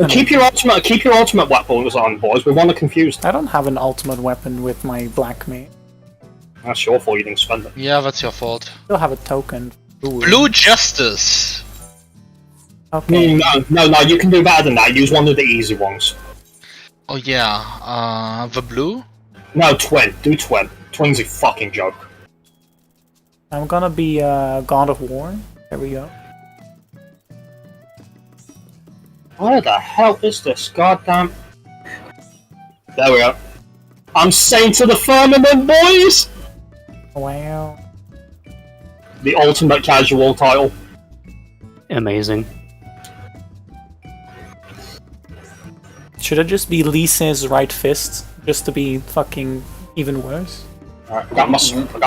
Keep your ultimate weapons on, boys. We want to confuse them. I don't have an ultimate weapon with my black mage. That's your fault. You didn't spend it. Yeah, that's your fault. Still have a token. Ooh. Blue Justice. Okay. No. You can do better than that. Use one of the easy ones. Oh yeah, the blue? No, twin. Do twin. Twin's a fucking joke. I'm gonna be God of War. There we go. Where the hell is this? Goddamn. There we go. I'm Saint of the Firmament, boys! Wow. The ultimate casual title. Amazing. Should it just be Lise's right fist? Just to be fucking even worse? Alright, I'm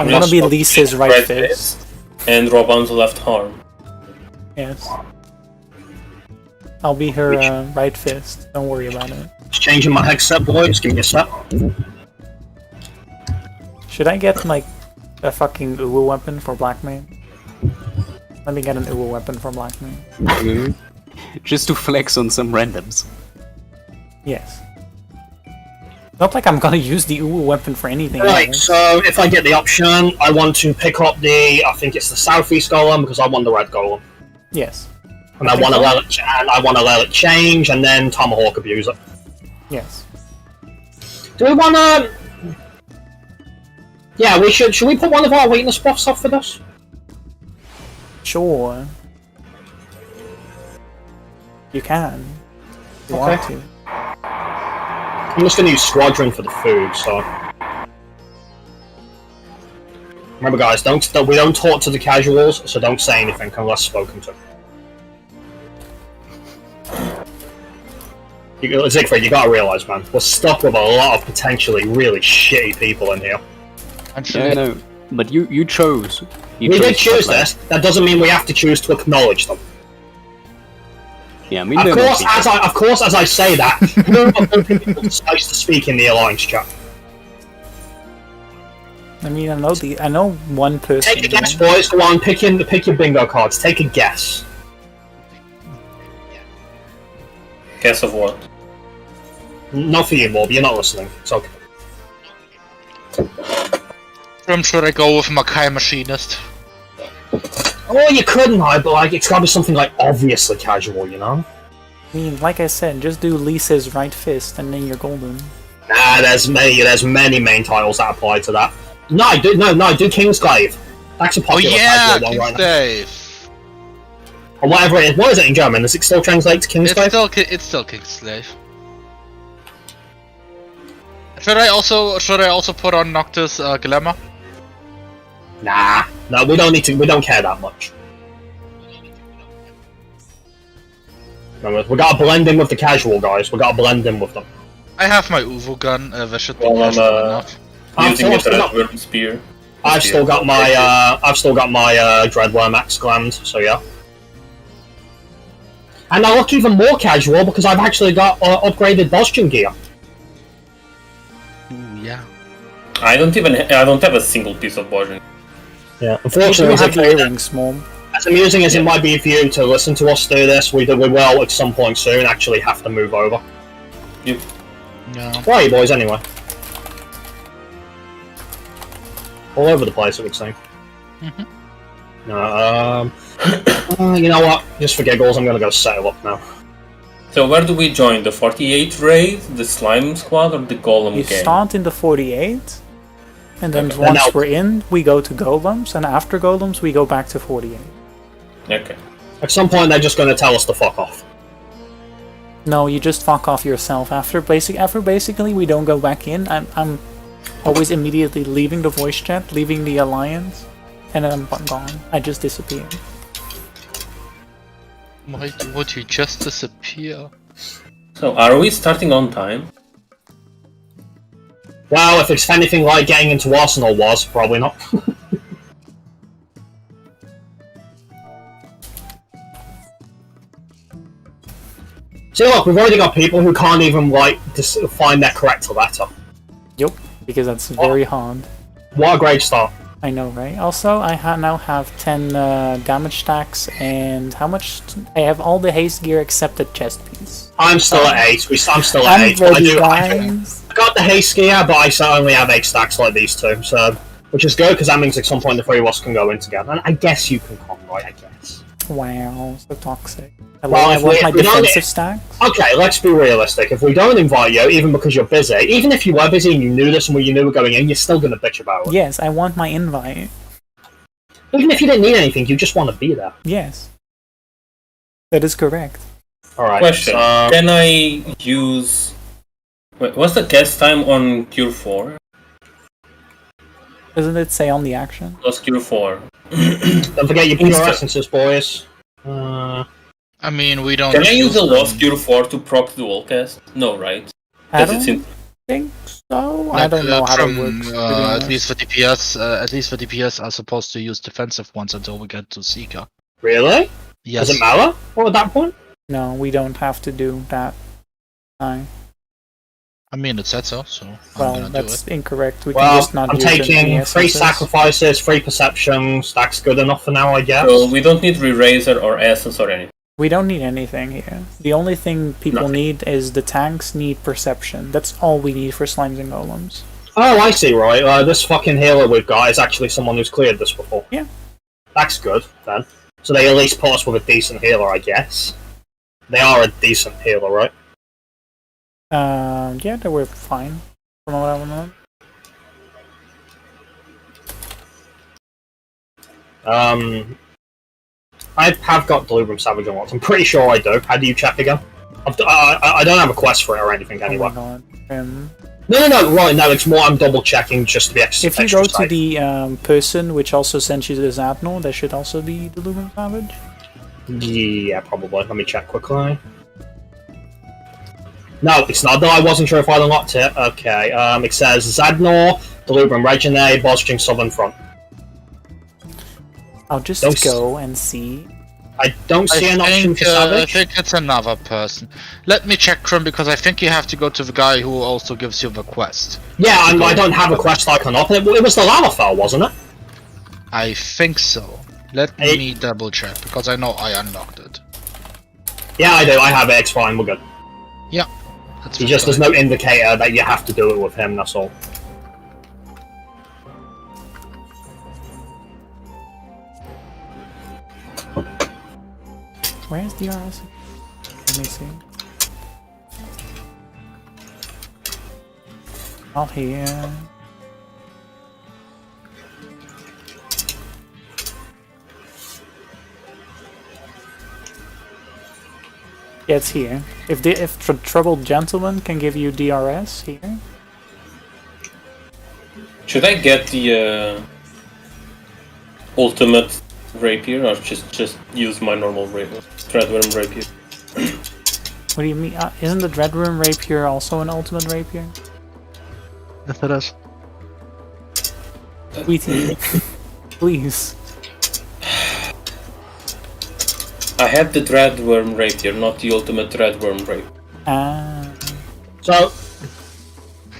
gonna be Lise's right fist. And Robon's left arm. Yes. I'll be her right fist. Don't worry about it. Just changing my headset, boys. Give me a sec. Should I get like a fucking Uwu weapon for black mage? Let me get an Uwu weapon for black mage. Just to flex on some randoms. Yes. Not like I'm gonna use the Uwu weapon for anything. Right, else. so if I get the option, I want to pick up the, I think it's the Southeast Golem, because I want the Red Golem. Yes. And I want to let it change, and then Tomahawk abuse it. Yes. Do we want to... Yeah, we should we put one of our weakness buffs up for this? Sure. You can. If you want to. I'm just going to use Squadron for the food, so... Remember guys, we don't talk to the casuals, so don't say anything unless spoken to. Siegfried, you gotta realise, man, we're stuck with a lot of potentially really shitty people in here. Yeah, no, but you chose. We did choose this, that doesn't mean we have to choose to acknowledge them. Yeah, I mean, of course, as I say that, who of the people decides to speak in the Alliance chat? I mean, I know one person. Take a guess, boys. Go on, pick your bingo cards. Take a guess. Guess of what? Not for you, Bob. You're not listening. It's okay. Should I go with Makai Machinist? Oh, you couldn't, but like it's gotta be something like obviously casual, you know? I mean, like I said, just do Lisa's right fist and then you're golden. Nah, there's many main titles that apply to that. No, do Kingsglaive. That's a popular casual one right now. Kingsglaive. Or whatever it is. What is it in German? Does it still translate to Kingsglaive? It's still Kingsglaive. Should I also put on Noctis Glamour? Nah, no, we don't need to. We don't care that much. Remember, we gotta blend in with the casual guys. We gotta blend in with them. I have my Uvu gun. That should be enough. Using it as a spear. I've still got my Dreadworm Axe Gland, so yeah. And I look even more casual because I've actually got upgraded Boston gear. Ooh, yeah. I don't have a single piece of Boston. Yeah, unfortunately, as amusing as it might be for you to listen to us do this, we will at some point soon actually have to move over. Yep. Yeah. Where are you boys anyway? All over the place, it would seem. You know what? Just for giggles, I'm gonna go settle up now. So where do we join? The 48 raid, the Slime Squad, or the Golem You gang? start in the 48, and then Okay. once we're in, we go to Golems, and after Golems, we go back to 48. Okay. At some point, they're just gonna tell us to fuck off. No, you just fuck off yourself. After basically we don't go back in. I'm always immediately leaving the voice chat, leaving the alliance, and then I'm gone. I just disappear. Why would you just disappear? So are we starting on time? Well, if it's anything like getting into Arsenal was, probably not. See, look, we've already got people who can't even, like, find their correct letter. Yep, because that's very hard. What a great start. I know, right? Also, I now have 10 damage stacks, and how much? I have all the haste gear except the chest piece. I'm still at 8. I'm still at 8. Ready, I got the haste gear, but I only have 8 stacks like these two, so which is good because that means at some point the three of us can go in together. And I guess you can come, right? I guess. Wow, so toxic. I Well, want my defensive stacks. Okay, let's be realistic. If we don't invite you, even because you're busy, even if you were busy and you knew this and you knew we're going in, you're still going to bitch about it. Yes, I want my invite. Even if you didn't need anything, you just want to be there. Yes. That is correct. Alright. Question. Can I use... Wait, what's the cast time on Cure 4? Doesn't it say on the action? Plus Cure 4. Don't forget your pure essences, boys. I mean, we don't. Can I use a them. Lost Cure 4 to proc dual cast? No, right? I Because don't think so. I Like, don't know how from, it works. to be at honest. least for DPS, at least for DPS are supposed to use defensive ones until we get to Seeker. Really? Yes. Does it matter? Or at that point? No, we don't have to do that. I mean, it said so, so I'm Well, gonna do that's it. incorrect. We can Well, just not I'm use any taking 3 essences. sacrifices, 3 perceptions. That's good enough for now, I guess. So we don't need Re-Razor or Essence or anything. We don't need anything here. The only thing people Nothing. need is the tanks need perception. That's all we need for slimes and golems. Oh, I see, right. This fucking healer we've got is actually someone who's cleared this before. Yeah. That's good, then. So they at least put us with a decent healer, I guess. They are a decent healer, right? Yeah, they were fine. From what I know. I have got Blue Room Savage unlocked. I'm pretty sure I do. How do you check again? I don't have a quest for it or anything anyway. Oh my god. No, right, no, it's more I'm double checking just to be extra If you extra go to safe. the person which also sends you the Zadnor, there should also be the Lumen Savage. Yeah, probably. Let me check quickly. No, it's not, though. I wasn't sure if I unlocked it. Okay, it says Zadnor, Delubrum Regine, Bosjing Southern Front. I'll just Don't go and see. I don't see an option for I Savage. think it's another person. Let me check Krim because I think you have to go to the guy who also gives you the quest. Yeah, I don't have a quest icon up. It was the Lalafell, wasn't it? I think so. Let me double check because I know I unlocked it. Yeah, I do. I have it. It's fine. We're good. Yeah. That's He just there's no indicator that you have to do it with him. That's all. Where's the RS? Let me see. Not here. Yeah, it's here. If Troubled Gentleman can give you DRS here. Should I get the ultimate rapier or just use my normal rapier? Dreadworm rapier. What do you mean? Isn't the Dreadworm Rapier also an ultimate rapier? Yes, it is. Sweetie, please. I have the Dreadworm rapier, not the ultimate Dreadworm rapier. So.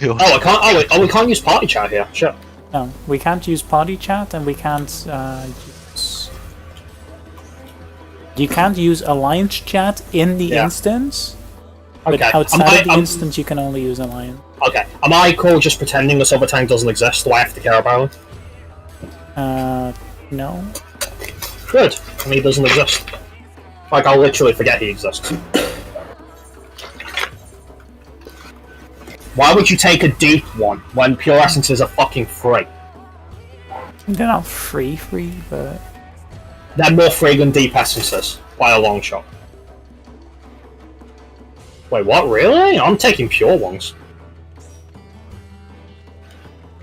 Oh, I can't. Oh, wait, we can't use party chat here. Shit. No, we can't use party chat, and we can't use. You can't use alliance chat in the instance. But Okay. outside of the instance, you can only use alliance. Okay. Am I cool just pretending this other tank doesn't exist? Do I have to care about it? No. Good. I mean, he doesn't exist. Like, I'll literally forget he exists. Why would you take a deep one when pure essences are fucking free? They're not free, but They're more free than deep essences by a long shot. Wait, what? Really? I'm taking pure ones.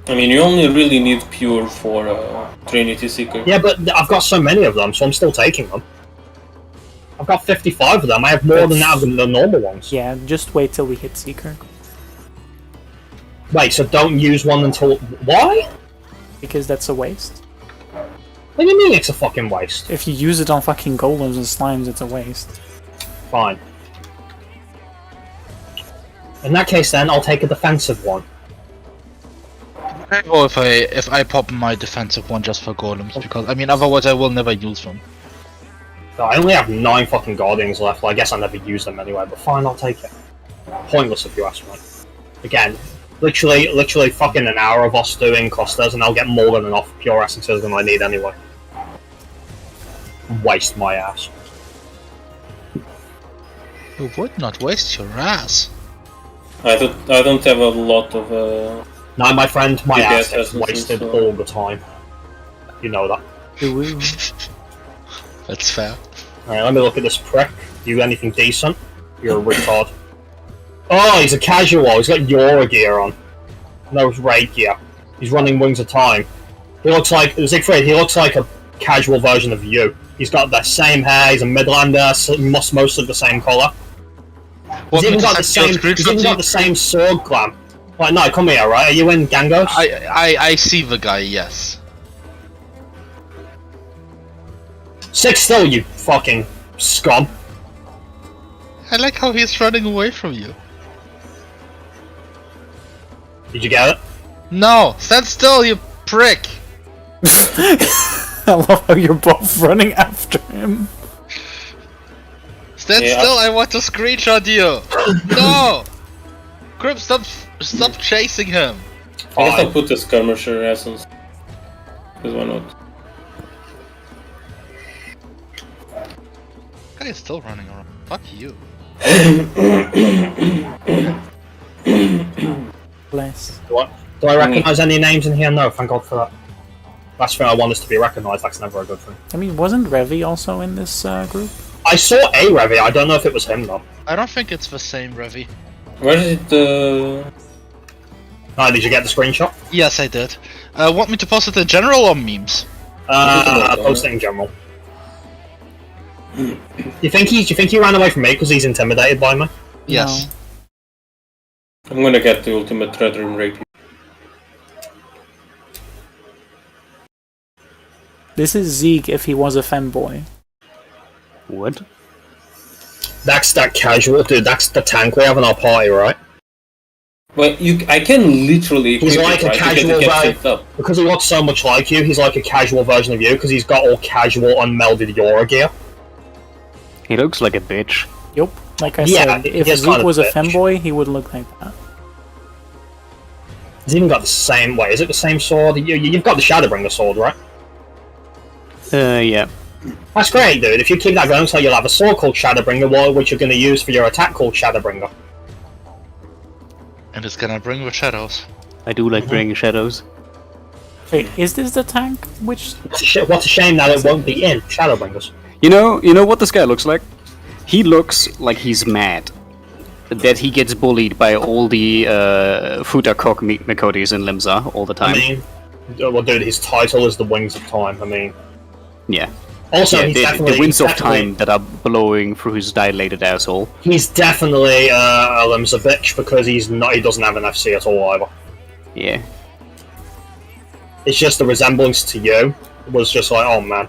I mean, you only really need pure for Trinity Seeker. Yeah, but I've got so many of them, so I'm still taking them. I've got 55 of them. I have more than that than the normal ones. yeah, just wait till we hit Seeker. Wait, so don't use one until... Why? Because that's a waste. What do you mean it's a fucking waste? If you use it on fucking golems and slimes, it's a waste. Fine. In that case then, I'll take a defensive one. Or if I pop my defensive one just for golems, because I mean otherwise I will never use them. I only have 9 fucking Guardians left. Well, I guess I never use them anyway, but fine, I'll take it. Pointless if you ask me. Again, literally fucking an hour of us doing clusters and I'll get more than enough pure essences than I need anyway. Waste my ass. You would not waste your ass. I don't have a lot of. No, my friend, my You ass get gets essences, wasted so- all the time. You know that. That's fair. Alright, let me look at this prick. You anything decent? You're a retard. Oh, he's a casual. He's got Yora gear on. No raid gear. He's running Wings of Time. He looks like Siegfried. He looks like a casual version of you. He's got the same hair. He's a Midlander. Mostly the same color. He's even got the same. He's even got the same sword glam. Like, no, come here, right? Are you in Gangos? I see the guy. Yes. Sit still, you fucking scum. I like how he's running away from you. Did you get it? No, stand still, you prick. I love how you're both running after him. Stand Yeah. still. I want to screenshot you. No. Crip, stop chasing him. I guess I'll Fine. put the skirmisher essence. Because why not? Guy is still running around. Fuck you. Bless. Do I recognise any names in here? No, thank God for that. Last thing I want is to be recognised. That's never a good thing. I mean, wasn't Revi also in this group? I saw a Revi. I don't know if it was him though. I don't think it's the same Revi. Where is it? Oh, did you get the screenshot? Yes, I did. Want me to post it in general or memes? Post it in general. You think he ran away from me because he's intimidated by me? Yes. I'm gonna get the ultimate Red Room Rapier. This is Zeke if he was a femboy. What? That's that casual dude. That's the tank we have in our party, right? Well, I can literally. He's equip like it, a right, casual because it gets guy. picked up. Because he looks so much like you, he's like a casual version of you. Because he's got all casual, unmelded Yora gear. He looks like a bitch. Yup. Like I Yeah, said, if he is Zeke kind of was a bitch. femboy, he would look like that. He's even got the same. Wait, is it the same sword? You've got the Shadowbringer sword, right? Yeah. That's great, dude. If you keep that going, so you'll have a sword called Shadowbringer, which you're going to use for your attack called Shadowbringer. And it's gonna bring the shadows. I do like bringing shadows. Wait, is this the tank? Which... What a shame that it won't be in Shadowbringers. You know what this guy looks like? He looks like he's mad. That he gets bullied by all the Futakok Mikodis in Limsa all the time. I mean, well, dude, his title is the Wings of Time. I mean, yeah. also Yeah, he's the definitely winds he's of time that are blowing through his dilated asshole. He's definitely a Limsa bitch because he's not. He doesn't have an FC at all either. Yeah. It's just the resemblance to you was just like, oh man.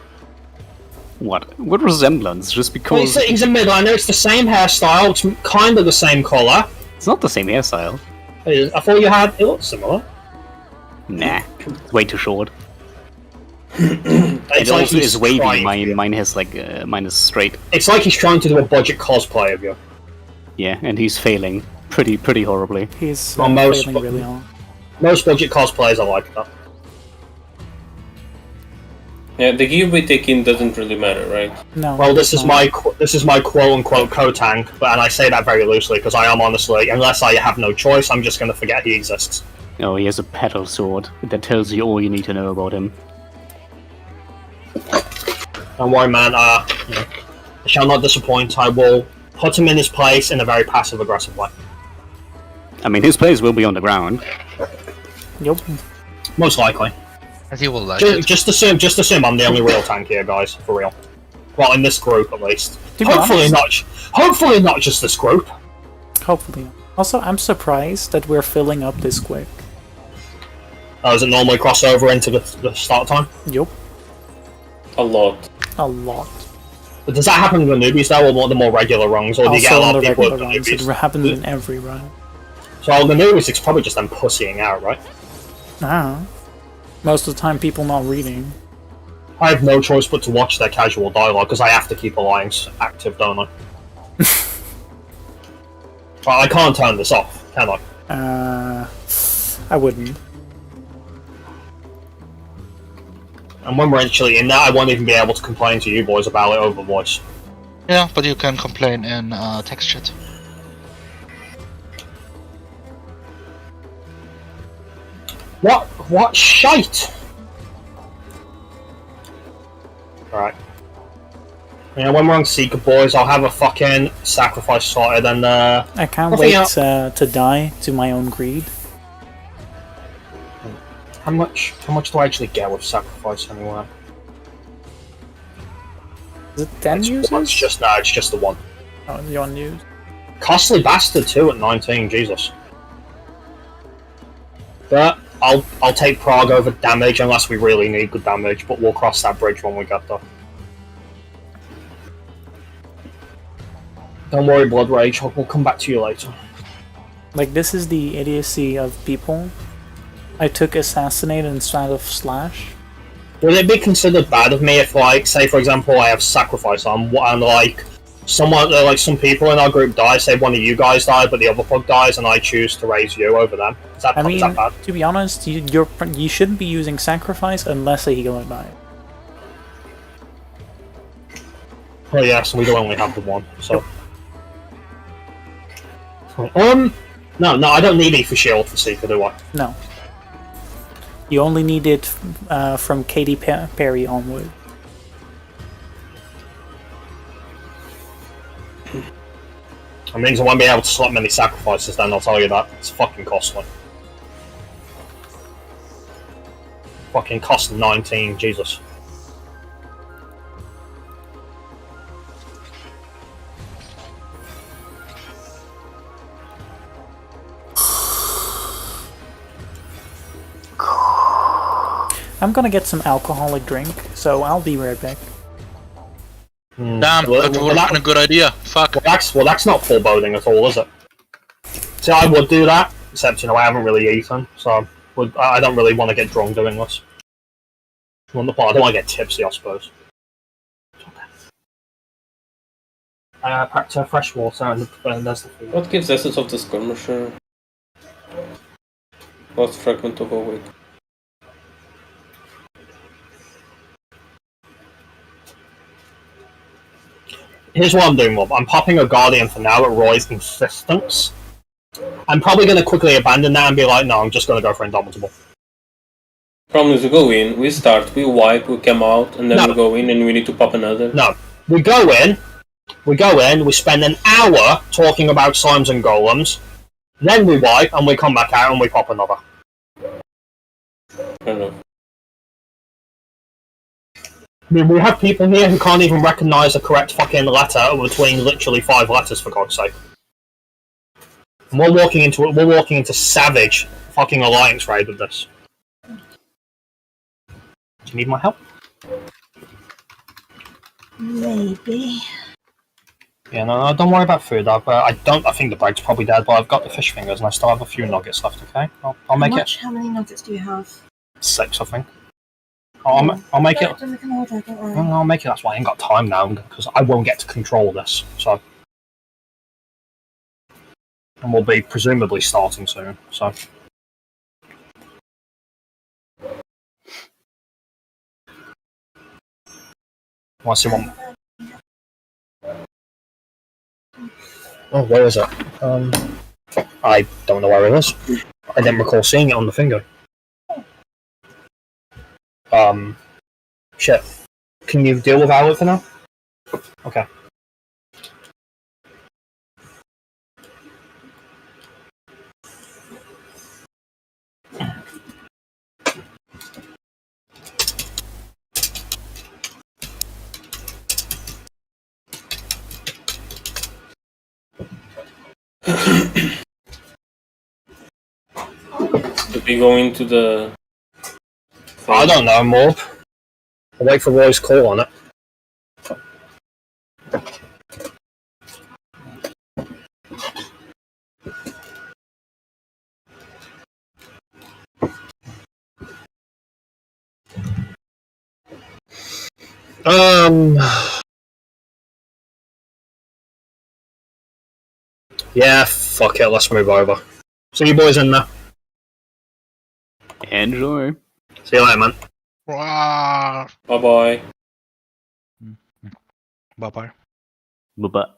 What? What resemblance? Just Well, because he's a Midlander. It's the same hairstyle. It's kind of the same color. it's not the same hairstyle. I thought you had. It looks similar. Nah, it's way too short. It's It like also he's is wavy. trying- Mine has like mine is straight. It's like he's trying to do a budget cosplay of you. Yeah, and he's failing pretty horribly. He's Well, most- failing really hard. Most budget cosplayers are like that. Yeah, the gear we take in doesn't really matter, right? No. Well, this is no. my quote unquote co-tank, but and I say that very loosely because I am honestly, unless I have no choice, I'm just going to forget he exists. Oh, he has a petal sword that tells you all you need to know about him. Don't worry, man. You know, I shall not disappoint. I will put him in his place in a very passive-aggressive way. I mean, his place will be on the ground. Yup. Most likely. And he will like Just assume I'm the only real tank here, guys. For real. Well, in this group, at least. To be Hopefully honest- Hopefully not just this group. Hopefully. Also, I'm surprised that we're filling up this quick. Does it normally cross over into the start time? Yup. A lot. A lot. But does that happen with the newbies though, or the more regular runs, or do you get a Also lot on of the people regular with the runs. It newbies? happens in every run. So the newbies, it's probably just them pussying out, right? I don't know. Most of the time, people not reading. I have no choice but to watch their casual dialogue because I have to keep Alliance active, don't I? But I can't turn this off, can I? I wouldn't. And when we're actually in there, I won't even be able to complain to you boys about it over voice. Yeah, but you can complain in text chat. What shite? Alright. Yeah, when we're on Seeker boys, I'll have a fucking sacrifice sorted and I can't nothing wait else. to die to my own greed. How much do I actually get with sacrifice anyway? Is it 10 It's users? just the one. Oh, it's the unused. Costly bastard too at 19, Jesus. But I'll take Prague over damage unless we really need good damage, but we'll cross that bridge when we get there. Don't worry, Blood Rage, we'll come back to you later. Like, this is the idiocy of people. I took Assassinate instead of Slash. Would it be considered bad of me if, like, say for example, I have Sacrifice on, and like, some people in our group die, say one of you guys die, but the other pug dies, and I choose to raise you over them? Is that, I mean, is that bad? to be honest, you shouldn't be using Sacrifice unless a healer dies. Oh yeah, so we do only have the one, so... No, I don't need E for shield for Seeker, do I? No. You only need it from Katy Perry onward. It means I won't be able to select many sacrifices then, I'll tell you that. It's fucking costly. Fucking cost 19, Jesus. I'm gonna get some alcoholic drink, so I'll be right back. Damn, Well, that well, would have that- been a good idea. Fuck. Well, that's not foreboding at all, is it? See, I would do that, except, I haven't really eaten, so I don't really want to get drunk doing this. I don't want to get tipsy, I suppose. Pack to fresh water, and there's the food. What gives Essence of the Skirmisher? Lost Fragment of Awake. Here's what I'm doing, Rob. I'm popping a Guardian for now at Roy's insistence. I'm probably going to quickly abandon that and be like, no, I'm just going to go for Indomitable. Problem is, we go in, we start, we wipe, we come out, and then No. we go in and we need to pop another. No. We go in, we spend an hour talking about slimes and golems, then we wipe, and we come back out and we pop another. I don't know. I mean, we have people here who can't even recognise the correct fucking letter between literally 5 letters, for God's sake. And we're walking into savage fucking alliance raid with this. Do you need my help? Maybe. Yeah, no, don't worry about food. I think the bread's probably dead, but I've got the fish fingers and I still have a few nuggets left. Okay, I'll make it How many nuggets do you have? 6, I think. I'll make it. Don't make an order, don't worry. I'll make it. That's why I ain't got time now because I won't get to control this. So, and we'll be presumably starting soon. So. Want to see one? Oh, where is it? I don't know where it is. I didn't recall seeing it on the finger. Shit. Can you deal with Violet for now? Okay. Did we go into the... I don't know, Morb. I'll wait for Roy's call on it. Yeah, fuck it, let's move over. See you boys in there. Enjoy. See you later, man. Bye Bye bye. bye. Bye-bye.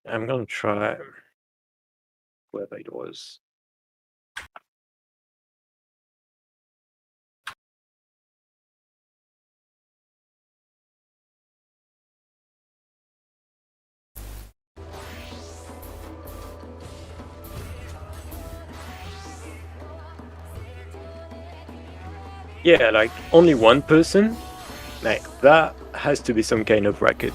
I'm gonna try whoever it was. Yeah, like only one person. Like that has to be some kind of record.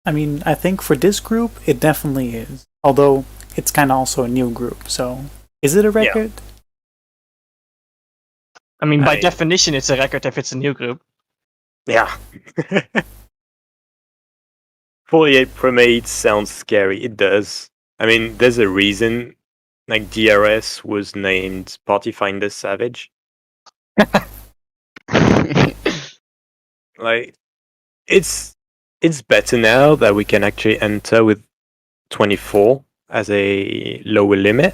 I mean, I think for this group, it definitely is. Although, it's kind of also a new group, so... Is it a record? I mean, by I- definition, it's a record if it's a new group. Yeah. 48 primates sounds scary. It does. I mean, there's a reason. Like DRS was named Party Finder Savage. Like, it's better now that we can actually enter with 24 as a lower limit.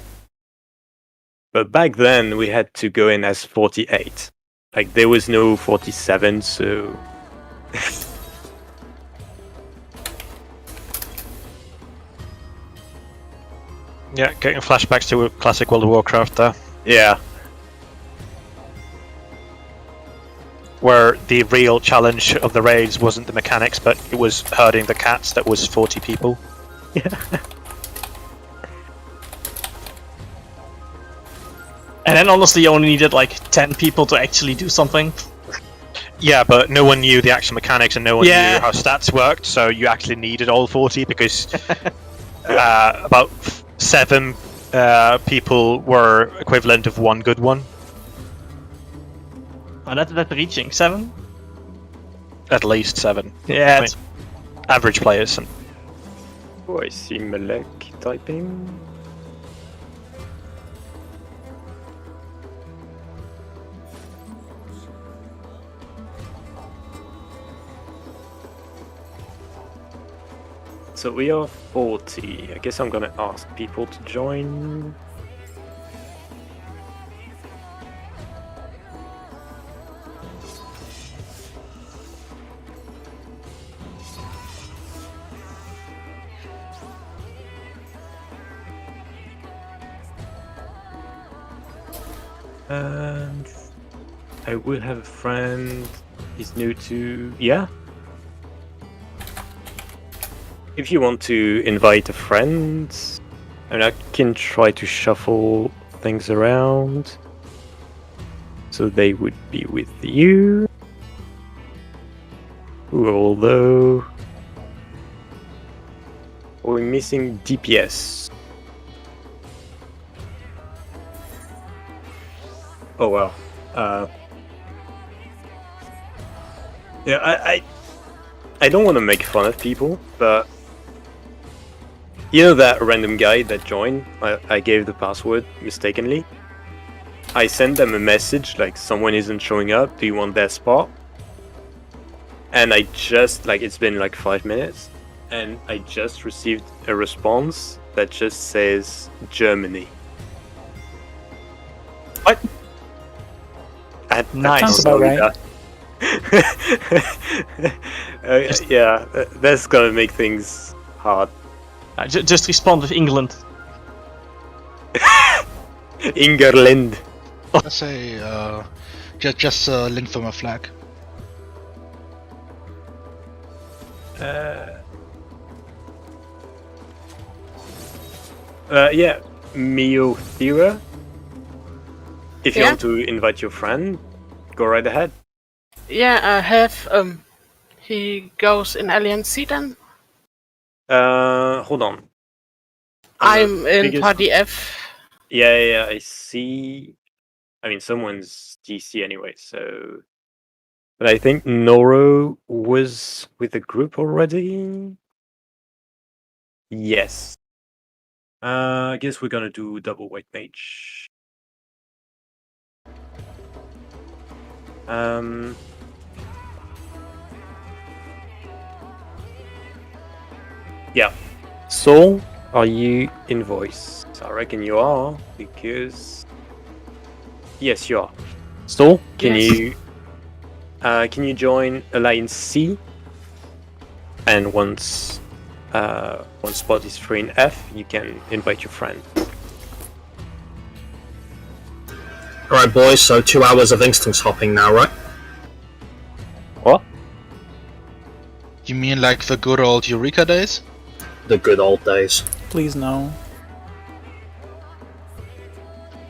But back then we had to go in as 48. Like there was no 47, so Yeah, getting flashbacks to classic World of Warcraft there, yeah. where the real challenge of the raids wasn't the mechanics, but it was herding the cats that was 40 people. And then honestly, you only needed like 10 people to actually do something. Yeah, but no one knew the actual mechanics and no one Yeah. knew how stats worked, so you actually needed all 40 because about 7 people were equivalent of one good one, Oh, that's reaching 7. at least 7. Yeah, I mean, average players. And Oh, I see Malek typing. So we are 40. I guess I'm gonna ask people to join. And I will have a friend. He's new to... Yeah? If you want to invite a friend, and I can try to shuffle things around. So they would be with you. Although we're missing DPS. Oh well. Yeah, I don't want to make fun of people, but you know that random guy that joined? I gave the password mistakenly. I sent them a message like someone isn't showing up. Do you want their spot? And I just it's been like 5 minutes, and I just received a response that just says Germany. What? Nice. Sounds about right. Yeah, that's gonna make things hard. Just respond with England. Ingerland. Let's say, just link from a flag. Yeah, Mio Thera. If you Yeah? want to invite your friend, go right ahead. Yeah, I have. He goes in Alliance C then. Hold on. I'm in biggest- Party F. Yeah, I see. I mean, someone's DC anyway, so. But I think Noro was with the group already. Yes. I guess we're gonna do double white mage. Yeah. Soul, are you in voice? I reckon you are, because yes, you are. Soul, can Yes. you join Alliance C? And once one spot is free in F, you can invite your friend. Alright, boys, so 2 hours of instance hopping now, right? What? You mean like the good old Eureka days? The good old days. Please no.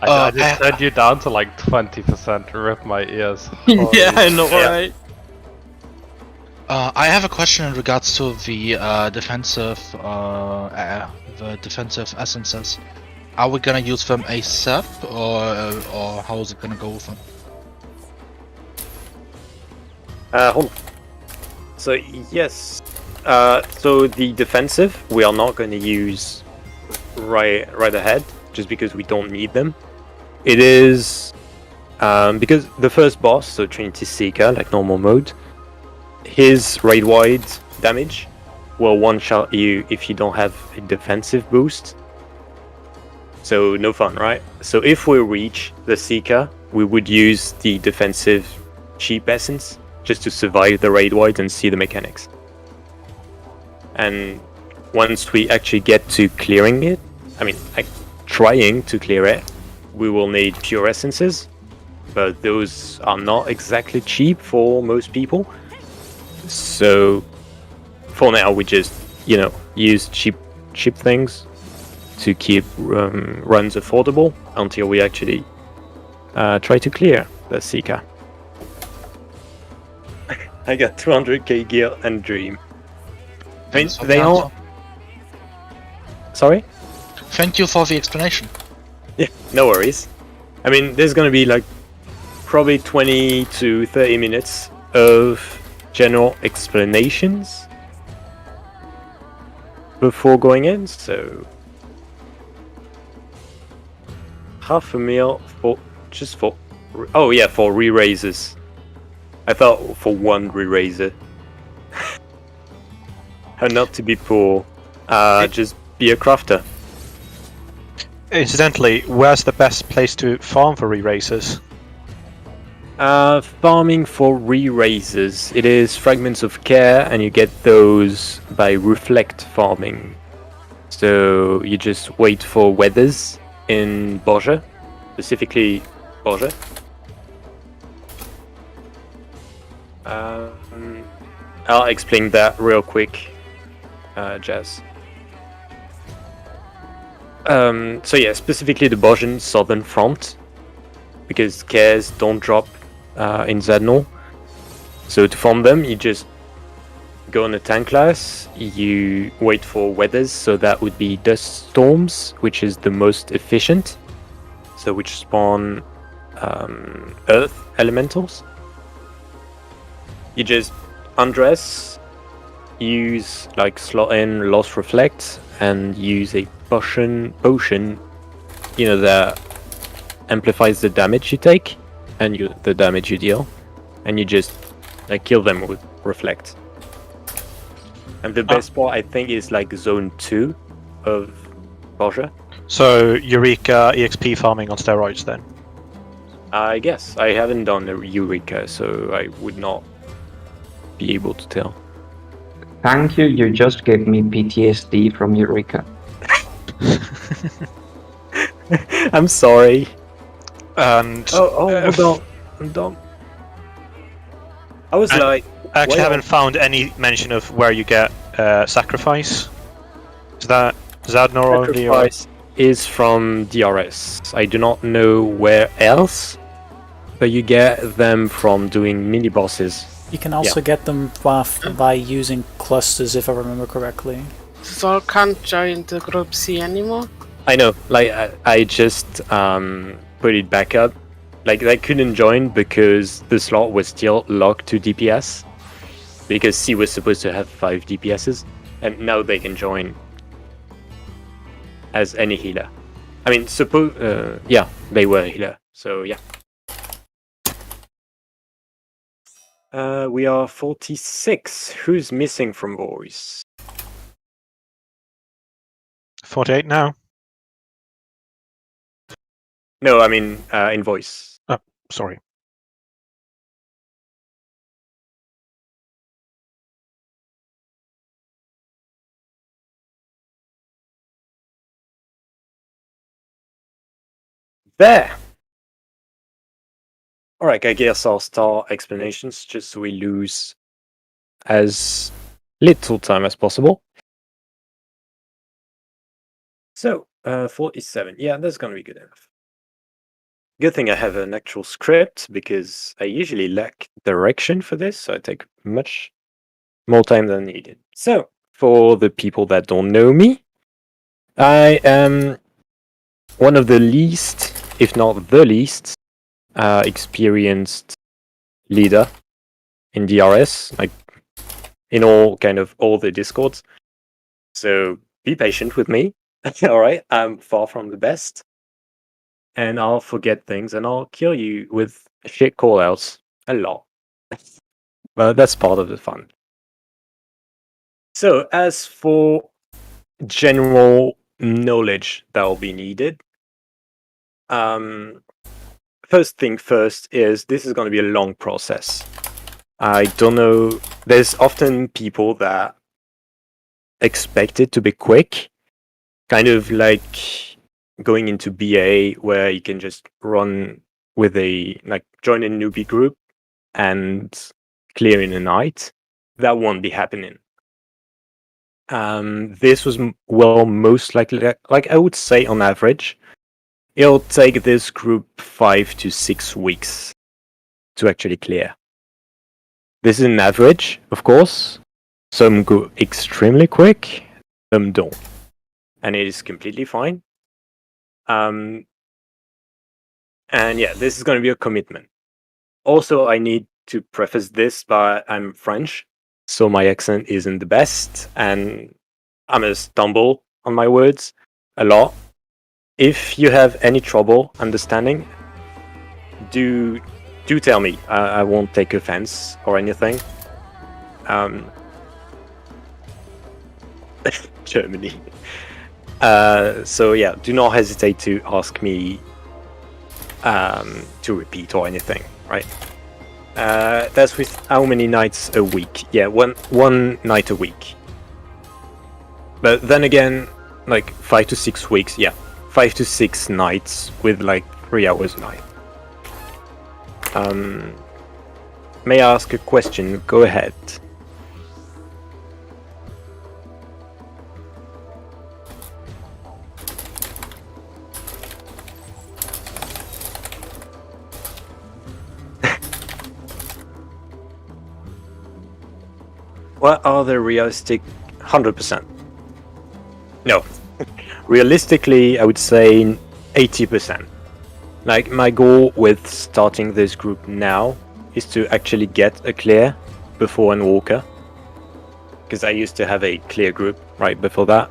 I just sent you down to like 20%. Rip my ears. Yeah, I know, right? I have a question in regards to the defensive essences. Are we gonna use them ASAP, or how is it gonna go with them? Hold on. So yes, so the defensive we are not going to use right ahead, just because we don't need them. It is because the first boss, so Trinity Seeker, like normal mode, his raid wide damage will one-shot you if you don't have a defensive boost. So no fun, right? So if we reach the Seeker, we would use the defensive cheap essence just to survive the raid wide and see the mechanics. And once we actually get to clearing it, I mean, like trying to clear it, we will need pure essences, but those are not exactly cheap for most people. So for now, we just, use cheap things to keep runs affordable until we actually try to clear the Seeker. I got 200k gear and Dream. I mean, they all. Sorry? Thank you for the explanation. Yeah, no worries. I mean, there's gonna be like probably 20 to 30 minutes of general explanations before going in, so half a meal for for re-raisers. I thought for one re-raiser. And not to be poor, just be a crafter. Incidentally, where's the best place to farm for re-raisers? Farming for re-raisers. It is Fragments of Care, and you get those by reflect farming. So you just wait for weathers in Borja, specifically Borja. I'll explain that real quick, Jazz. So yeah, specifically the Borjan southern front. because scares don't drop in Zadnor. So to farm them, you just go on a tank class, you wait for weathers, so that would be dust storms, which is the most efficient, so which spawn earth elementals. You just undress, use like slot in Lost Reflect, and use a potion, you know, that amplifies the damage you take and the damage you deal, and you just like kill them with Reflect. And the best part, I think, is like zone 2 of Borgia. So Eureka EXP farming on steroids then? I guess I haven't done the Eureka, so I would not be able to tell. Thank you, you just gave me PTSD from Eureka. I'm sorry. And hold on. I was like, I actually well, haven't found any mention of where you get sacrifice. Is that Zadnor only? Or? Sacrifice is from DRS. I do not know where else, but you get them from doing mini bosses. You can also get them by using clusters, if I remember correctly. So can't join the group C anymore? I know, like I just put it back up. Like they couldn't join because the slot was still locked to DPS, because C was supposed to have 5 DPSs, and now they can join as any healer. I mean, yeah, they were a healer, so yeah. We are 46. Who's missing from voice? 48 now. No, I mean in voice. Oh, sorry. There! Alright, I guess I'll start explanations just so we lose as little time as possible. So, 47. Yeah, that's gonna be good enough. Good thing I have an actual script, because I usually lack direction for this, so I take much more time than needed. So, for the people that don't know me, I am one of the least, if not the least, experienced leader in DRS, like in all the discords. So be patient with me. Alright, I'm far from the best. And I'll forget things and I'll kill you with shit callouts a lot. But that's part of the fun. So as for general knowledge that will be needed, first thing first is this is going to be a long process. I don't know, there's often people that expect it to be quick, kind of like going into BA where you can just run with join a newbie group and clear in a night. That won't be happening. This was most likely, like I would say on average, it'll take this group 5 to 6 weeks to actually clear. This is an average, of course. Some go extremely quick, some don't. And it is completely fine. And yeah, this is going to be a commitment. Also, I need to preface this by I'm French, so my accent isn't the best, and I'm gonna stumble on my words a lot. If you have any trouble understanding, do tell me. I won't take offense or anything. Germany. So yeah, do not hesitate to ask me to repeat or anything, right? That's with how many nights a week? Yeah, one night a week. But then again, like 5 to 6 weeks, yeah. 5 to 6 nights with like 3 hours a night. May I ask a question? Go ahead. What are the realistic 100%? No. Realistically, I would say 80%. Like, my goal with starting this group now is to actually get a clear before Endwalker. Because I used to have a clear group right before that.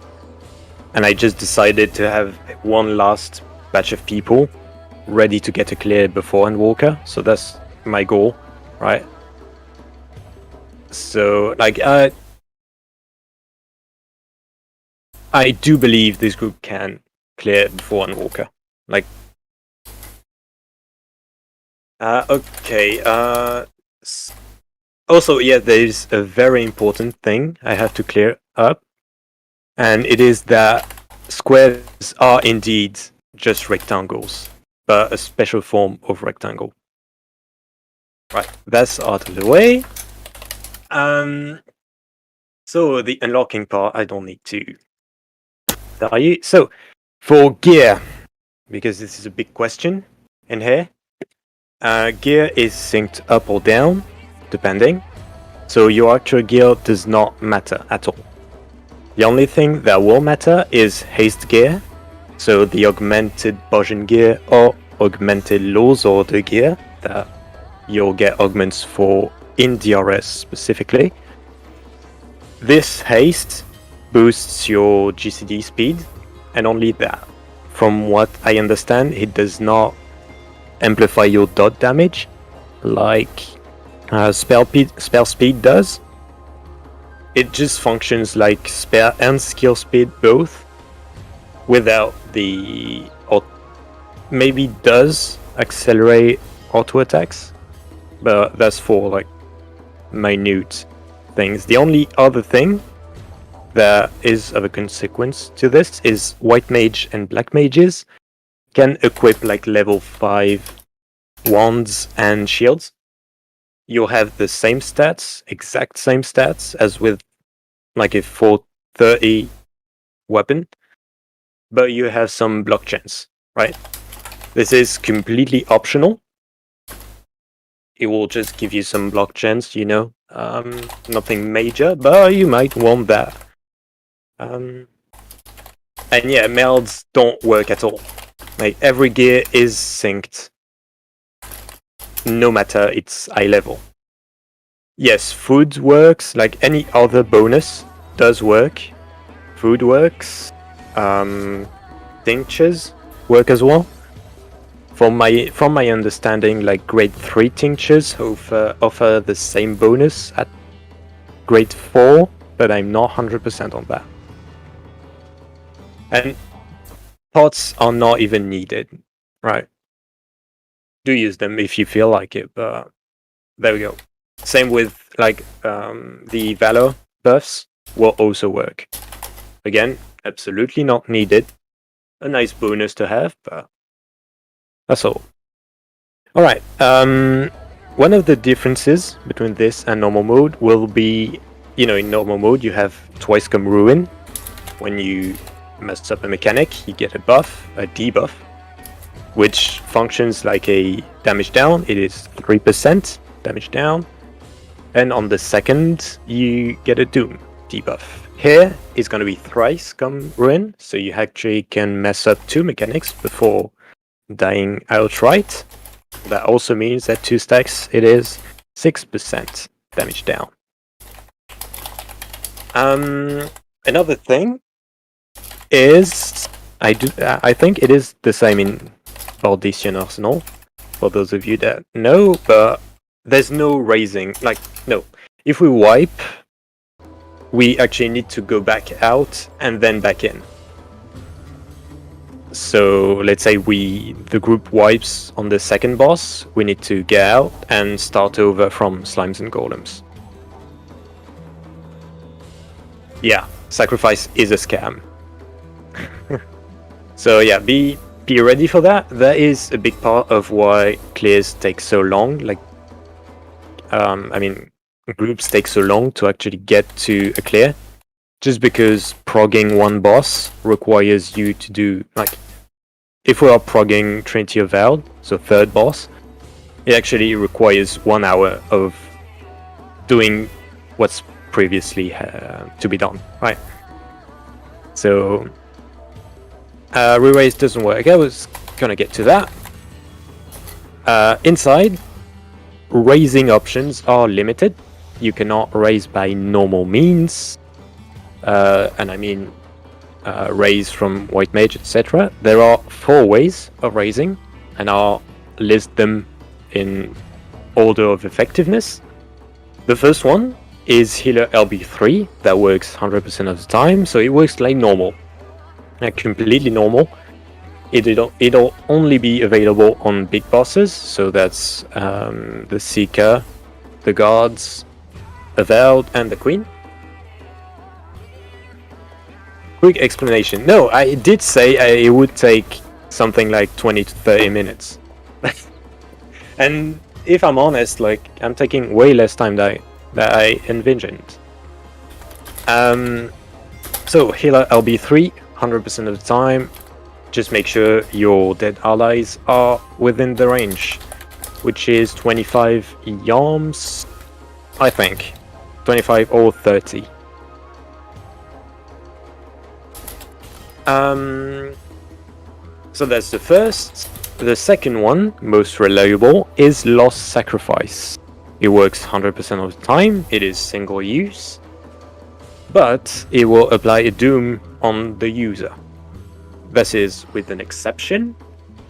And I just decided to have one last batch of people ready to get a clear before Endwalker. So that's my goal, right? So, like, I do believe this group can clear before Endwalker. Like, okay, also, yeah, there's a very important thing I have to clear up, and it is that squares are indeed just rectangles, but a special form of rectangle. Right, that's out of the way. So the unlocking part, I don't need to tell you. So, for gear, because this is a big question in here, gear is synced up or down, depending. So your actual gear does not matter at all. The only thing that will matter is haste gear, so the augmented Bojin gear or augmented Law's Order gear that you'll get augments for in DRS specifically. This haste boosts your GCD speed, and only that. From what I understand, it does not amplify your dot damage like spell speed does. It just functions like spell and skill speed both, without the maybe does accelerate auto attacks, but that's for like minute things. The only other thing that is of a consequence to this is white mage and black mages can equip like level 5 wands and shields. You'll have the same stats, exact same stats as with like a 430 weapon, but you have some block chance, right? This is completely optional. It will just give you some block chance, you know, nothing major, but you might want that. And yeah, melds don't work at all. Like, every gear is synced, no matter its eye level. Yes, food works, like any other bonus does work. Food works, tinctures work as well. From my understanding, like grade 3 tinctures offer the same bonus at grade 4, but I'm not 100% on that. And pots are not even needed, right? Do use them if you feel like it, but there we go. Same with like the Valor buffs will also work. Again, absolutely not needed. A nice bonus to have, but that's all. Alright, one of the differences between this and normal mode will be, you know, in normal mode you have twice come ruin. When you mess up a mechanic, you get a buff, a debuff, which functions like a damage down. It is 3% damage down. And on the second, you get a doom debuff. Here, it's going to be thrice come ruin, so you actually can mess up 2 mechanics before dying outright. That also means that 2 stacks, it is 6% damage down. Another thing is, I think it is the same in Baldesion Arsenal, for those of you that know, but there's no raising, like, no. If we wipe, we actually need to go back out and then back in. So let's say the group wipes on the second boss, we need to get out and start over from Slimes and Golems. Yeah, sacrifice is a scam. So yeah, be ready for that. That is a big part of why clears take so long. Like, I mean, groups take so long to actually get to a clear, just because progging one boss requires you to do, like, if we are progging Trinity of Veld, so third boss, it actually requires 1 hour of doing what's previously to be done, right? So re-raise doesn't work. I was gonna get to that. Inside, raising options are limited. You cannot raise by normal means, and I mean raise from White Mage, etc. There are 4 ways of raising, and I'll list them in order of effectiveness. The first one is Healer LB3, that works 100% of the time, so it works like normal, like completely normal. It'll only be available on big bosses, so that's the Seeker, the Guards, Avowed, and the Queen. Quick explanation. No, I did say it would take something like 20 to 30 minutes. And if I'm honest, like, I'm taking way less time than I envisioned. So, Healer LB3, 100% of the time. Just make sure your dead allies are within the range, which is 25 yalms, I think. 25 or 30. So that's the first. The second one, most reliable, is Lost Sacrifice. It works 100% of the time, it is single use, but it will apply a doom on the user. This is with an exception.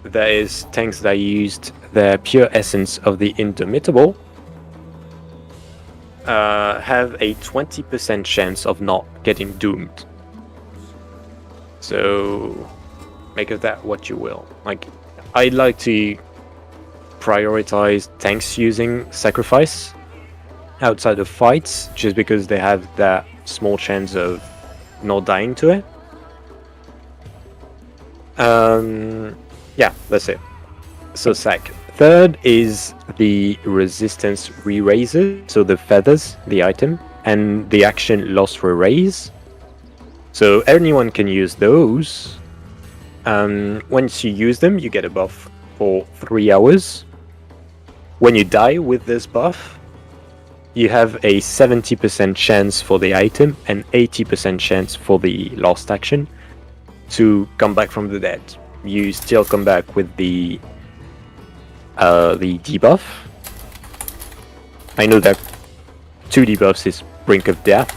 There is tanks that used the pure essence of the Indomitable have a 20% chance of not getting doomed. So make of that what you will. Like, I'd like to prioritize tanks using Sacrifice outside of fights, just because they have that small chance of not dying to it. Yeah, that's it. So Sac. Third is the resistance re-raises, so the feathers, the item, and the action Lost Re-raise. So anyone can use those. Once you use them, you get a buff for 3 hours. When you die with this buff, you have a 70% chance for the item and 80% chance for the last action to come back from the dead. You still come back with the debuff. I know that 2 debuffs is Brink of Death.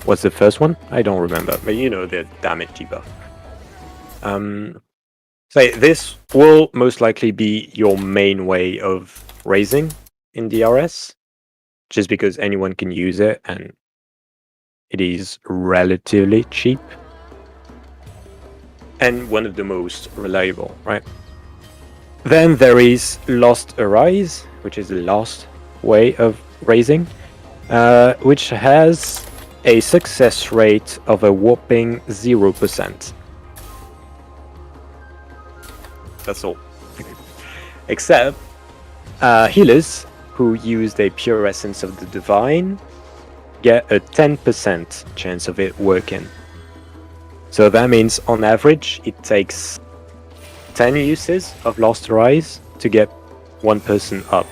What's the first one? I don't remember, but you know the damage debuff. So this will most likely be your main way of raising in DRS, just because anyone can use it and it is relatively cheap and one of the most reliable, right? Then there is Lost Arise, which is the last way of raising, which has a success rate of a whopping 0%. That's all. Except healers who used a pure essence of the divine get a 10% chance of it working. So that means on average it takes 10 uses of Lost Arise to get 1 person up.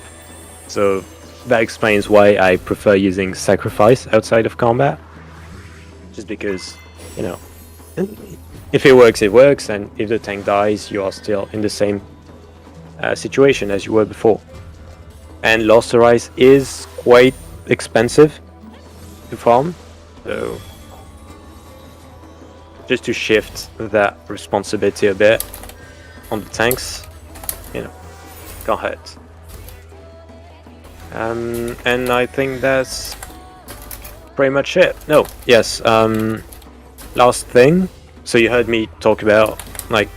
So that explains why I prefer using Sacrifice outside of combat. Just because, you know, if it works, it works, and if the tank dies, you are still in the same situation as you were before. And Lost Arise is quite expensive to farm, so just to shift that responsibility a bit on the tanks, you know, can't hurt. And I think that's pretty much it. No, yes, last thing. So you heard me talk about, like,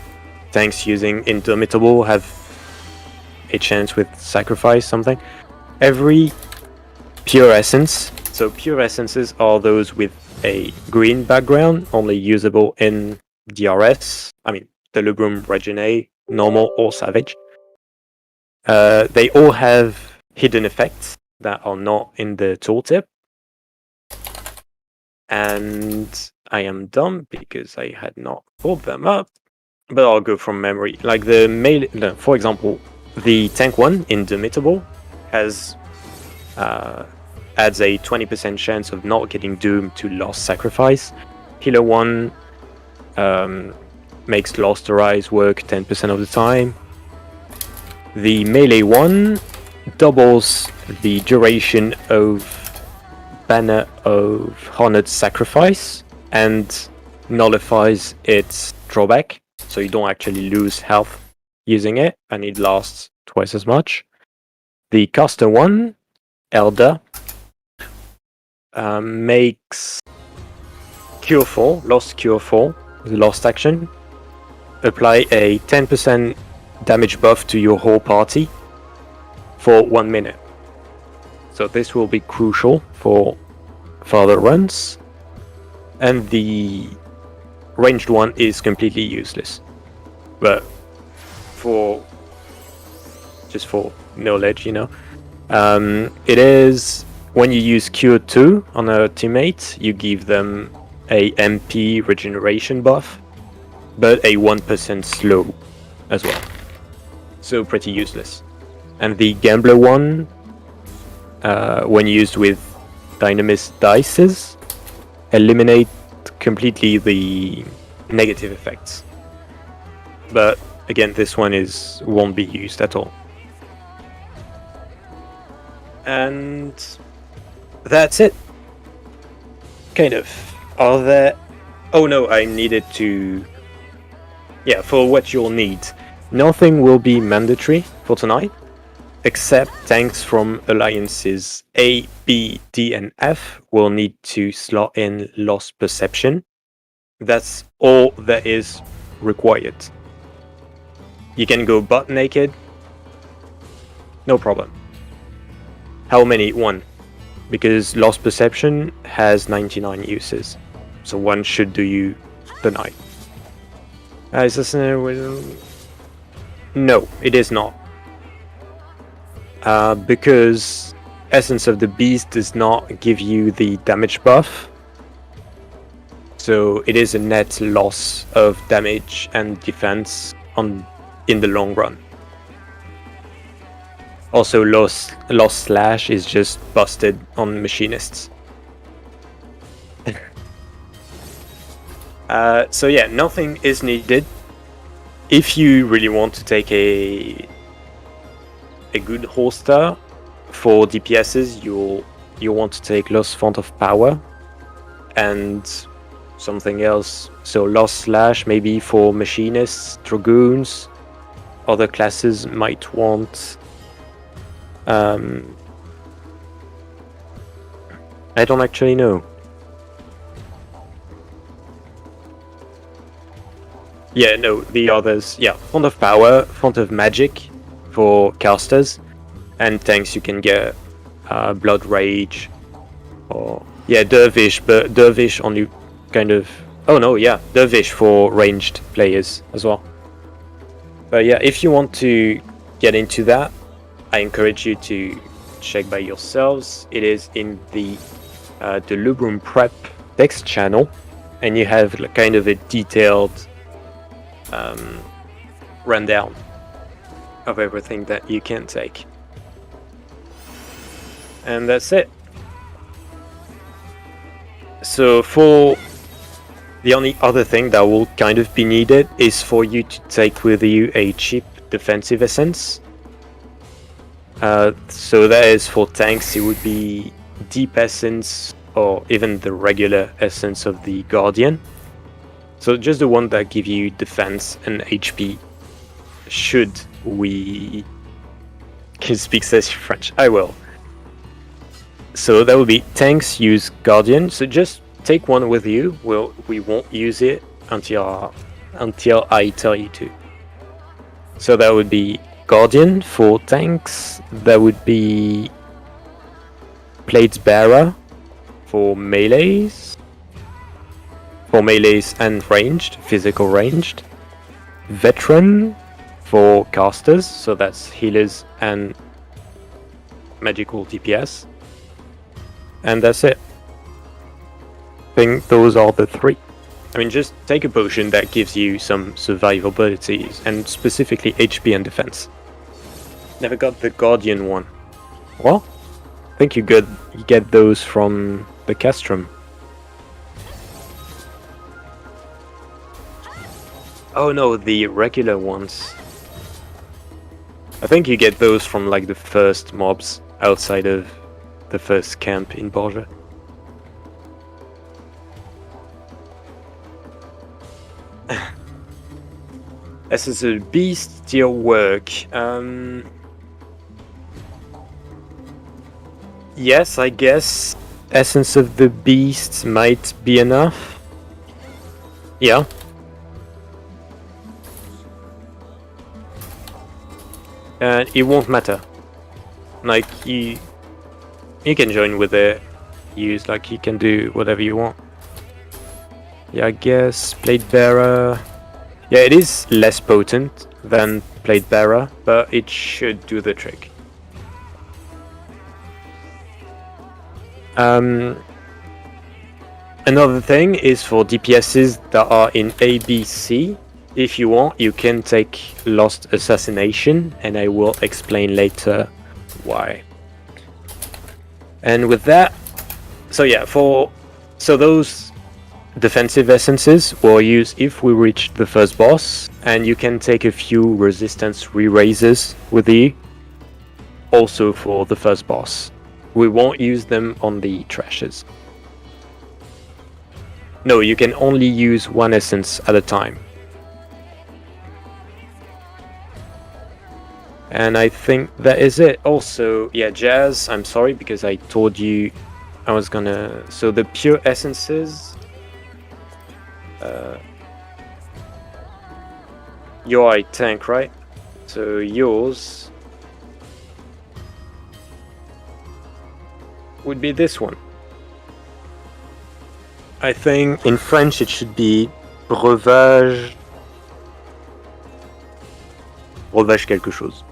tanks using Indomitable have a chance with Sacrifice something. Every pure essence, so pure essences are those with a green background, only usable in DRS. I mean, Delubrum, Regine, normal or savage. They all have hidden effects that are not in the tooltip. And I am dumb because I had not pulled them up, but I'll go from memory. Like the melee, for example, the tank one, Indomitable, has adds a 20% chance of not getting doomed to Lost Sacrifice. Healer 1 makes Lost Arise work 10% of the time. The melee 1 doubles the duration of Banner of Honored Sacrifice and nullifies its drawback, so you don't actually lose health using it, and it lasts twice as much. The caster 1, Elder, makes Cure 4, Lost Cure 4, the Lost action. Apply a 10% damage buff to your whole party for 1 minute. So this will be crucial for further runs. And the ranged one is completely useless. But just for knowledge, you know. It is when you use Cure 2 on a teammate, you give them a MP regeneration buff, but a 1% slow as well. So pretty useless. And the Gambler one, when used with Dynamis dices, eliminate completely the negative effects. But again, this one won't be used at all. And that's it. Kind of. Are there... Oh no, I needed to... Yeah, for what you'll need. Nothing will be mandatory for tonight, except tanks from alliances A, B, D, and F will need to slot in Lost Perception. That's all that is required. You can go butt naked, no problem. How many? 1. Because Lost Perception has 99 uses, so 1 should do you the night. Is this No, it is not. Because Essence of the Beast does not give you the damage buff. So it is a net loss of damage and defense in the long run. Also, Lost Slash is just busted on machinists. So yeah, nothing is needed. If you really want to take a good holster for DPSs, you'll want to take Lost Font of Power and something else. So Lost Slash maybe for machinists, dragoons. Other classes might want. I don't actually know. Yeah, no, the others. Yeah, Font of Power, Font of Magic for casters, and tanks you can get Blood Rage, or yeah, Dervish, but Dervish only kind of. Oh no, yeah, Dervish for ranged players as well. But yeah, if you want to get into that, I encourage you to check by yourselves. It is in the Lubrum Prep text channel, and you have kind of a detailed rundown of everything that you can take. And that's it. So for the only other thing that will kind of be needed is for you to take with you a cheap defensive essence. So that is for tanks, it would be Deep Essence or even the regular essence of the Guardian. So just the one that give you defense and HP. Should we... Can you speak French? I will. So that would be tanks use Guardian. So just take one with you. We won't use it until I tell you to. So that would be Guardian for tanks. That would be Plates Bearer for melees. For melees and ranged, physical ranged. Veteran for casters, so that's healers and magical DPS. And that's it. I think those are the 3. I mean, just take a potion that gives you some survivability, and specifically HP and defense. Never got the Guardian one. Well, I think you get those from the castrum. Oh no, the regular ones. I think you get those from like the first mobs outside of the first camp in Borgia. Essence of the Beast, still work. Yes, I guess Essence of the Beast might be enough. Yeah. And it won't matter. Like, you can join with it. Use, like, you can do whatever you want. Yeah, I guess Blade Bearer. Yeah, it is less potent than Blade Bearer, but it should do the trick. Another thing is for DPSs that are in A, B, C. If you want, you can take Lost Assassination, and I will explain later why. And with that, so yeah, so those defensive essences we'll use if we reach the first boss, and you can take a few resistance re-raises with you also for the first boss. We won't use them on the trashes. No, you can only use one essence at a time. And I think that is it. Also, yeah, Jazz, I'm sorry because I told you I was gonna... So the pure essences... you're a tank, right? So yours... would be this one. I think in French it should be breuvage... breuvage quelque chose.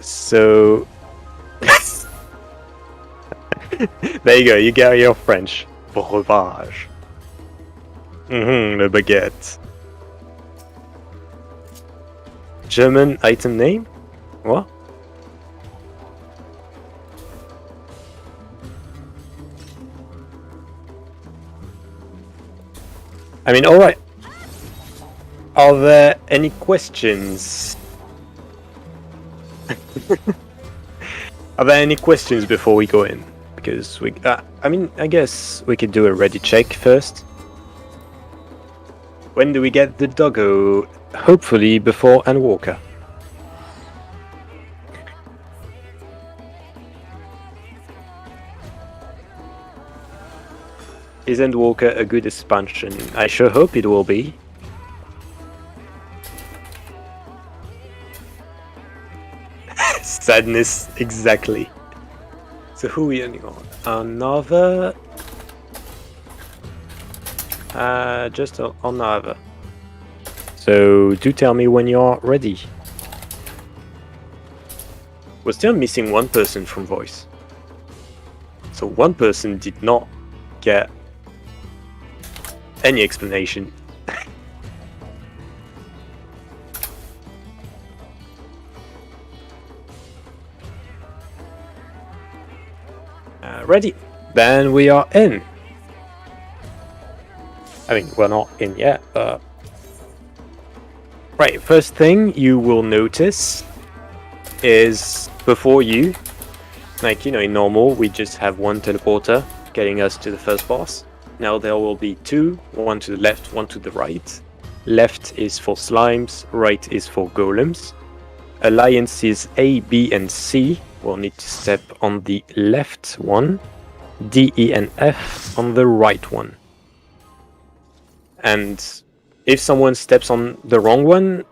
So... there you go, you got your French. Breuvage. Le baguette. German item name? What? I mean, alright. Are there any questions? Are there any questions before we go in? Because we... I mean, I guess we could do a ready check first. When do we get the doggo? Hopefully before Endwalker. Is Endwalker a good expansion? I sure hope it will be. Sadness, exactly. So who are we only on? Another... just another. So do tell me when you're ready. We're still missing one person from voice. So one person did not get any explanation. Ready? Then we are in. I mean, we're not in yet, but... Right, first thing you will notice is before you, like, you know, in normal, we just have one teleporter getting us to the first boss. Now there will be two, one to the left, one to the right. Left is for slimes, right is for golems. Alliances A, B, and C will need to step on the left one. D, E, and F on the right one. And if someone steps on the wrong one,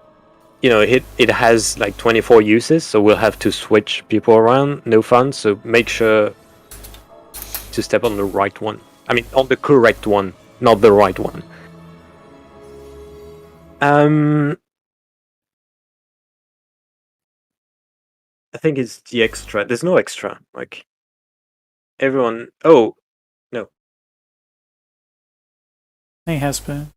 you know, it has like 24 uses, so we'll have to switch people around. No fun, so make sure to step on the right one. I mean, on the correct one, not the right one. I think it's the extra. There's no extra. Like, everyone... Oh, no. Hey, Hesper.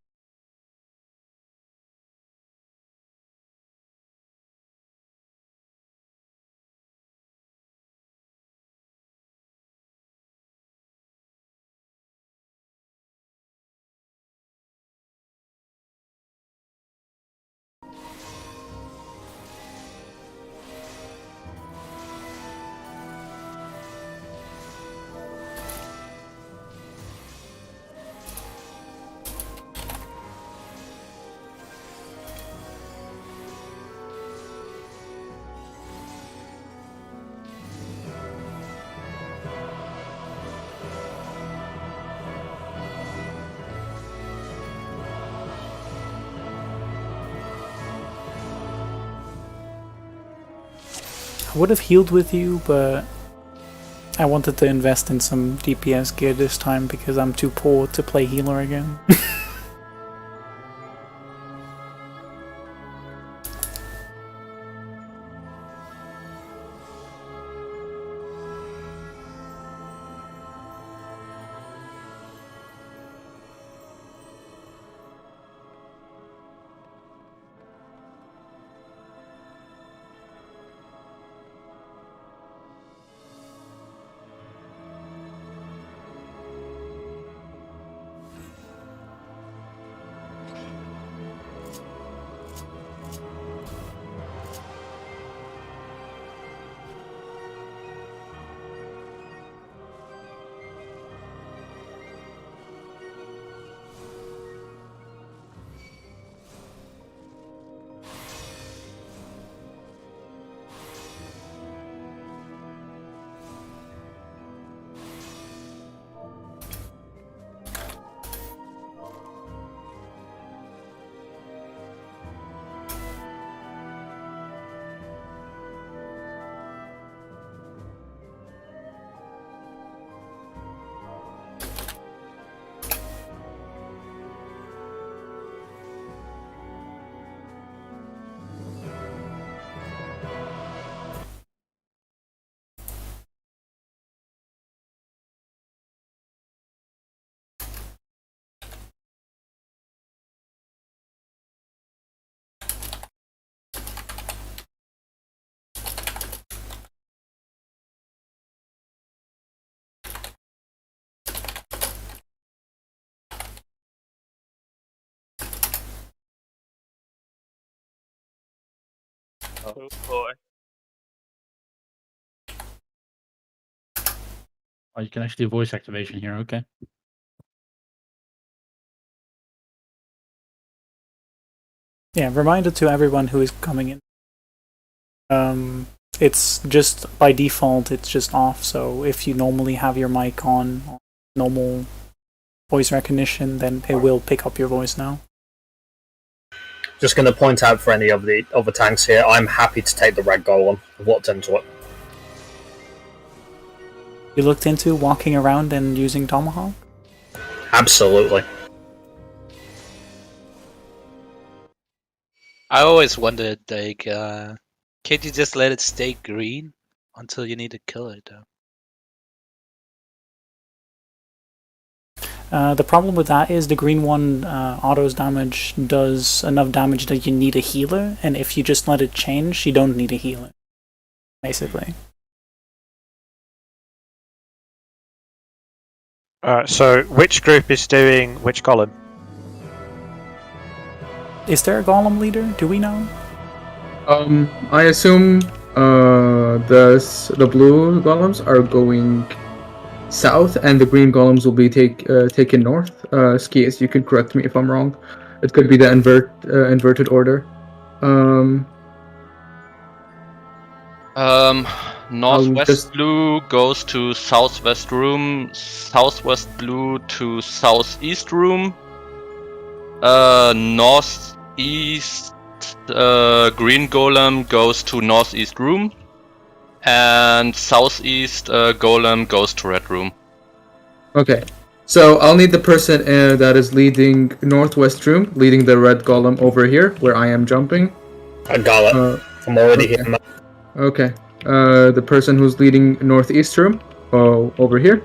I would have healed with you, but I wanted to invest in some DPS gear this time because I'm too poor to play healer again. Oh boy. Oh, you can actually do voice activation here, okay. Yeah, reminder to everyone who is coming in. It's just by default, it's just off. So if you normally have your mic on normal voice recognition, then it will pick up your voice now. Just going to point out for any of the other tanks here, I'm happy to take the red golem. I've looked into it. You looked into walking around and using Tomahawk? Absolutely. I always wondered, like, can't you just let it stay green until you need to kill it, though? The problem with that is the green one autos damage does enough damage that you need a healer, and if you just let it change, you don't need a healer. Basically. So, which group is doing which golem? Is there a golem leader? Do we know? I assume the blue golems are going south, and the green golems will be taken north. Skias, you could correct me if I'm wrong. It could be the inverted order. Northwest blue goes to southwest room. Southwest blue to southeast room. Northeast green golem goes to northeast room. And southeast golem goes to red room. Okay, so I'll need the person that is leading northwest room, leading the red golem over here, where I am jumping. I got it. I'm already here. Okay, the person who's leading northeast room, over here,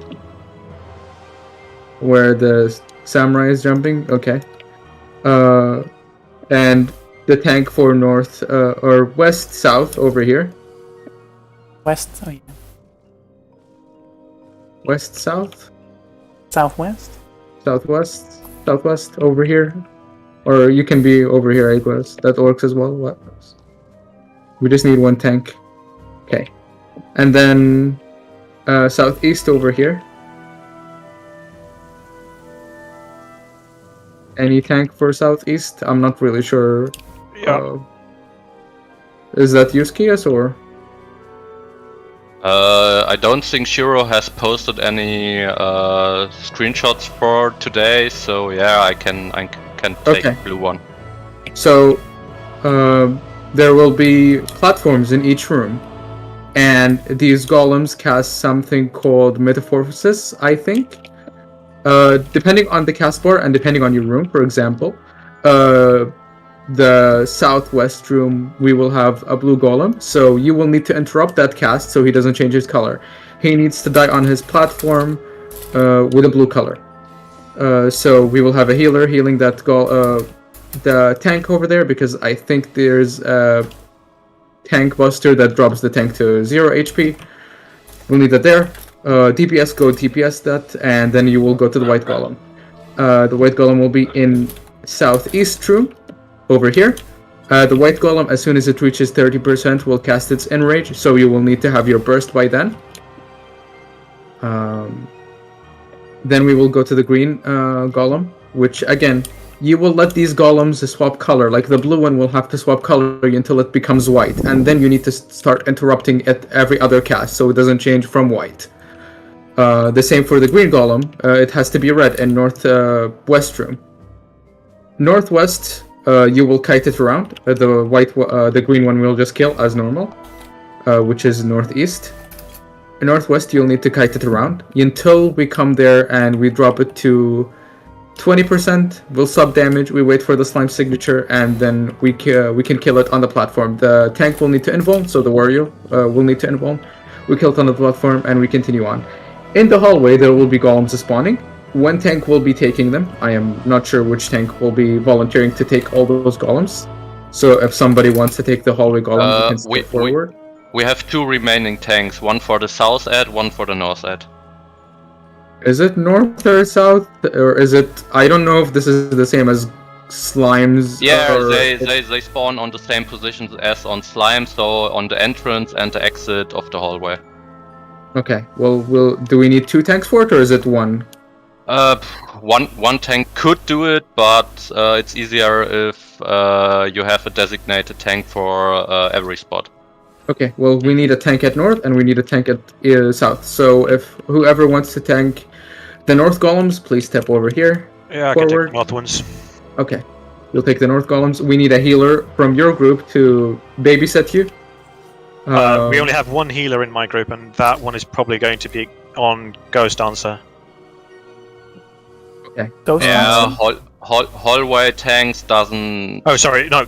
where the samurai is jumping. Okay, and the tank for north or west south over here. West, oh yeah. West, south? Southwest? Southwest? Southwest, over here? Or you can be over here, I guess. That works as well. What? We just need one tank. Okay. And then southeast over here. Any tank for southeast? I'm not really sure. Yeah. Is that you, Skias, or? I don't think Shiro has posted any screenshots for today, so yeah, I can take Okay. blue one. So there will be platforms in each room. and these golems cast something called Metamorphosis, I think. Depending on the cast bar and depending on your room, for example, the southwest room, we will have a blue golem, so you will need to interrupt that cast so he doesn't change his color. He needs to die on his platform with a blue color. So we will have a healer healing that the tank over there, because I think there's a tank buster that drops the tank to 0 HP. We'll need that there. DPS, go DPS that, and then you will go to the white golem. The white golem will be in southeast room, over here. The white golem, as soon as it reaches 30%, will cast its enrage, so you will need to have your burst by then. Then we will go to the green golem, which again, you will let these golems swap color. Like the blue one will have to swap color until it becomes white, and then you need to start interrupting at every other cast so it doesn't change from white. The same for the green golem. It has to be red in northwest room. Northwest, you will kite it around. The green one will just kill as normal, which is northeast. In northwest, you'll need to kite it around until we come there and we drop it to 20%. We'll sub damage. We wait for the slime signature, and then we can kill it on the platform. The tank will need to invuln, so the warrior will need to invuln. We kill it on the platform, and we continue on. In the hallway, there will be golems spawning. One tank will be taking them. I am not sure which tank will be volunteering to take all those golems. So if somebody wants to take the hallway golems, you can step forward. We have 2 remaining tanks, one for the south ad, one for the north ad. Is it north or south, or is it? I don't know if this is the same as slimes. Yeah, or... they spawn on the same positions as on slime, so on the entrance and the exit of the hallway. Okay. Well, do we need 2 tanks for it, or is it 1? One tank could do it, but it's easier if you have a designated tank for every spot. Okay, well, we need a tank at north, and we need a tank at south. So if whoever wants to tank the north golems, please step over here. Yeah, I forward. can take the north ones. Okay, you'll take the north golems. We need a healer from your group to babysit you. We only have 1 healer in my group, and that one is probably going to be on Ghost Dancer. Okay. Ghost Yeah, Dancer? hallway tanks doesn't... Oh, sorry, no,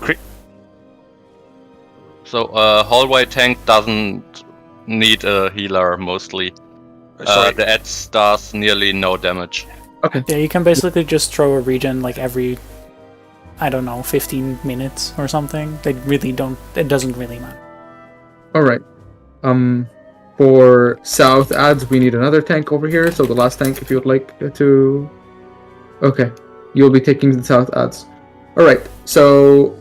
So, hallway tank doesn't need a healer, mostly. The ads does nearly no damage. Okay. Yeah, you can basically just throw a regen like every, I don't know, 15 minutes or something. They really don't, it doesn't really matter. Alright. For south ads, we need another tank over here. So the last tank, if you would like to... Okay. You'll be taking the south ads. Alright, so...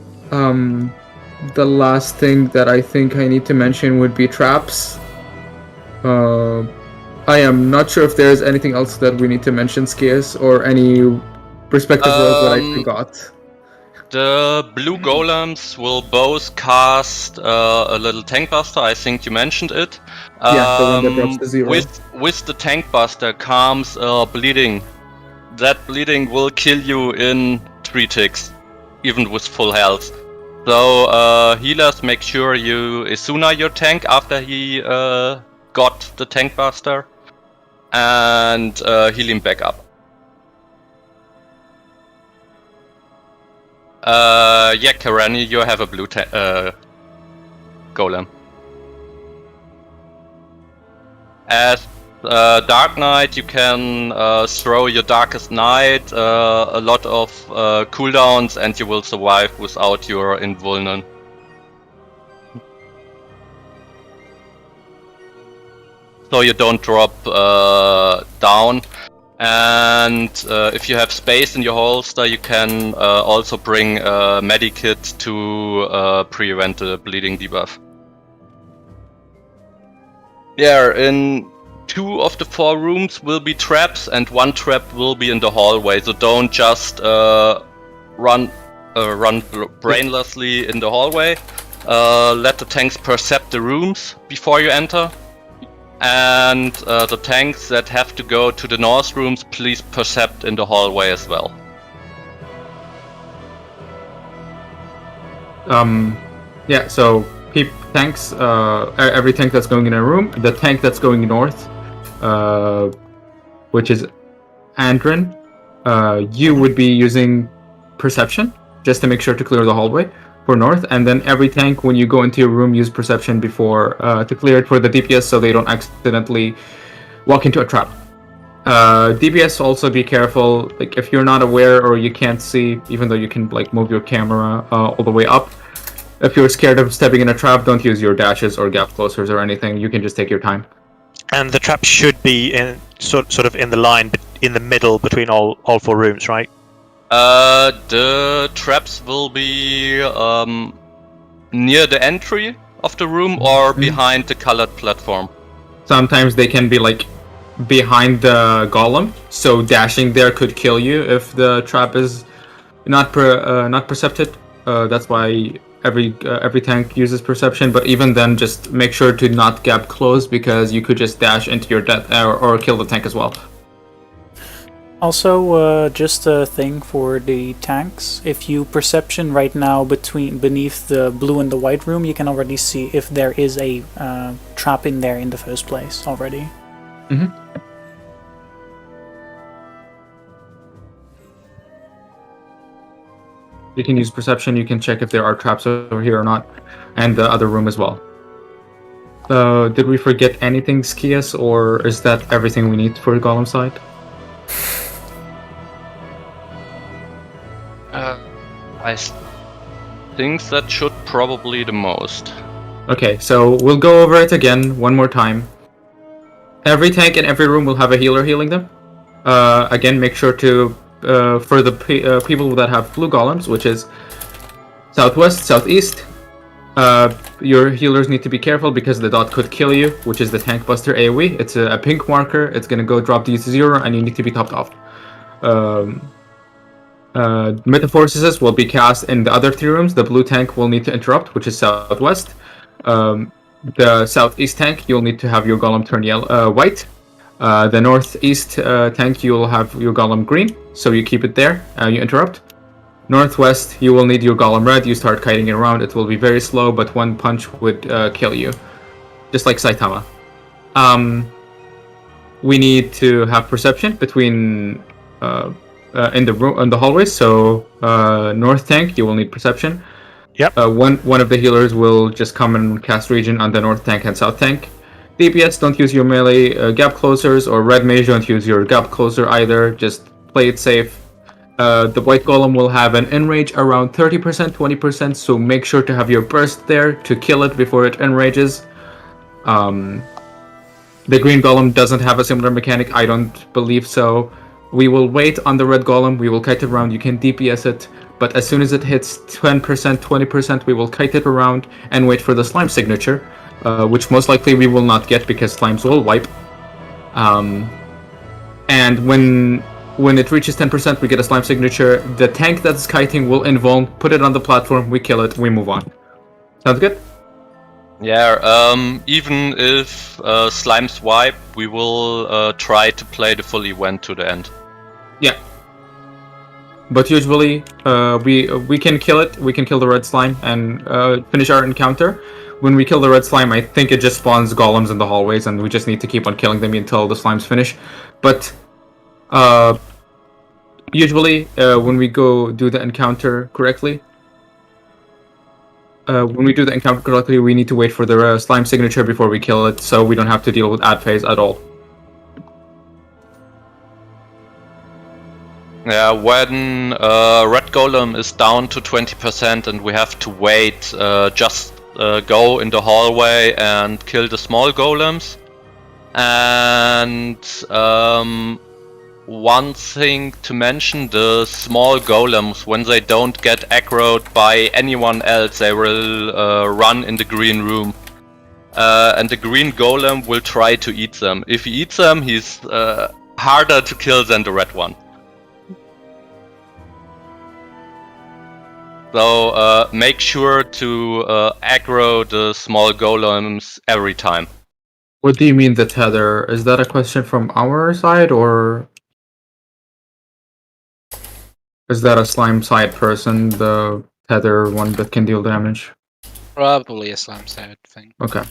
the last thing that I think I need to mention would be traps. I am not sure if there's anything else that we need to mention, Skias, or any perspective rolls that I forgot. The blue golems will both cast a little tank buster. I think you mentioned it. Yeah, the one that drops to 0. With the tank buster comes bleeding. That bleeding will kill you in 3 ticks, even with full health. So healers, make sure you Isuna your tank after he got the tank buster, and heal him back up. Yeah, Karani, you have a blue golem. As Dark Knight, you can throw your Darkest Night, a lot of cooldowns, and you will survive without your invulnen. So you don't drop down. And if you have space in your holster, you can also bring a medikit to prevent the bleeding debuff. Yeah, in 2 of the 4 rooms will be traps, and 1 trap will be in the hallway. So don't just run brainlessly in the hallway. Let the tanks percept the rooms before you enter. And the tanks that have to go to the north rooms, please percept in the hallway as well. Yeah, so keep tanks. Every tank that's going in a room. The tank that's going north, which is Andrin. You would be using perception just to make sure to clear the hallway for north, and then every tank when you go into your room use perception before to clear it for the DPS so they don't accidentally walk into a trap. DPS also be careful, like if you're not aware or you can't see, even though you can like move your camera all the way up, if you're scared of stepping in a trap, don't use your dashes or gap closers or anything. You can just take your time. And the trap should be in sort of in the line, in the middle between all 4 rooms, right? The traps will be near the entry of the room or behind the colored platform. Sometimes they can be like behind the golem, so dashing there could kill you if the trap is not percepted. That's why every tank uses perception. But even then, just make sure to not gap close because you could just dash into your death or kill the tank as well. Also, just a thing for the tanks. If you perception right now beneath the blue and the white room, you can already see if there is a trap in there in the first place already. Mm-hmm. You can use perception. You can check if there are traps over here or not, and the other room as well. Did we forget anything, Skias, or is that everything we need for Golem side? I think that should probably the most. Okay, so we'll go over it again one more time. Every tank in every room will have a healer healing them. Again, make sure to, for the people that have blue golems, which is southwest, southeast, your healers need to be careful because the dot could kill you, which is the Tank Buster AoE. It's a pink marker, it's gonna go drop these to 0 and you need to be topped off. Metaphorsis will be cast in the other 3 rooms. The blue tank will need to interrupt, which is southwest. The southeast tank, you'll need to have your golem turn white. The northeast tank, you'll have your golem green, so you keep it there, you interrupt. Northwest, you will need your golem red, you start kiting it around. It will be very slow, but one punch would kill you. Just like Saitama. We need to have perception between in the room, in the hallways. So north tank, you will need perception. Yep. One of the healers will just come and cast Regen on the north tank and south tank. DPS, don't use your melee gap closers, or red mage, don't use your gap closer either. Just play it safe. The white golem will have an enrage around 30%, 20%, so make sure to have your burst there to kill it before it enrages. The green golem doesn't have a similar mechanic, I don't believe so. We will wait on the red golem, we will kite it around, you can DPS it, but as soon as it hits 10%, 20%, we will kite it around and wait for the slime signature, which most likely we will not get because slimes will wipe. And when it reaches 10%, we get a slime signature. The tank that's kiting will invuln, put it on the platform, we kill it, we move on. Sounds good? Yeah, even if slimes wipe, we will try to play the full event to the end. Yeah. But usually, we can kill it, we can kill the red slime and finish our encounter. When we kill the red slime, I think it just spawns golems in the hallways and we just need to keep on killing them until the slimes finish. But usually, when we go do the encounter correctly, we need to wait for the slime signature before we kill it, so we don't have to deal with ad phase at all. Yeah, when red golem is down to 20% and we have to wait, just go in the hallway and kill the small golems. And one thing to mention, the small golems, when they don't get aggroed by anyone else, they will run in the green room. And the green golem will try to eat them. If he eats them, he's harder to kill than the red one. So make sure to aggro the small golems every time. What do you mean the tether? Is that a question from our side, or is that a slime side person, the tether one that can deal damage? Probably a slime side thing. Okay.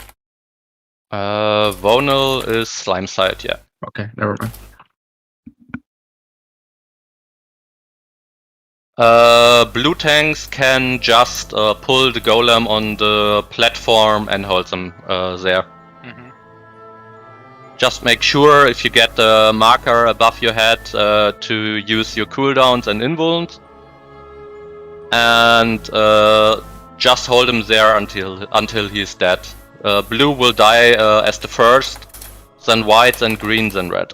Vonal is slime side, yeah. Okay, never mind. Blue tanks can just pull the golem on the platform and hold them there. Just make sure if you get the marker above your head to use your cooldowns and invulns. And just hold him there until he's dead. Blue will die as the first, then white, then green, then red.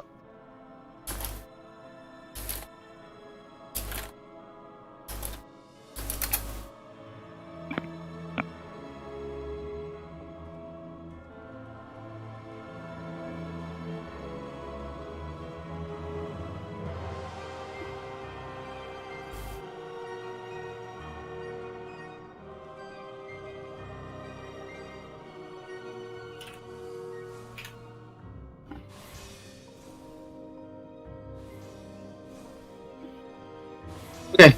Okay.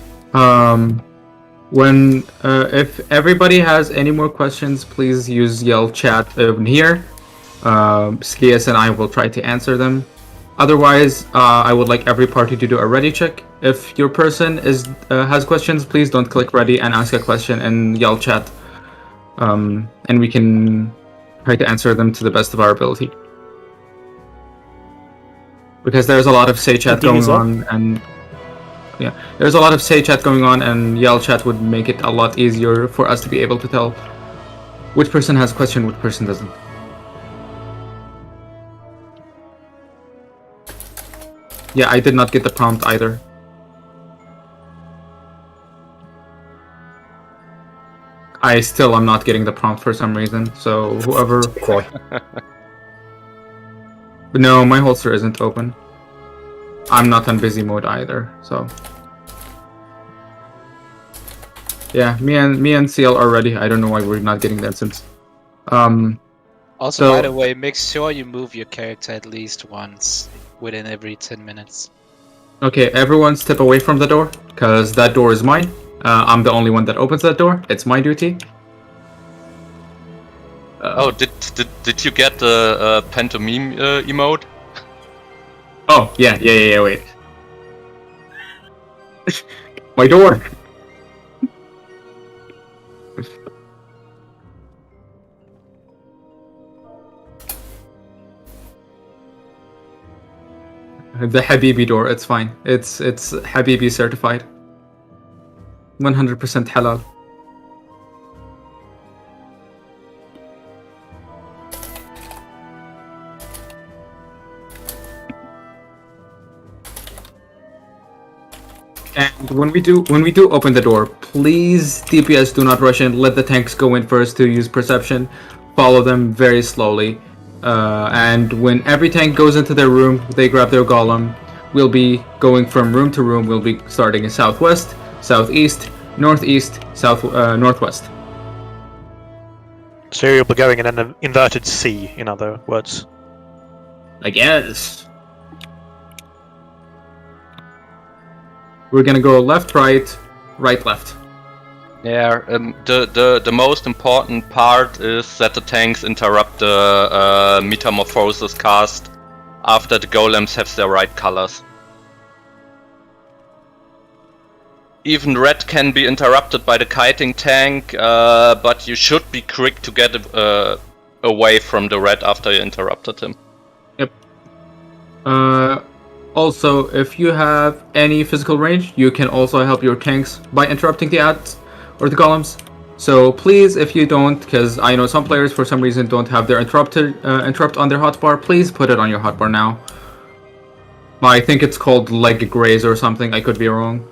When if everybody has any more questions, please use yell chat in here. Skias and I will try to answer them. Otherwise, I would like every party to do a ready check. If your person has questions, please don't click ready and ask a question in yell chat, and we can try to answer them to the best of our ability. Because there's a lot of say chat going on, and yeah, there's a lot of say chat going on, and yell chat would make it a lot easier for us to be able to tell which person has question, which person doesn't. Yeah, I did not get the prompt either. I still am not getting the prompt for some reason, so whoever... But no, my holster isn't open. I'm not on busy mode either, so... Yeah, me and CL are ready. I don't know why we're not getting that since... Also, by the way, make sure you move your character at least once within every 10 minutes. Okay, everyone step away from the door, because that door is mine. I'm the only one that opens that door. It's my duty. Oh, did you get the pantomime emote? Oh, yeah, wait. My door! The Habibi door, it's fine. It's Habibi certified. 100% halal. And when we do open the door, please DPS do not rush in. Let the tanks go in first to use perception. Follow them very slowly. And when every tank goes into their room, they grab their golem. We'll be going from room to room. We'll be starting in southwest, southeast, northeast, northwest. So you'll be going in an inverted C, in other words. I guess. We're gonna go left, right, right, left. Yeah, the most important part is that the tanks interrupt the metamorphosis cast after the golems have their right colors. Even red can be interrupted by the kiting tank, but you should be quick to get away from the red after you interrupted him. Yep. Also, if you have any physical range, you can also help your tanks by interrupting the ads or the golems. So please, if you don't, because I know some players for some reason don't have their interrupt on their hotbar, please put it on your hotbar now. I think it's called leg graze or something, I could be wrong.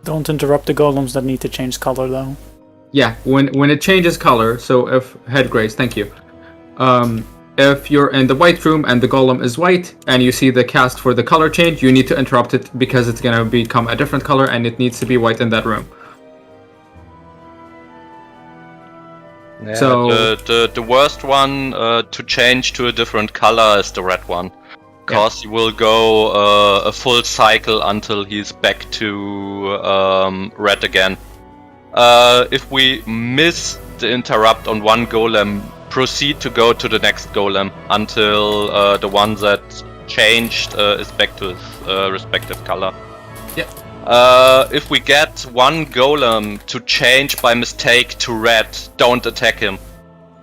Don't interrupt the golems that need to change color though. Yeah, when it changes color, so if head graze, thank you. If you're in the white room and the golem is white and you see the cast for the color change, you need to interrupt it because it's gonna become a different color and it needs to be white in that room. Yeah, so the worst one to change to a different color is the red one, because he will go a full cycle until he's back to red again. If we miss the interrupt on one golem, proceed to go to the next golem until the one that changed is back to its respective color. If we get one golem to change by mistake to red, don't attack him.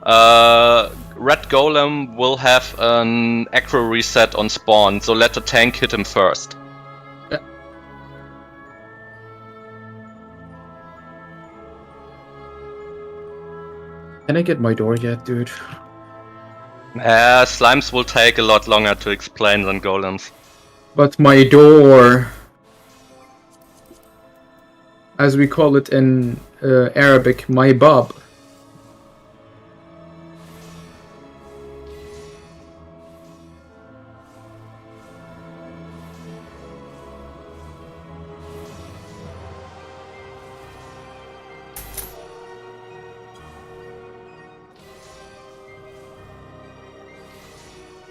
Red golem will have an aggro reset on spawn, so let the tank hit him first. Can I get my door yet, dude? Slimes will take a lot longer to explain than golems. But my door, as we call it in Arabic, my bab.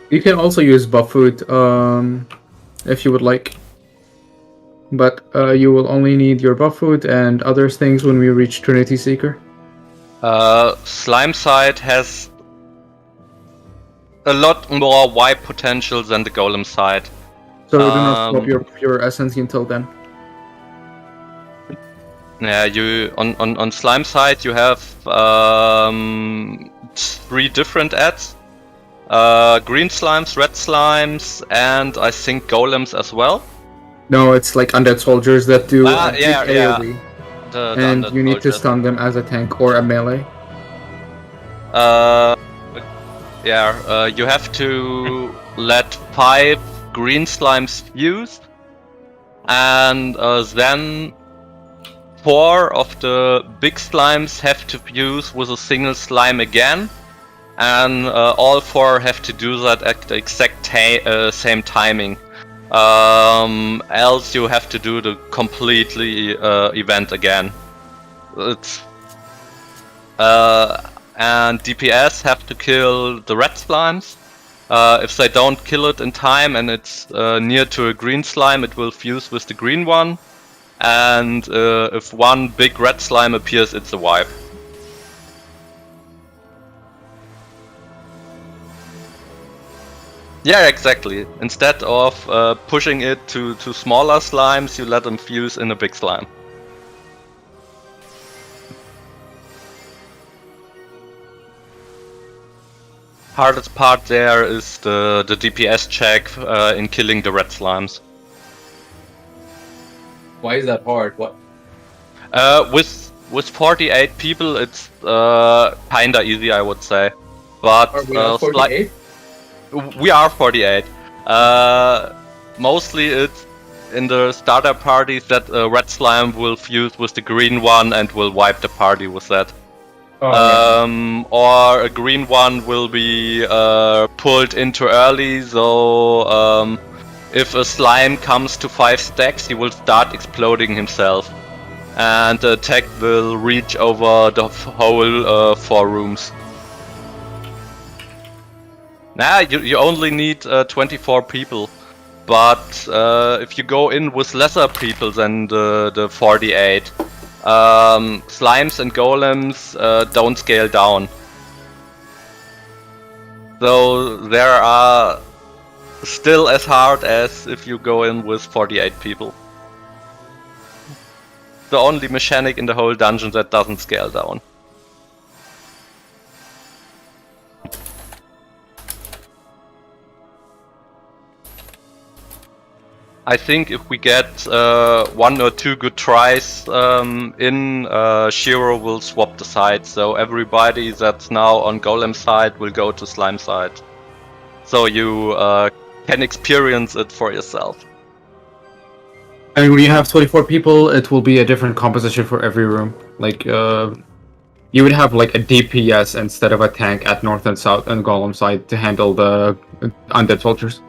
You can also use Buffoot if you would like. But you will only need your Buffoot and other things when we reach Trinity Seeker. Slime side has a lot more wipe potential than the golem side. So do not swap your essence until then. Yeah, you on slime side you have 3 different adds. Green slimes, red slimes, and I think golems as well. No, it's like undead soldiers that do yeah. AoE. The And undead you need to soldiers. stun them as a tank or a melee. You have to let 5 green slimes fuse, and then 4 of the big slimes have to fuse with a single slime again. And all 4 have to do that at the exact same timing. Else you have to do the completely event again. It's and DPS have to kill the red slimes. If they don't kill it in time and it's near to a green slime, it will fuse with the green one. And if one big red slime appears, it's a wipe. Yeah, exactly. Instead of pushing it to smaller slimes, you let them fuse in a big slime. Hardest part there is the DPS check in killing the red slimes. Why is that hard? What? With 48 people, it's kinda easy, I would say. But Are we at 48? We are 48. Mostly it's in the starter parties that red slime will fuse with the green one and will wipe the party with that. Or a green one will be pulled into early, so if a slime comes to 5 stacks, he will start exploding himself. And the attack will reach over the whole 4 rooms. Nah, you only need 24 people, but if you go in with lesser people than the 48, slimes and golems don't scale down. So there are still as hard as if you go in with 48 people. The only mechanic in the whole dungeon that doesn't scale down. I think if we get 1 or 2 good tries Shiro will swap the side, so everybody that's now on Golem side will go to Slime side. So you can experience it for yourself. And when you have 24 people, it will be a different composition for every room. Like, you would have like a DPS instead of a tank at north and south and Golem side to handle the undead soldiers.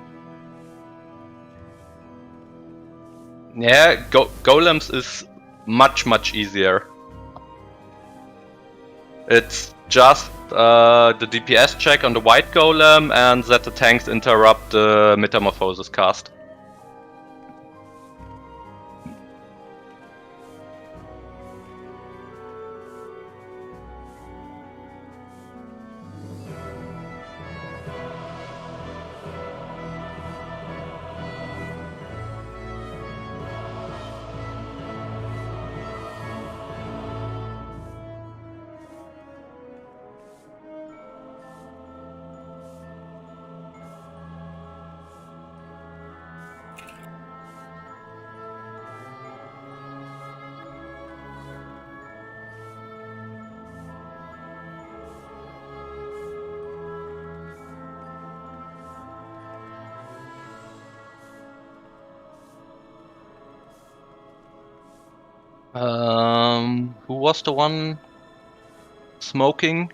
Yeah, Golems is much easier. It's just the DPS check on the white golem and that the tanks interrupt the Metamorphosis cast. Who was the one smoking?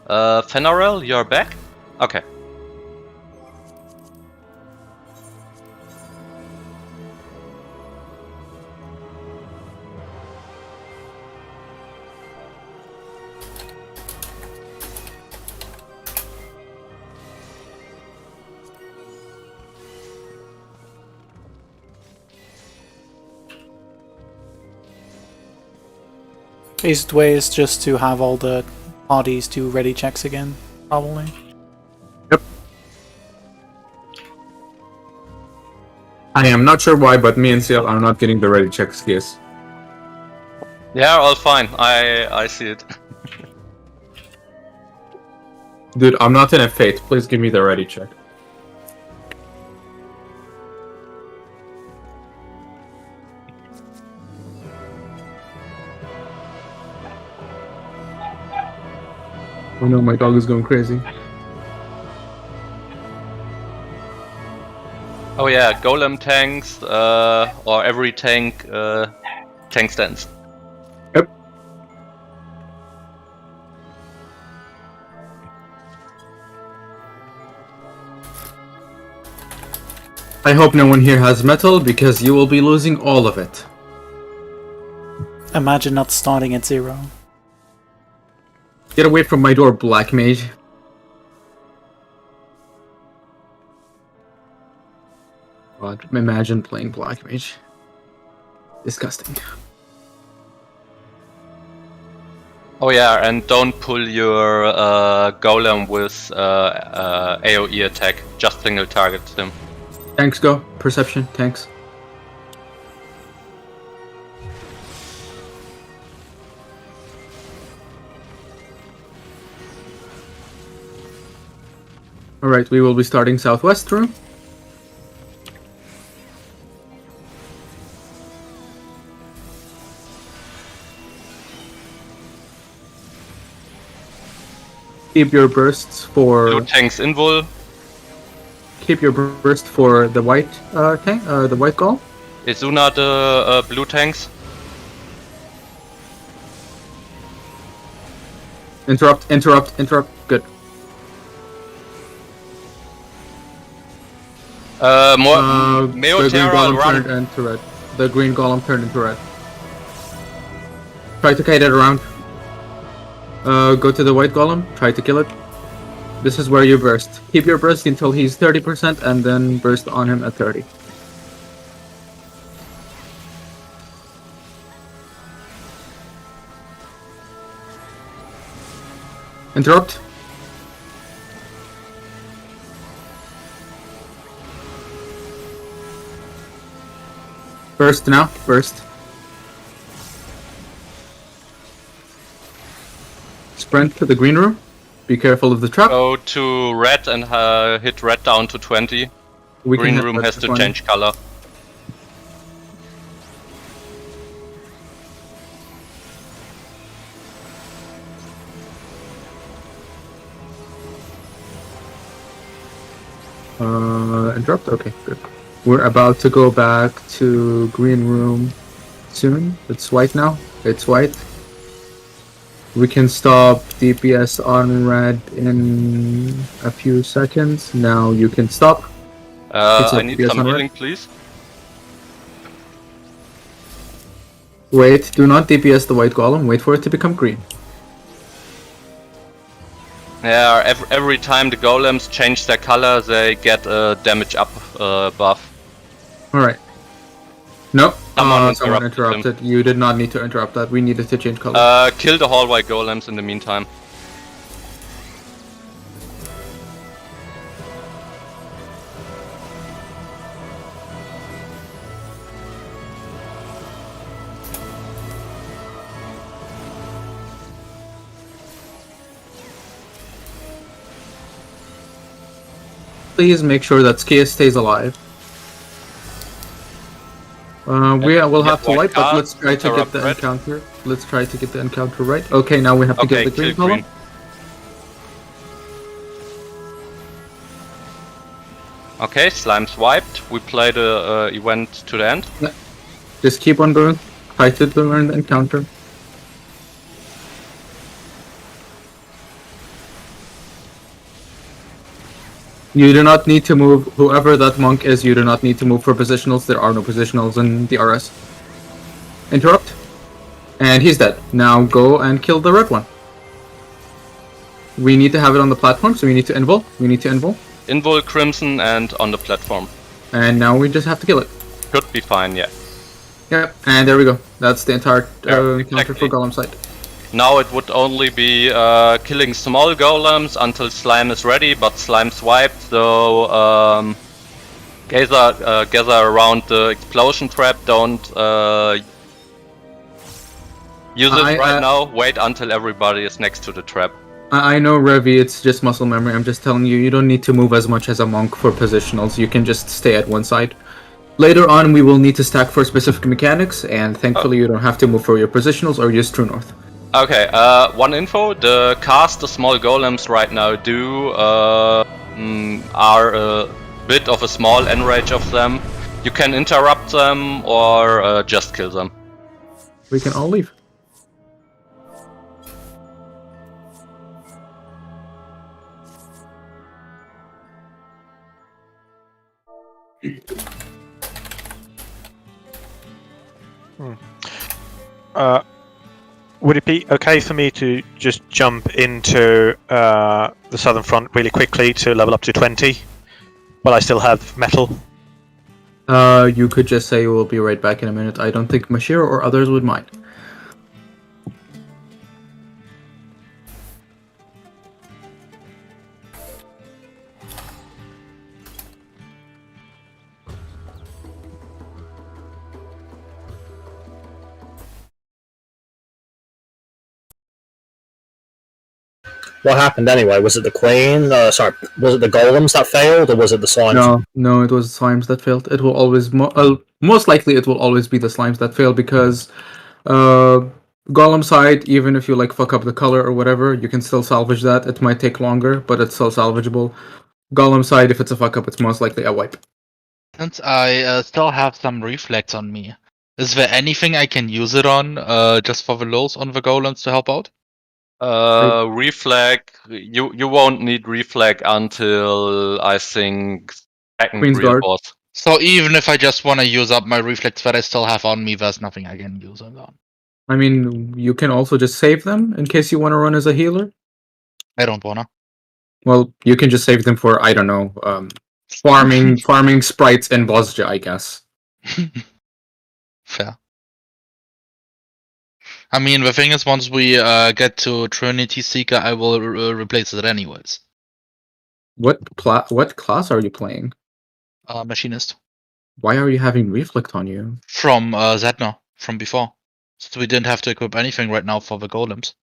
Fenarel, you're back? Okay. Easiest way is just to have all the bodies do ready checks again, probably. I am not sure why, but me and Seal are not getting the ready checks, yes. Yeah, all fine. I see it. Dude, I'm not in a fate. Please give me the ready check. Oh no, my dog is going crazy. Oh yeah, golem tanks, or every tank, tank stands. Yep. I hope no one here has metal, because you will be losing all of it. Imagine not starting at 0. Get away from my door, Black Mage. God, imagine playing Black Mage. Disgusting. Oh yeah, and don't pull your golem with AoE attack. Just single target him. Tanks go. Perception, tanks. Alright, we will be starting southwest room. Keep your bursts for... Blue tanks invul. Keep your burst for the white tank, the white golem. Izuna the blue tanks. Interrupt, interrupt, interrupt. Good. More the green Meoterra golem run. turned into red. The green golem turned into red. Try to kite it around. Go to the white golem. Try to kill it. This is where you burst. Keep your burst until he's 30% and then burst on him at 30. Interrupt. Burst now. Burst. Sprint to the green room. Be careful of the trap. Go to red and hit red down to 20. We can Green hit room red has to to 20. change color. Interrupt? Okay, good. We're about to go back to green room soon. It's white now. It's white. We can stop DPS on red in a few seconds. Now you can stop. I need some healing, please. Wait, do not DPS the white golem. Wait for it to become green. Yeah, every time the golems change their color, they get a damage up buff. Alright. Nope. Someone Someone interrupted interrupted. You did not need to interrupt that. We needed to change color. Kill the hallway golems in the meantime. Please make sure that Skia stays alive. We will have to wipe, but let's try to get the encounter. Let's try to get the encounter right. Okay, now we have to get the green column. Okay, slime's wiped. We play the event to the end. Just keep on going. Try to learn the encounter. You do not need to move. Whoever that monk is, you do not need to move for positionals. There are no positionals in the RS. Interrupt. And he's dead. Now go and kill the red one. We need to have it on the platform, so we need to invul. Invul Crimson and on the platform. And now we just have to kill it. Should be fine, yeah. Yep, and there we go. That's the entire encounter exactly. for Golem side. Now it would only be killing small golems until slime is ready, but slime's wiped, so gather around the explosion trap, don't use it right now, wait until everybody is next to the trap. I know, Revi, it's just muscle memory. I'm just telling you, you don't need to move as much as a monk for positionals. You can just stay at one side. Later on, we will need to stack for specific mechanics, and thankfully you don't have to move for your positionals or use True North. Okay, one info, the cast the small golems right now are a bit of a small enrage of them. You can interrupt them or just kill them. We can all leave. Would it be okay for me to just jump into the southern front really quickly to level up to 20 while I still have metal? You could just say we'll be right back in a minute. I don't think Mashiro or others would mind. What happened anyway? Was it the Queen? Was it the Golems that failed, or was it the Slimes? No, it was Slimes that failed. It will always, most likely, it will always be the Slimes that fail because Golem side, even if you like fuck up the color or whatever, you can still salvage that. It might take longer, but it's still salvageable. Golem side, if it's a fuck up, it's most likely a wipe. Since I still have some reflex on me, is there anything I can use it on, just for the lows on the golems to help out? Reflag, you won't need reflag until I think second Queen's real Guard. boss. So even if I just want to use up my reflex that I still have on me, there's nothing I can use it on. I mean, you can also just save them in case you want to run as a healer. I don't wanna. Well, you can just save them for, I don't know, farming sprites in Bosja, I guess. Fair. I mean, the thing is, once we get to Trinity Seeker, I will replace it anyways. What class are you playing? Machinist. Why are you having Reflect on you? From Zedna, from before. So we didn't have to equip anything right now for the golems.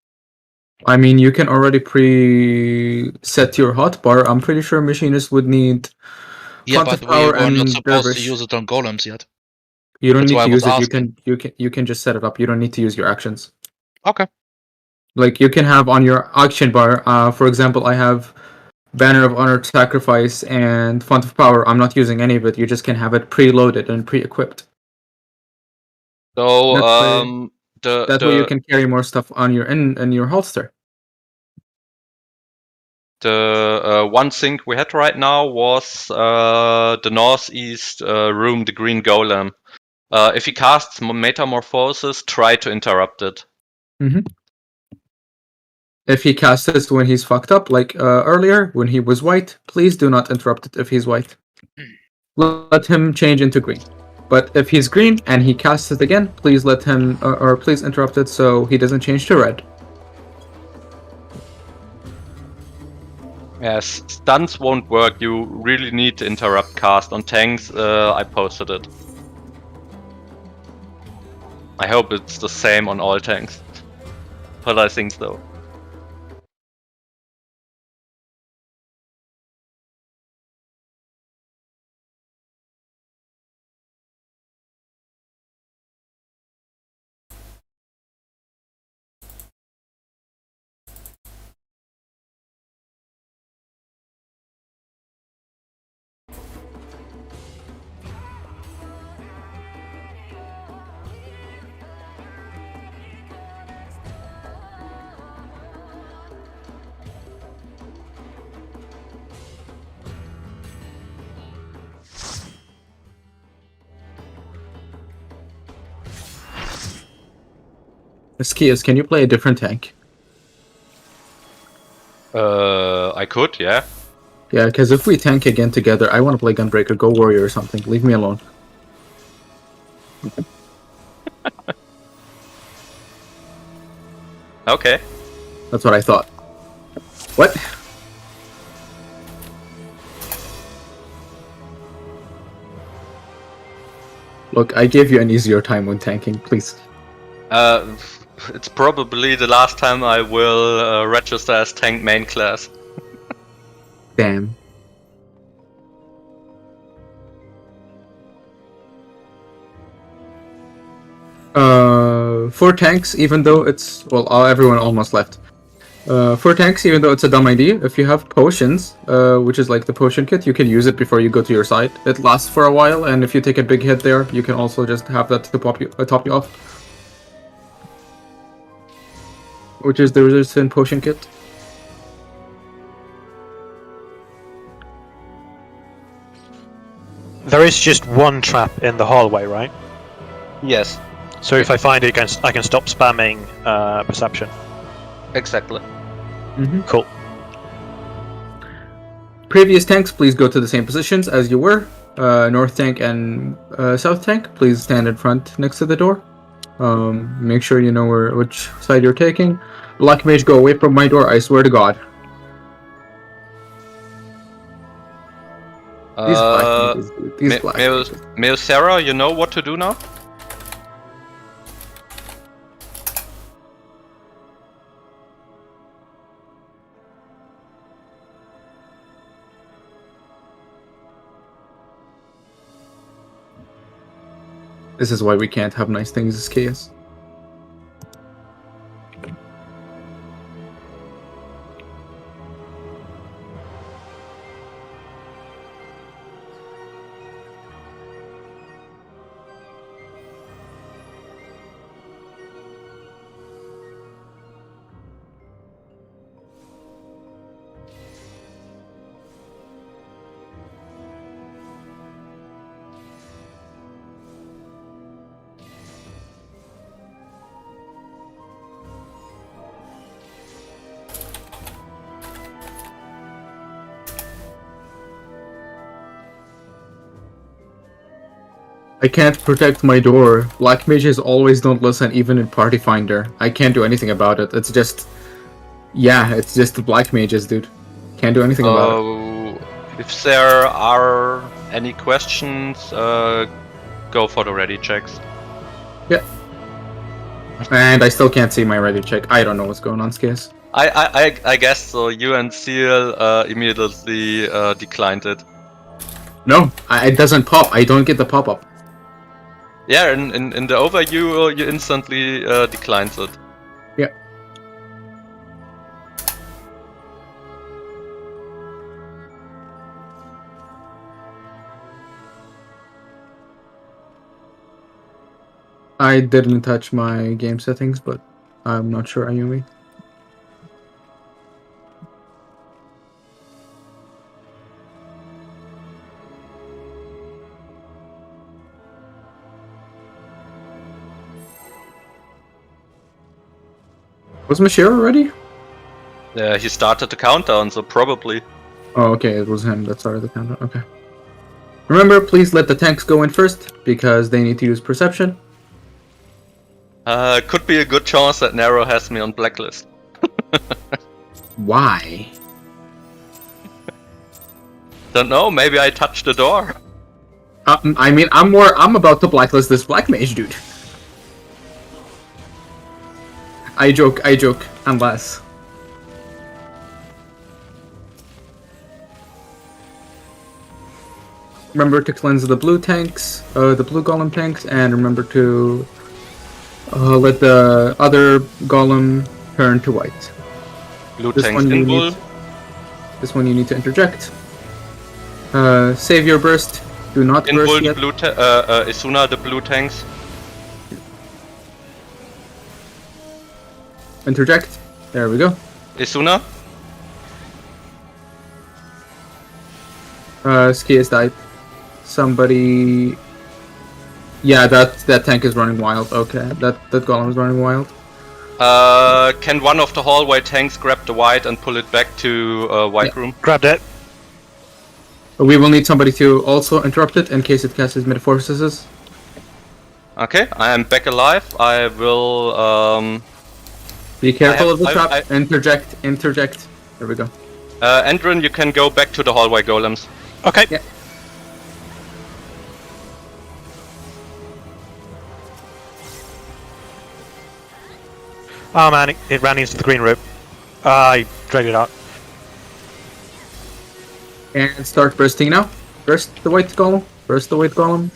I mean, you can already pre-set your hotbar. I'm pretty sure Machinist would need Yeah, Font but of we Power were and not supposed Dervish. to use it on golems yet. You don't That's need why to I was use it. asking. You can just set it up. You don't need to use your actions. Okay. Like you can have on your action bar. For example, I have Banner of Honor, Sacrifice, and Font of Power. I'm not using any of it. You just can have it preloaded and pre-equipped. So That way you can carry more stuff on your in your holster. The one thing we had right now was the northeast room, the green golem. If he casts Metamorphosis, try to interrupt it. Mm-hmm. If he casts it when he's fucked up, like earlier when he was white, please do not interrupt it if he's white. Let him change into green. But if he's green and he casts it again, please let him or please interrupt it so he doesn't change to red. Yes, stuns won't work. You really need to interrupt cast on tanks. I posted it. I hope it's the same on all tanks. But I think so. Skias, can you play a different tank? I could, yeah. Yeah, because if we tank again together, I want to play Gunbreaker, Go Warrior or something. Leave me alone. Okay. That's what I thought. What? Look, I gave you an easier time when tanking, please. It's probably the last time I will register as tank main class. Damn. For tanks, even though it's... Well, everyone almost left. For tanks, even though it's a dumb idea, if you have potions, which is like the potion kit, you can use it before you go to your side. It lasts for a while, and if you take a big hit there, you can also just have that to top you off. Which is the resistant potion kit. There is just one trap in the hallway, right? Yes. So if I find it, I can stop spamming perception. Exactly. Cool. Previous tanks, please go to the same positions as you were. North tank and south tank, please stand in front next to the door. Make sure you know which side you're taking. Black Mage, go away from my door, I swear to God. These black mages, dude. These black mages. Meosera, you know what to do now? This is why we can't have nice things as chaos. I can't protect my door. Black mages always don't listen, even in Party Finder. I can't do anything about it. It's just... Yeah, it's just the black mages, dude. Can't do anything about it. If there are any questions, go for the ready checks. Yeah. And I still can't see my ready check. I don't know what's going on, Skias. I guess so. You and Seal immediately declined it. No, it doesn't pop. I don't get the pop-up. Yeah, in the overview, you instantly declined it. Yeah. I didn't touch my game settings, but I'm not sure, Ayumi. Was Mashiro ready? Yeah, he started the countdown, so probably. Oh, okay, it was him that started the countdown. Okay. Remember, please let the tanks go in first, because they need to use perception. Could be a good chance that Nero has me on blacklist. Why? Don't know, maybe I touched the door. I mean, I'm about to blacklist this black mage dude. I joke, unless... Remember to cleanse the blue tanks, the blue golem tanks, and remember to let the other golem turn to white. Blue tanks in bull. This one you need to interject. Save your burst. Do not in burst bull, yet. blue Isuna, the blue tanks. Interject. There we go. Isuna? Skias died. Somebody... Yeah, that tank is running wild. Okay, that golem is running wild. Can one of the hallway tanks grab the white and pull it back to white room? Grabbed it. We will need somebody to also interrupt it in case it casts Metamorphosis. Okay, I am back alive. I will. Be careful of the I- trap. Interject. There we go. Endrin, you can go back to the hallway golems. Okay. Yeah. Oh man, it ran into the green room. I dragged it out. And start bursting now. Burst the white golem. Burst the white golem.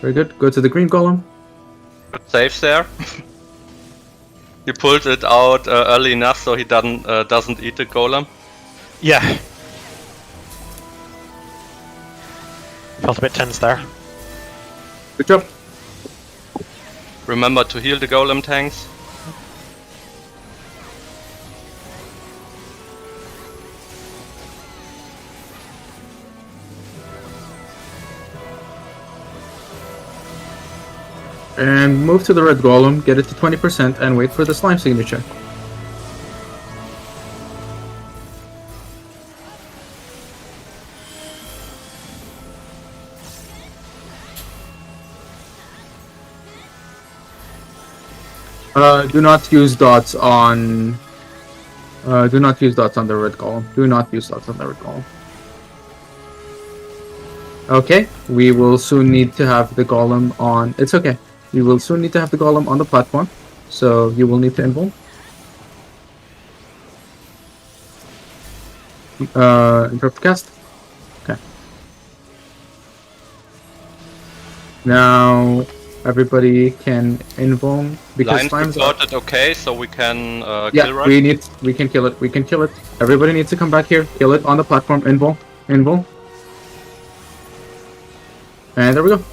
Very good. Go to the green golem. Good saves there. You pulled it out early enough so he doesn't eat the golem. Yeah. Felt a bit tense there. Good job. Remember to heal the golem tanks. And move to the red golem, get it to 20%, and wait for the slime signature. Do not use dots on. Do not use dots on the red column. Do not use dots on the red column. Okay, we will soon need to have the golem on. It's okay. We will soon need to have the golem on the platform, so you will need to involve. Interrupt cast. Okay. Now everybody can involve because Lines slimes reported okay, so we can kill yeah, rush. we can kill it. We can kill it. Everybody needs to come back here. Kill it on the platform. Involve. And there we go.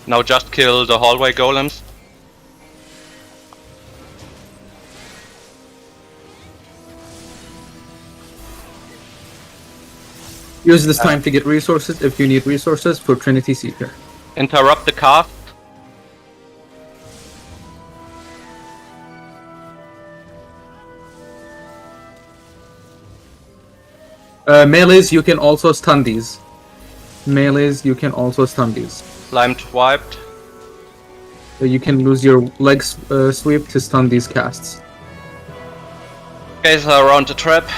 Now just kill the hallway golems. Use this time to get resources if you need resources for Trinity Seeker. Interrupt the cast. Melees, you can also stun these. Slimed wiped. So you can lose your legs sweep to stun these casts. Guys are around the trap.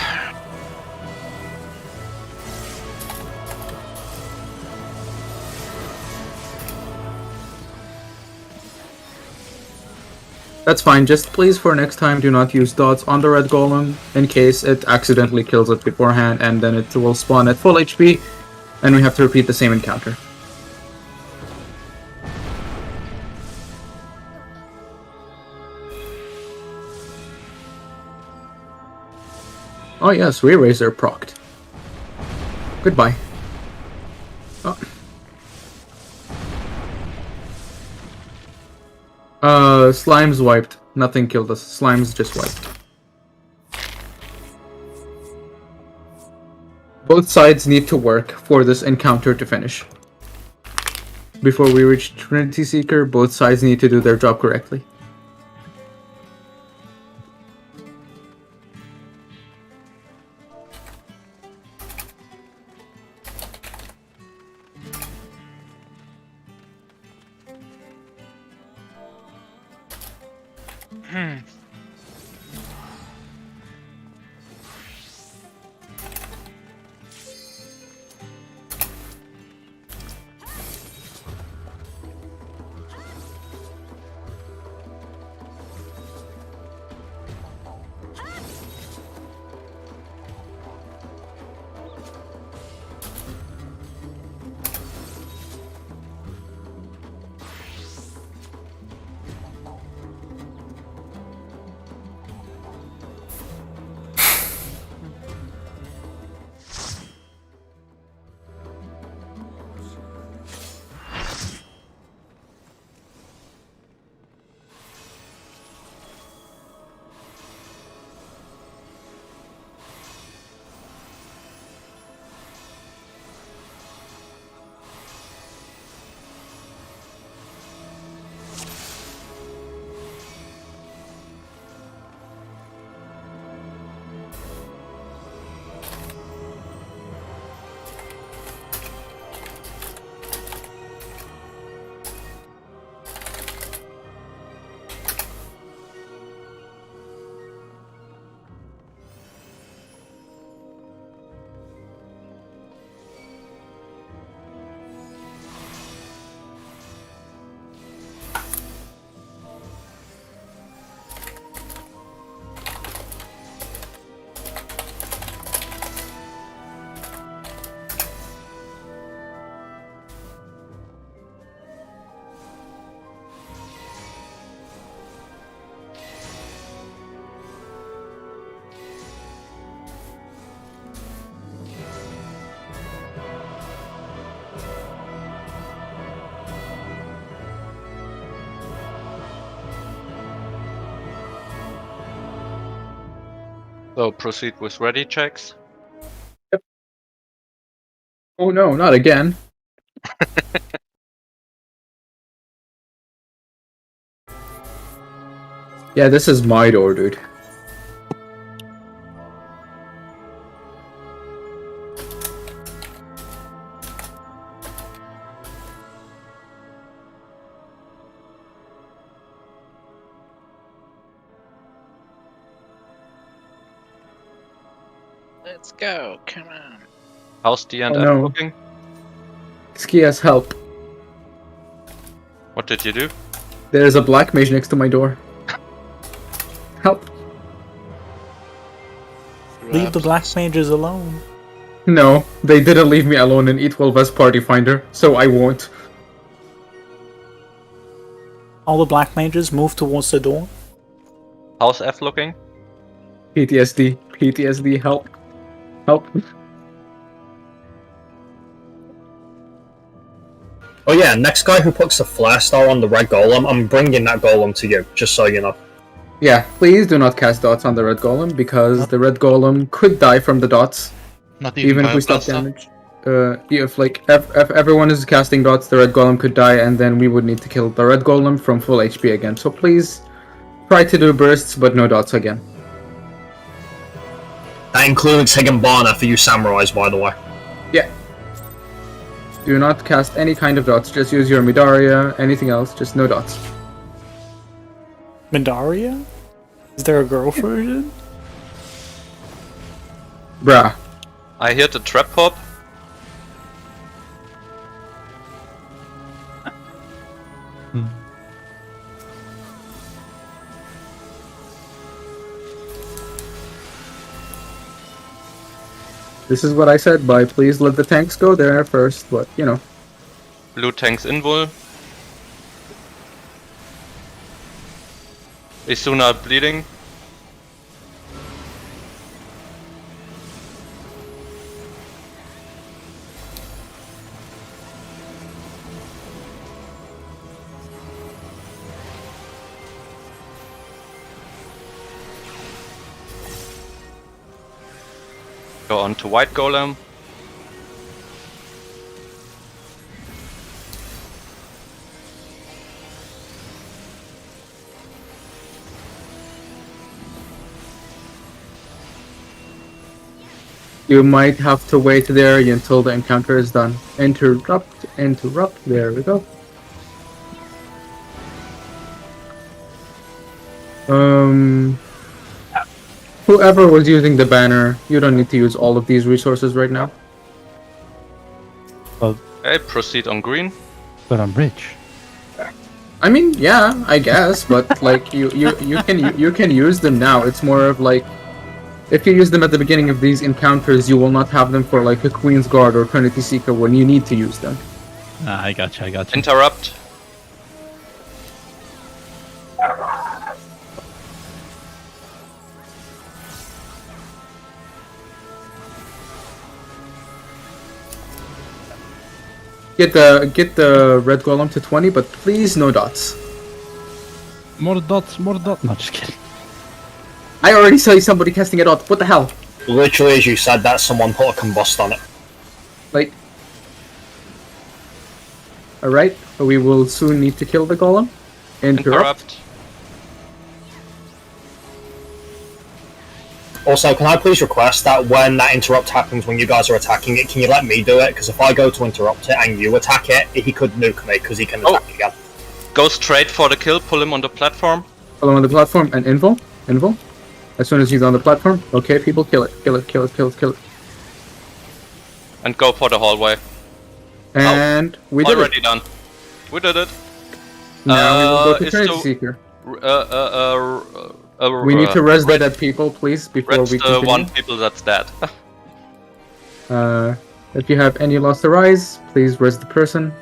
That's fine, just please for next time do not use dots on the red golem in case it accidentally kills it beforehand and then it will spawn at full HP and we have to repeat the same encounter. Oh yes, Re-Razor procced. Goodbye. Oh. Slime's wiped. Nothing killed us. Slime's just wiped. Both sides need to work for this encounter to finish. Before we reach Trinity Seeker, both sides need to do their job correctly. So proceed with ready checks. Oh no, not again. Yeah, this is my door, dude. Let's go. Come on. How's D&F Oh, no. looking? Skias, help. What did you do? There's a black mage next to my door. Help. Leave the black mages alone. No, they didn't leave me alone in E12 as party finder, so I won't. All the black mages move towards the door. How's F looking? PTSD. PTSD, help. Help. Oh yeah, next guy who puts the flare star on the red golem, I'm bringing that golem to you, just so you know. Yeah, please do not cast dots on the red golem, because the red golem could die from the dots. Not even if we stop Bioblaster? damage. If like if everyone is casting dots, the red golem could die, and then we would need to kill the red golem from full HP again. So please try to do bursts, but no dots again. That includes Higginbana for you samurais, by the way. Yeah. Do not cast any kind of dots. Just use your Midoriya. Anything else, just no dots. Midoriya? Is there a girl version? Bruh. I hear the trap pop. This is what I said by please let the tanks go there first, but you know. Blue tanks invul. Isuna bleeding. Go on to white golem. You might have to wait there until the encounter is done. Interrupt, interrupt, there we go. Whoever was using the banner, you don't need to use all of these resources right now. Okay, proceed on green. But I'm rich. I mean, yeah, I guess, but like you can use them now. It's more of like if you use them at the beginning of these encounters, you will not have them for like a Queen's Guard or Trinity Seeker when you need to use them. I gotcha, I gotcha. Interrupt. Get the red golem to 20, but please no dots. More dots, more dots. No, just kidding. I already saw somebody casting a dot. What the hell? Literally, as you said that, someone put a combust on it. Like, alright, we will soon need to kill the golem. Interrupt. Also, can I please request that when that interrupt happens when you guys are attacking it, can you let me do it? Because if I go to interrupt it and you attack it, he could nuke me because he can attack again. Go straight for the kill, pull him on the platform. Pull him on the platform and invul. Invul. As soon as he's on the platform, okay, people kill it. Kill it, kill it, kill it, kill it. And go for the hallway. And we did already it. done. We did it. Now we will go to is Trinity the- Seeker. We We need to res the dead people, please, before we the continue. one people that's dead. If you have any lost arise, please res the person.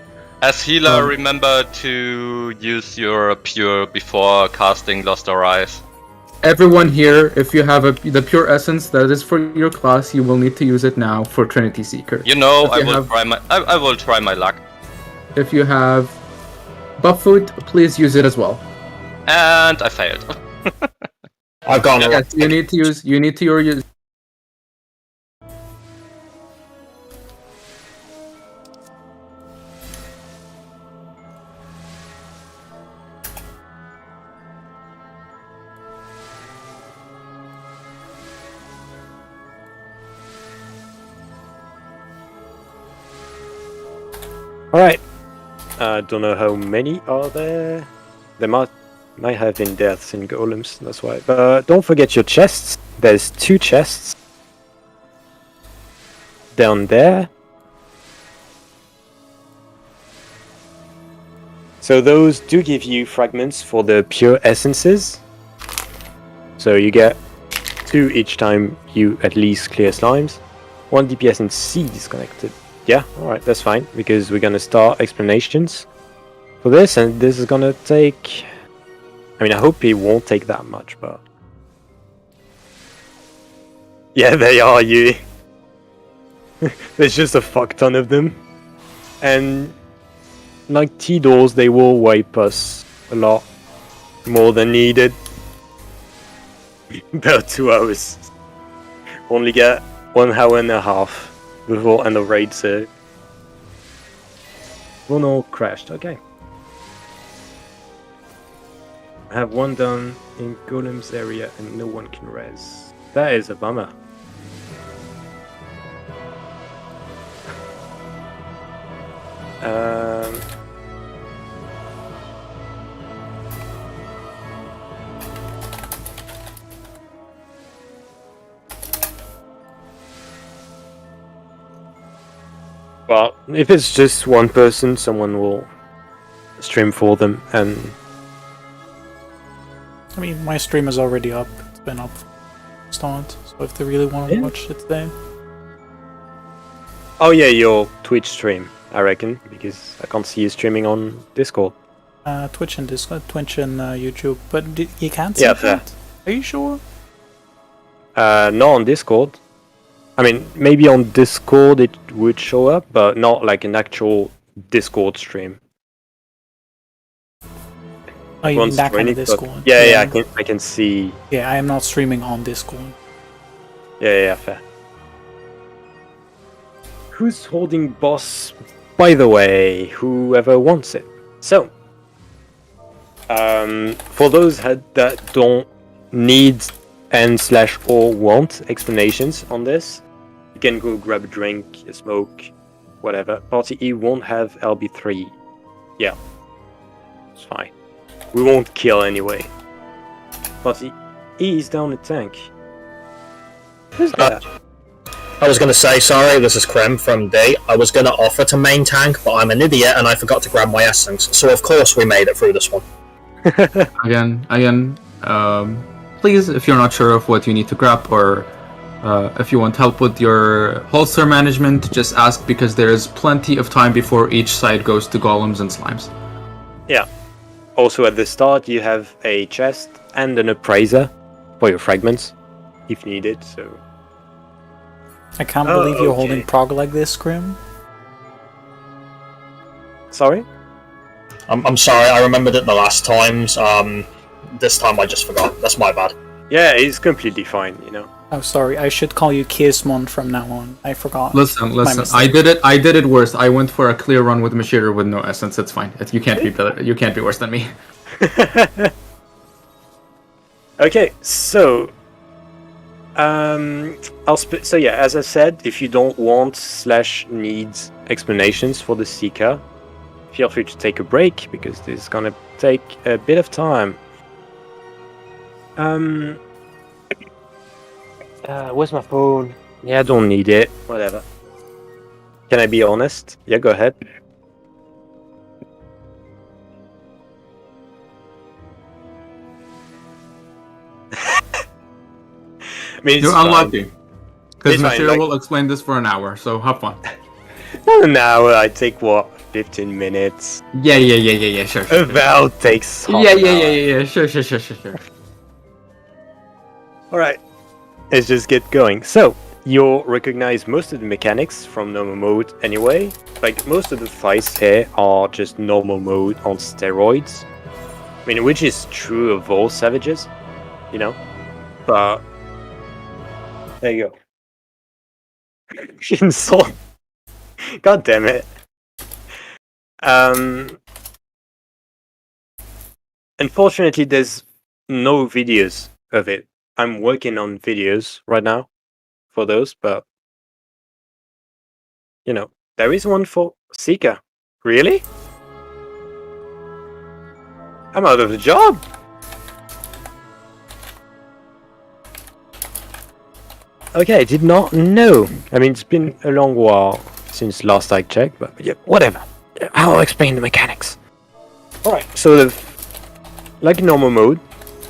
As healer, remember to use your pure before casting Lost Arise. Everyone here, if you have the pure essence that is for your class, you will need to use it now for Trinity Seeker. You know, If I you will have- try my I will try my luck. If you have buff food, please use it as well. And I failed. I've gone. Yes, you need to use. You need to use. Alright. I don't know how many are there. There might have been deaths in golems, that's why. But don't forget your chests. There's 2 chests. Down there. So those do give you fragments for the pure essences. So you get 2 each time you at least clear slimes. 1 DPS and C disconnected. Yeah, alright, that's fine, because we're gonna start explanations for this, and this is gonna take... I mean, I hope it won't take that much, but... Yeah, they are, you. There's just a fuck ton of them. And... like T-Doors, they will wipe us a lot more than needed. About 2 hours. Only get 1 hour and a half before end of raid, so... One all crashed, okay. I have 1 done in Golem's area and no one can res. That is a bummer. Well, if it's just 1 person, someone will stream for them, and... I mean, my stream is already up. It's been up start, so if they really want to watch it today. Oh yeah, your Twitch stream, I reckon, because I can't see you streaming on Discord. Twitch and Discord, Twitch and YouTube, but you can't see Yeah, that? Are you sure? Not on Discord. I mean, maybe on Discord it would show up, but not like an actual Discord stream. Oh, you mean that kind of but- Discord? Yeah, I can see. Yeah, I am not streaming on Discord. Yeah, fair. Who's holding boss? By the way, whoever wants it. So, for those that don't need and/or want explanations on this, you can go grab a drink, a smoke, whatever. Party E won't have LB3. Yeah, it's fine. We won't kill anyway. Party E is down the tank. Who's that? I was gonna say, sorry, this is Krem from D. I was gonna offer to main tank, but I'm an idiot and I forgot to grab my essence. So of course we made it through this one. Again, please, if you're not sure of what you need to grab, or if you want help with your holster management, just ask, because there's plenty of time before each side goes to golems and slimes. Yeah. Also at the start you have a chest and an appraiser for your fragments, if needed, so... I can't believe you're holding prog like this, Grim. Sorry? I'm sorry, I remembered it the last times. This time I just forgot. That's my bad. Yeah, it's completely fine, you know. Oh, sorry, I should call you Kismon from now on. I forgot. Listen, My mistake. I did it worse. I went for a clear run with Mashira with no essence. It's fine. You can't be better. You can't be worse than me. Okay, so... so yeah, as I said, if you don't want/need explanations for the Seeker, feel free to take a break, because this is gonna take a bit of time. Where's my phone? Yeah, I don't need it. Whatever. Can I be honest? Yeah, go ahead. I mean, it's You're fine. unlucky. Because It's fine, Mashira like- will explain this for an hour, so have fun. Not an hour, I take what? 15 minutes? Yeah, sure. A Val takes half Yeah, an hour. sure. Alright, let's just get going. So, you'll recognize most of the mechanics from normal mode anyway. Like, most of the fights here are just normal mode on steroids. I mean, which is true of all Savages, you know? But there you go. Insult. God damn it. Unfortunately, there's no videos of it. I'm working on videos right now for those, but you know, there is one for Seeker. Really? I'm out of the job. Okay, I did not know. I mean, it's been a long while since last I checked, but yeah, whatever. I'll explain the mechanics. Alright, so like normal mode,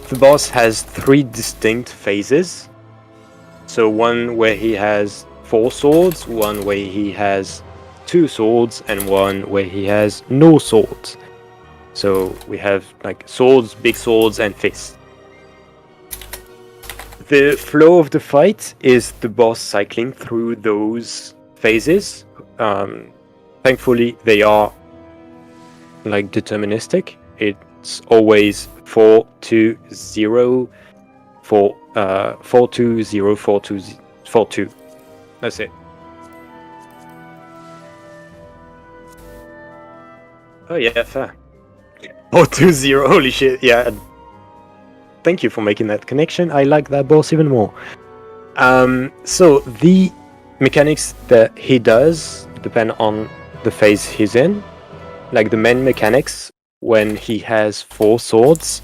the boss has 3 distinct phases. So one where he has 4 swords, one where he has 2 swords, and one where he has no swords. So we have like swords, big swords, and fists. The flow of the fight is the boss cycling through those phases. Thankfully, they are like deterministic. It's always 4-2-0, 4-2-0, 4-2. That's it. Oh yeah, fair. 4-2-0. Holy shit! Yeah. Thank you for making that connection. I like that boss even more. So the mechanics that he does depend on the phase he's in. Like the main mechanics when he has 4 swords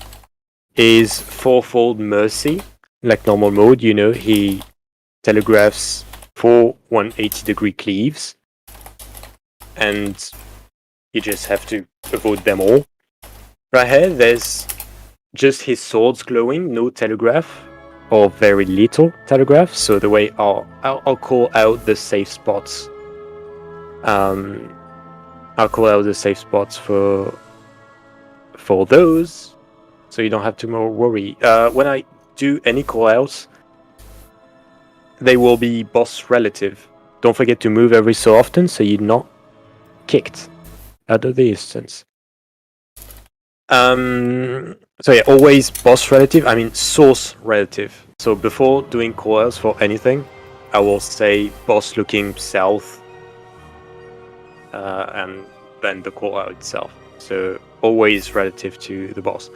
is 4-fold mercy. Like normal mode, you know, he telegraphs 4 180-degree cleaves. And you just have to avoid them all. Right here, there's just his swords glowing, no telegraph, or very little telegraph. So the way I'll call out the safe spots. I'll call out the safe spots for those, so you don't have to more worry. When I do any call outs, they will be boss relative. Don't forget to move every so often, so you're not kicked out of the distance. So yeah, always boss relative, I mean source relative. So before doing calls for anything, I will say boss looking south, and then the call out itself. So always relative to the boss.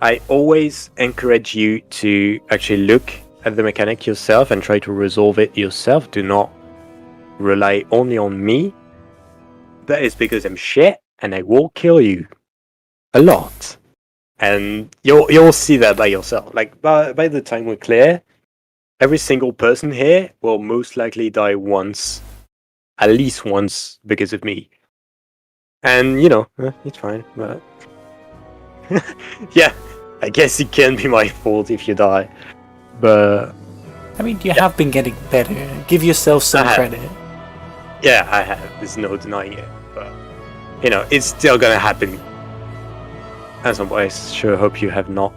I always encourage you to actually look at the mechanic yourself and try to resolve it yourself. Do not rely only on me. That is because I'm shit and I will kill you a lot. And you'll see that by yourself. Like by the time we clear, every single person here will most likely die once, at least once, because of me. And you know, it's fine. But yeah, I guess it can be my fault if you die. But I mean, you have been getting better. Give yourself some credit. Yeah, I have. There's no denying it. But you know, it's still gonna happen. As I sure hope you have not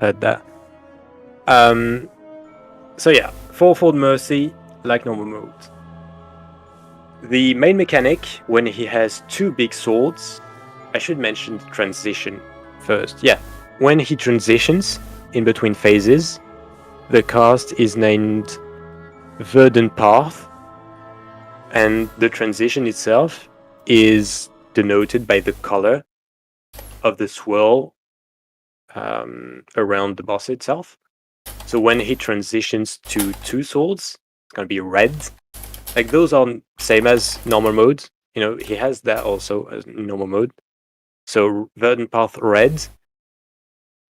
heard that. So yeah, 4-fold mercy, like normal mode. The main mechanic, when he has 2 big swords, I should mention the transition first. Yeah, when he transitions in between phases, the cast is named Verdant Path, and the transition itself is denoted by the color of the swirl around the boss itself. So when he transitions to 2 swords, it's gonna be red. Like those are same as normal mode. You know, he has that also as normal mode. So Verdant Path red.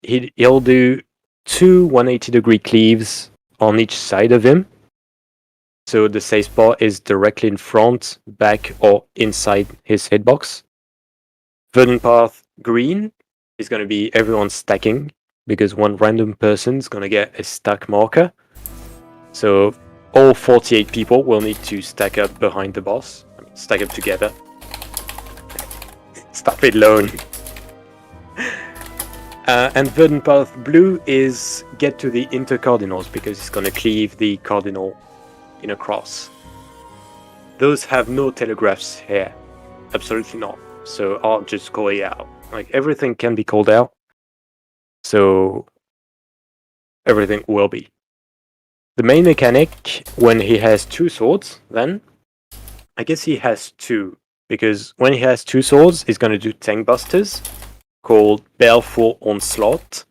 He'll do 2 180-degree cleaves on each side of him. So the safe spot is directly in front, back, or inside his hitbox. Verdant Path green is going to be everyone stacking, because one random person is going to get a stack marker. So all 48 people will need to stack up behind the boss. Stack up together. Stop it, Lone. And Verdant Path blue is get to the intercardinals, because it's going to cleave the cardinal in a cross. Those have no telegraphs here. Absolutely not. So I'll just call it out. Like everything can be called out. So everything will be. The main mechanic, when he has 2 swords, then I guess he has 2, because when he has 2 swords, he's gonna do tank busters called Baleful Onslaught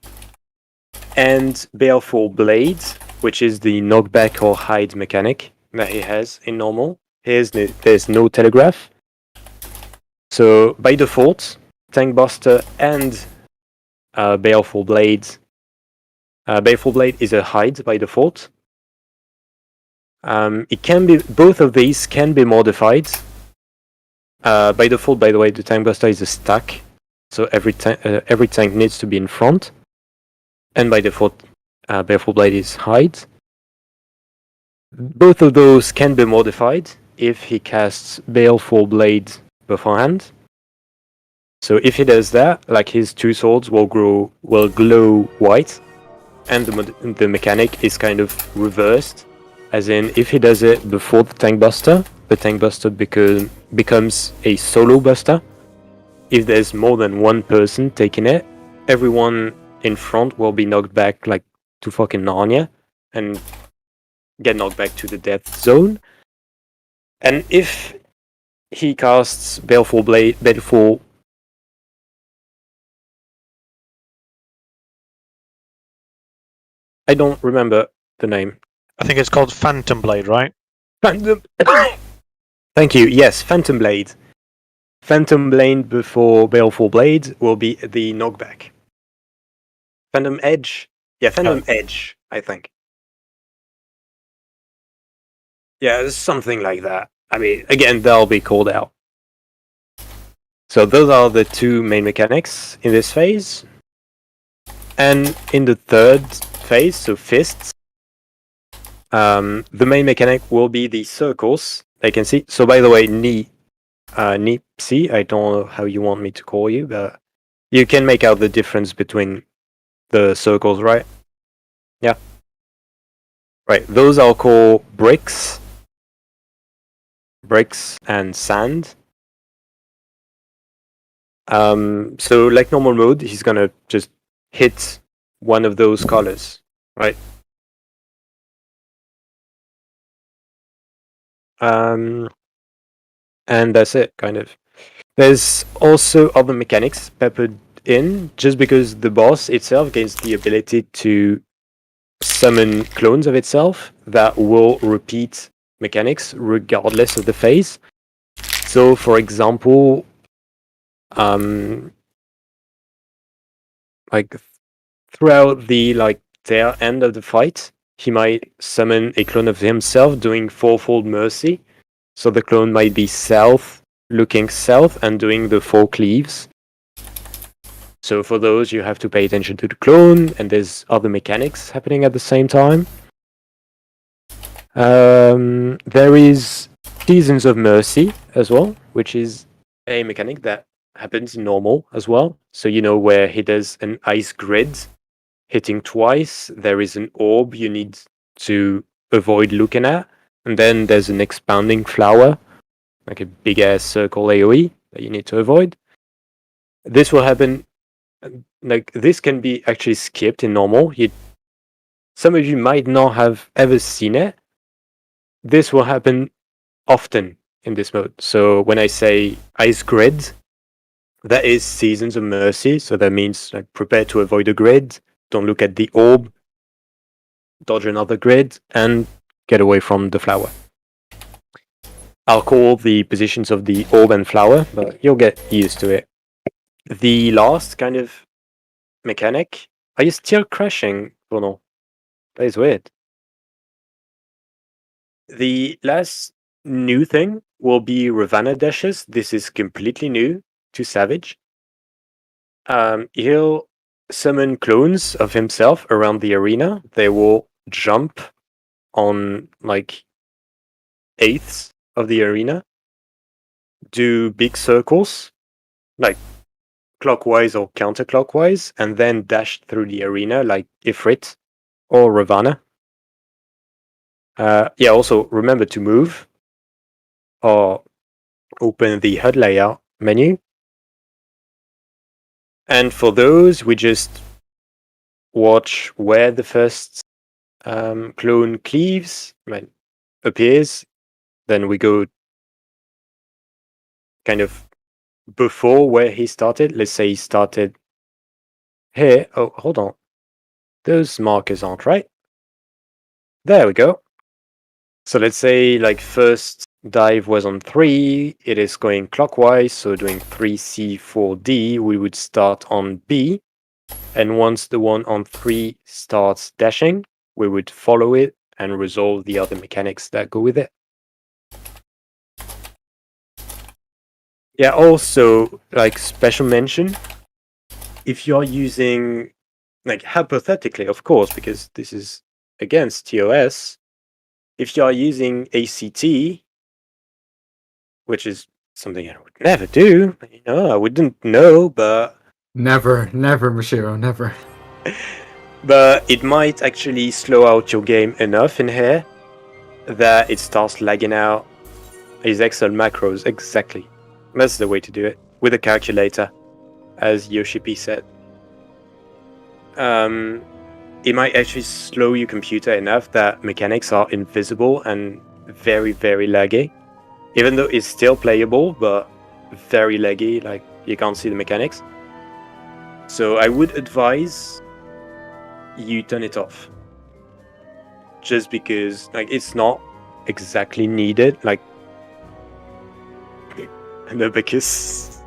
and Baleful Blade, which is the knockback or hide mechanic that he has in normal. There's no telegraph. So by default, Tank Buster and Baleful Blade. Baleful Blade is a hide by default. It can be, both of these can be modified. By default, by the way, the Tank Buster is a stack, so every tank needs to be in front. And by default, Baleful Blade is hide. Both of those can be modified if he casts Baleful Blade beforehand. So if he does that, like his 2 swords will glow white, and the mechanic is kind of reversed. As in, if he does it before the Tank Buster becomes a solo buster. If there's more than one person taking it, everyone in front will be knocked back like to fucking Narnia and get knocked back to the death zone. And if he casts Baleful Blade, I don't remember the name. I think it's called Phantom Blade, right? Phantom. Thank you. Yes, Phantom Blade. Phantom Blade before Baleful Blade will be the knockback. Phantom Edge. Yeah, Phantom Edge, I think. Yeah, something like that. I mean, again, they'll be called out. So those are the 2 main mechanics in this phase. And in the third phase, so fists, the main mechanic will be the circles. I can see. So by the way, Nipsey, I don't know how you want me to call you, but you can make out the difference between the circles, right? Yeah. Right, those are called bricks and sand. So like normal mode, he's gonna just hit one of those colors, right? And that's it, kind of. There's also other mechanics peppered in, just because the boss itself gains the ability to summon clones of itself that will repeat mechanics regardless of the phase. So, for example, like throughout the tail end of the fight, he might summon a clone of himself doing 4-fold mercy. So the clone might be looking south and doing the 4 cleaves. So for those, you have to pay attention to the clone, and there's other mechanics happening at the same time. There is Seasons of Mercy as well, which is a mechanic that happens in normal as well. So you know where he does an ice grid, hitting twice, there is an orb you need to avoid looking at, and then there's an expanding flower, like a big ass circle AoE that you need to avoid. This will happen, like this can be actually skipped in normal. Some of you might not have ever seen it. This will happen often in this mode. So when I say ice grid, that is Seasons of Mercy. So that means like prepare to avoid a grid, don't look at the orb, dodge another grid, and get away from the flower. I'll call the positions of the orb and flower, but you'll get used to it. The last kind of mechanic. Are you still crashing, Bruno? That is weird. The last new thing will be Ravana dashes. This is completely new to Savage. He'll summon clones of himself around the arena. They will jump on like eighths of the arena, do big circles, like clockwise or counterclockwise, and then dash through the arena like Ifrit or Ravana. Yeah, also remember to move or open the HUD layout menu. And for those, we just watch where the first clone appears. Then we go kind of before where he started. Let's say he started here. Oh, hold on. Those markers aren't right. There we go. So let's say like first dive was on 3. It is going clockwise. So doing 3C, 4D, we would start on B. And once the one on 3 starts dashing, we would follow it and resolve the other mechanics that go with it. Yeah, also, like, special mention, if you're using, like, hypothetically, of course, because this is against TOS, if you're using ACT, which is something I would never do, you know, I wouldn't know, but... Never, Mashiro, never. But it might actually slow out your game enough in here that it starts lagging out his Excel macros. Exactly. That's the way to do it. With a calculator, as Yoshi-P said. It might actually slow your computer enough that mechanics are invisible and very, very laggy. Even though it's still playable, but very laggy, like you can't see the mechanics. So I would advise you turn it off. Just because, like, it's not exactly needed, like... No, because...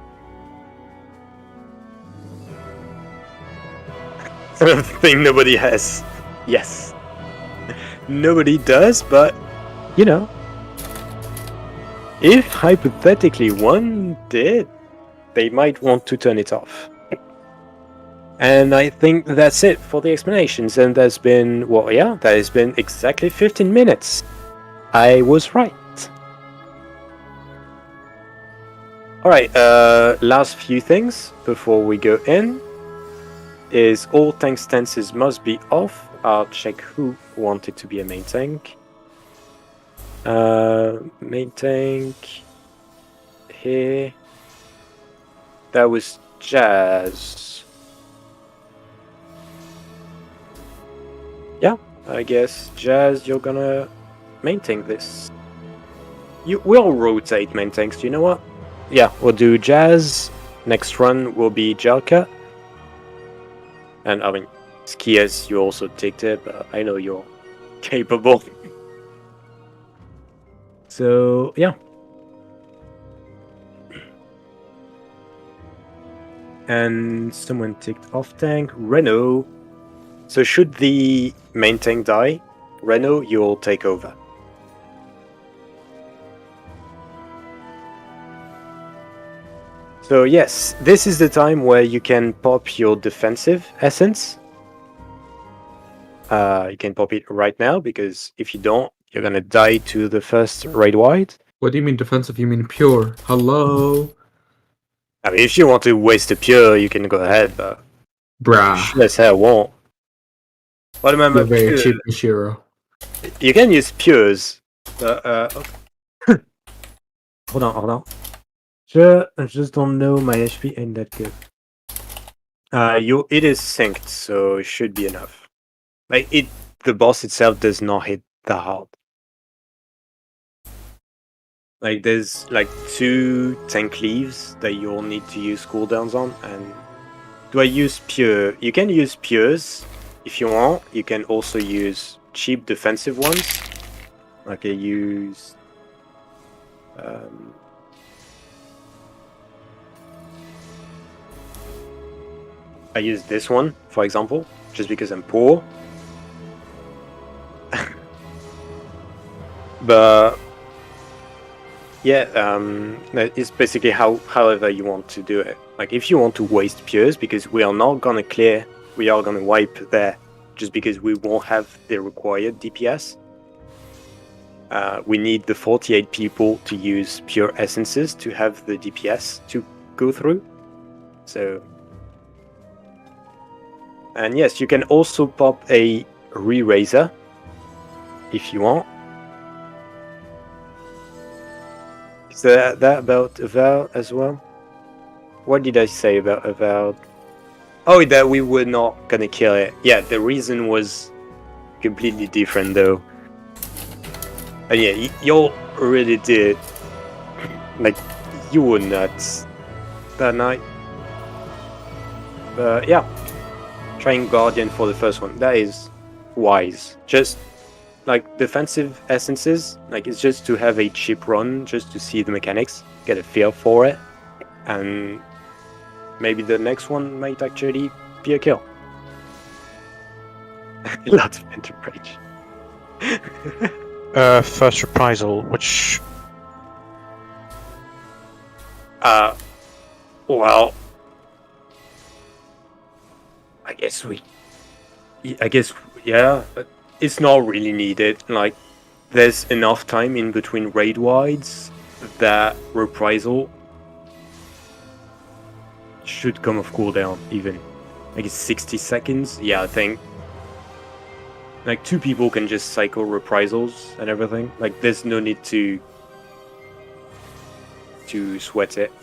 thing nobody has. Yes. Nobody does, but, you know. If, hypothetically, one did, they might want to turn it off. And I think that's it for the explanations. And there's been, well, yeah, that has been exactly 15 minutes. I was right. Alright, last few things before we go in is all tank stances must be off. I'll check who wanted to be a main tank. Main tank here. That was Jazz. Yeah, I guess Jazz, you're gonna main tank this. You will rotate main tanks. You know what? Yeah, we'll do Jazz. Next run will be Jelka. And I mean, Skias, you also ticked it, but I know you're capable. So, yeah. And someone ticked off tank. Renault. So should the main tank die, Renault, you'll take over. So yes, this is the time where you can pop your defensive essence. You can pop it right now, because if you don't, you're gonna die to the first raid wide. What do you mean defensive? You mean pure? Hello? I mean, if you want to waste a pure, you can go ahead, but... Bruh. Sure as hell won't. But remember, You're very pure, cheap, Mashiro. you can use pures, but... hold on. I just don't know, my HP ain't that good. It is synced, so it should be enough. Like, the boss itself does not hit that hard. Like, there's like 2 tank leaves that you'll need to use cooldowns on, and... Do I use pure? You can use pures if you want. You can also use cheap defensive ones. Like I use... I use this one, for example, just because I'm poor. But yeah, it's basically however you want to do it. Like if you want to waste pures, because we are not gonna clear, we are gonna wipe there, just because we won't have the required DPS. We need the 48 people to use pure essences to have the DPS to go through. So, and yes, you can also pop a re-raiser if you want. Is that about Avowed as well? What did I say about Avowed? Oh, that we were not gonna kill it. Yeah, the reason was completely different though. And yeah, y'all really did. Like, you were nuts that night. Yeah. Trying Guardian for the first one. That is wise. Just, like, defensive essences. Like, it's just to have a cheap run, just to see the mechanics, get a feel for it. And maybe the next one might actually be a kill. Lots of enterprise. First reprisal, which... Well... I guess, yeah, but it's not really needed. Like, there's enough time in between raid wides that reprisal should come off cooldown, even. Like, it's 60 seconds? Yeah, I think. Like, 2 people can just cycle reprisals and everything. Like, there's no need to sweat it.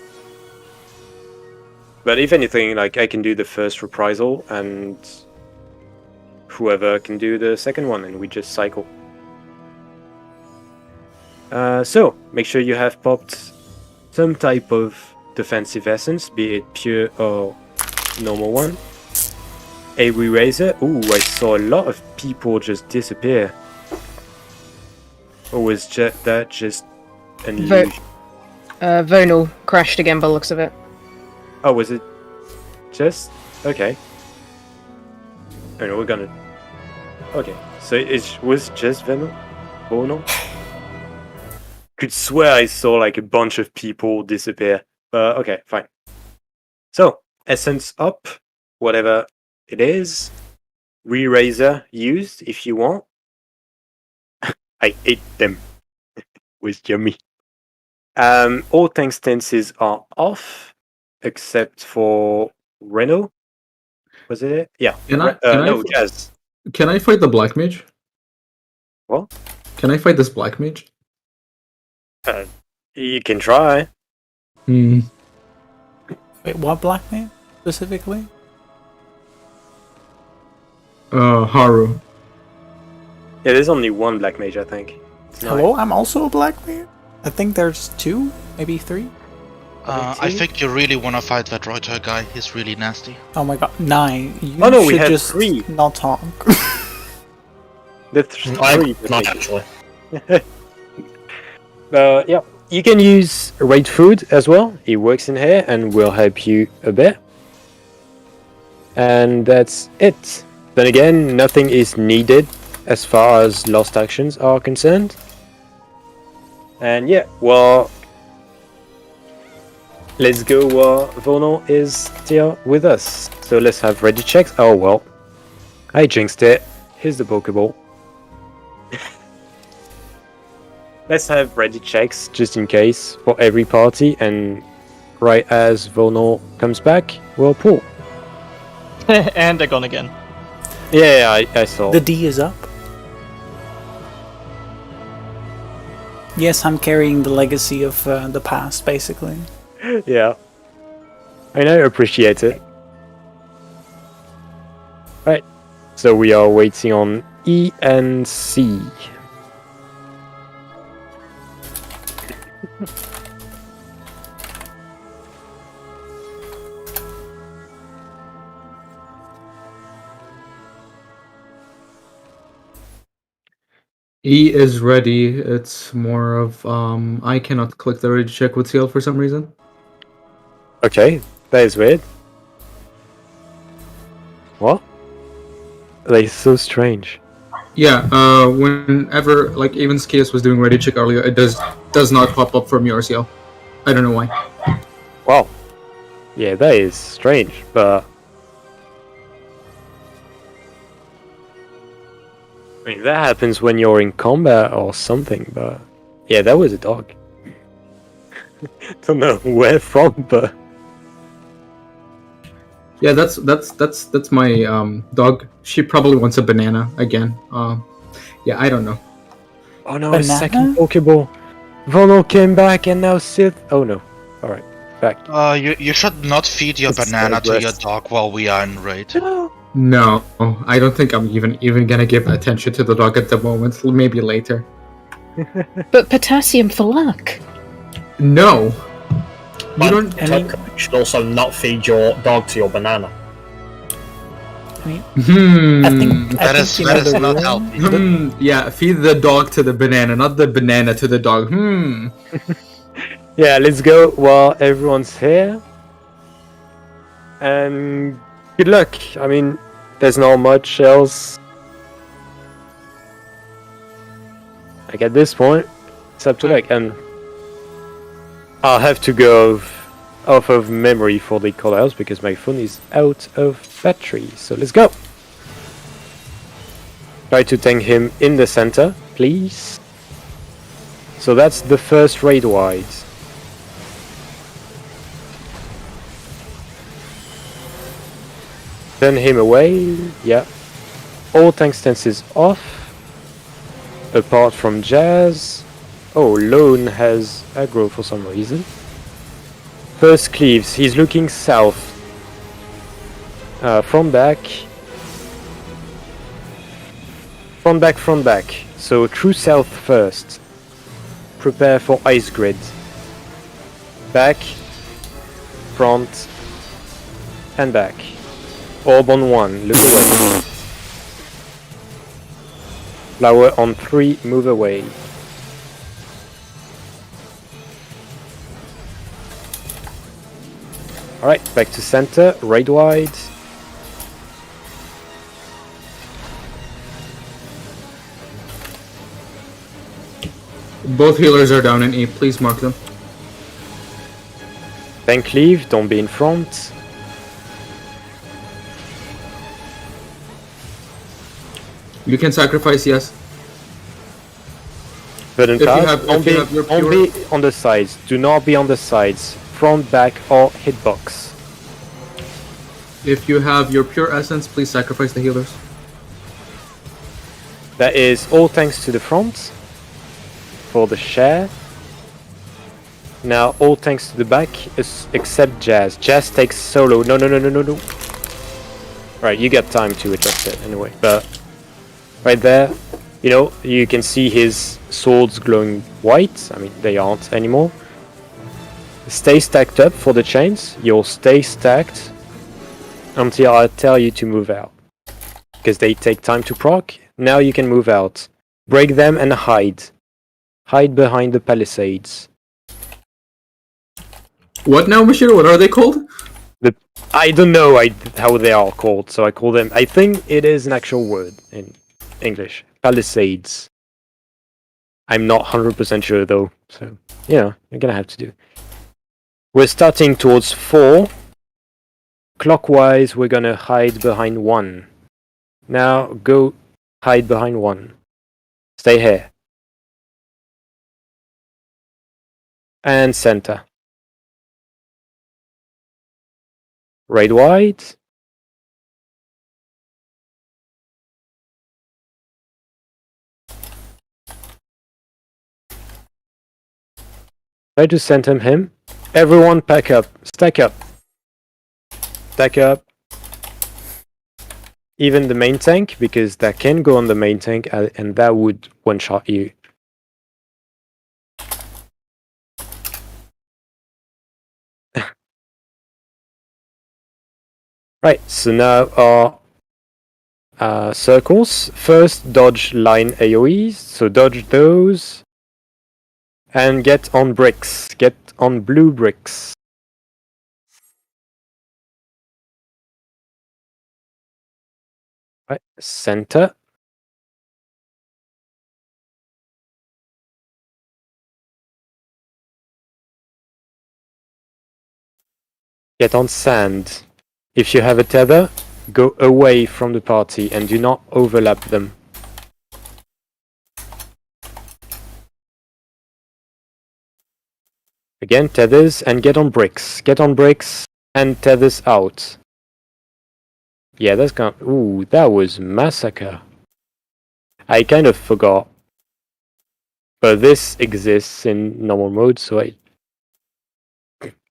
But if anything, like, I can do the first reprisal and whoever can do the second one, and we just cycle. So, make sure you have popped some type of defensive essence, be it pure or normal one. A Re-Razor. Ooh, I saw a lot of people just disappear. Or was that just an illusion? Vonal crashed again by the looks of it. Oh, was it just... Okay. Oh no, we're gonna... Okay, so it was just Vonal? Could swear I saw like a bunch of people disappear. But okay, fine. So, essence up, whatever it is. Re-Razor used if you want. I ate them. Was yummy. All tank stances are off. Except for Reno, was it? Yeah. Jazz. Can I fight the Black Mage? What? Can I fight this Black Mage? You can try. Wait, what Black Mage specifically? Haru. Yeah, there's only one Black Mage, I think. Hello, I'm also a Black Mage? I think there's 2, maybe 3. I think you really want to fight that Reuter guy. He's really nasty. Oh my god, 9. You Oh no, should we had just 3. not talk. That's 3. Not actually. Yeah, you can use raid food as well. It works in here and will help you a bit. And that's it. Then again, nothing is needed as far as lost actions are concerned. And yeah, well, let's go while Vonal is still with us. So let's have ready checks. Oh well, I jinxed it. Here's the Pokeball. Let's have ready checks just in case for every party, and right as Vonal comes back, we'll pull. And they're gone again. Yeah, I saw. The D is up. Yes, I'm carrying the legacy of the past, basically. Yeah. I know, appreciate it. Right. So we are waiting on E and C. E is ready. It's more of I cannot click the ready check with CL for some reason. Okay, that is weird. What? Like, so strange. Yeah, whenever like even Skias was doing ready check earlier, it does not pop up from your CL. I don't know why. Wow. Yeah, that is strange, but I mean, that happens when you're in combat or something, but yeah, that was a dog. Don't know where from, but yeah, that's my dog. She probably wants a banana again. Yeah, I don't know. Oh no, a second Pokeball. Vonal came back and now Sith. Oh no. Alright. fact. You should not feed your It's banana to your rest. dog while we are in raid. No, I don't think I'm even gonna give attention to the dog at the moment. Maybe later. But potassium for luck. No. But don't- you should also not feed your dog to your banana. I mean, Hmm. I think That is you know the not rule. healthy. Yeah, feed the dog to the banana, not the banana to the dog. Yeah, let's go while everyone's here. And good luck. I mean, there's not much else. Like at this point, it's up to luck. And I'll have to go off of memory for the call-outs because my phone is out of battery. So let's go. Try to tank him in the center, please. So that's the first raid wide. Turn him away. Yeah. All tank stances off. Apart from Jazz. Oh, Lone has aggro for some reason. First Cleaves, he's looking south. Front back. Front back. So true south first. Prepare for Ice Grid. Back. Front. And back. Orb on 1, look away. Flower on 3, move away. Alright, back to center, raid wide. Both healers are down in E. Please mark them. Tank leave, don't be in front. You can sacrifice, yes. Burden If you pass, have- don't if you be, have your don't pure- be on the sides. Do not be on the sides. Front, back, or hitbox. If you have your pure essence, please sacrifice the healers. That is all tanks to the front. For the share. Now all tanks to the back, except Jazz. Jazz takes solo. No. Right, you got time to adjust it anyway. But right there, you know, you can see his swords glowing white. I mean, they aren't anymore. Stay stacked up for the chains. You'll stay stacked until I tell you to move out. Because they take time to proc. Now you can move out. Break them and hide. Hide behind the palisades. What now, Bashir? What are they called? I don't know how they are called, so I call them... I think it is an actual word in English. Palisades. I'm not 100% sure though, so... Yeah, you're gonna have to do. We're starting towards 4. Clockwise, we're gonna hide behind 1. Now, go hide behind 1. Stay here. And center. Raid wide. Try to center him. Everyone pack up. Stack up. Stack up. Even the main tank, because that can go on the main tank and that would one-shot you. Right, so now our circles. First, dodge line AoEs, so dodge those. And get on bricks. Get on blue bricks. Right, center. Get on sand. If you have a tether, go away from the party and do not overlap them. Again, tethers and get on bricks. Get on bricks and tethers out. Yeah, that's gone. Ooh, that was massacre. I kind of forgot. But this exists in normal mode, so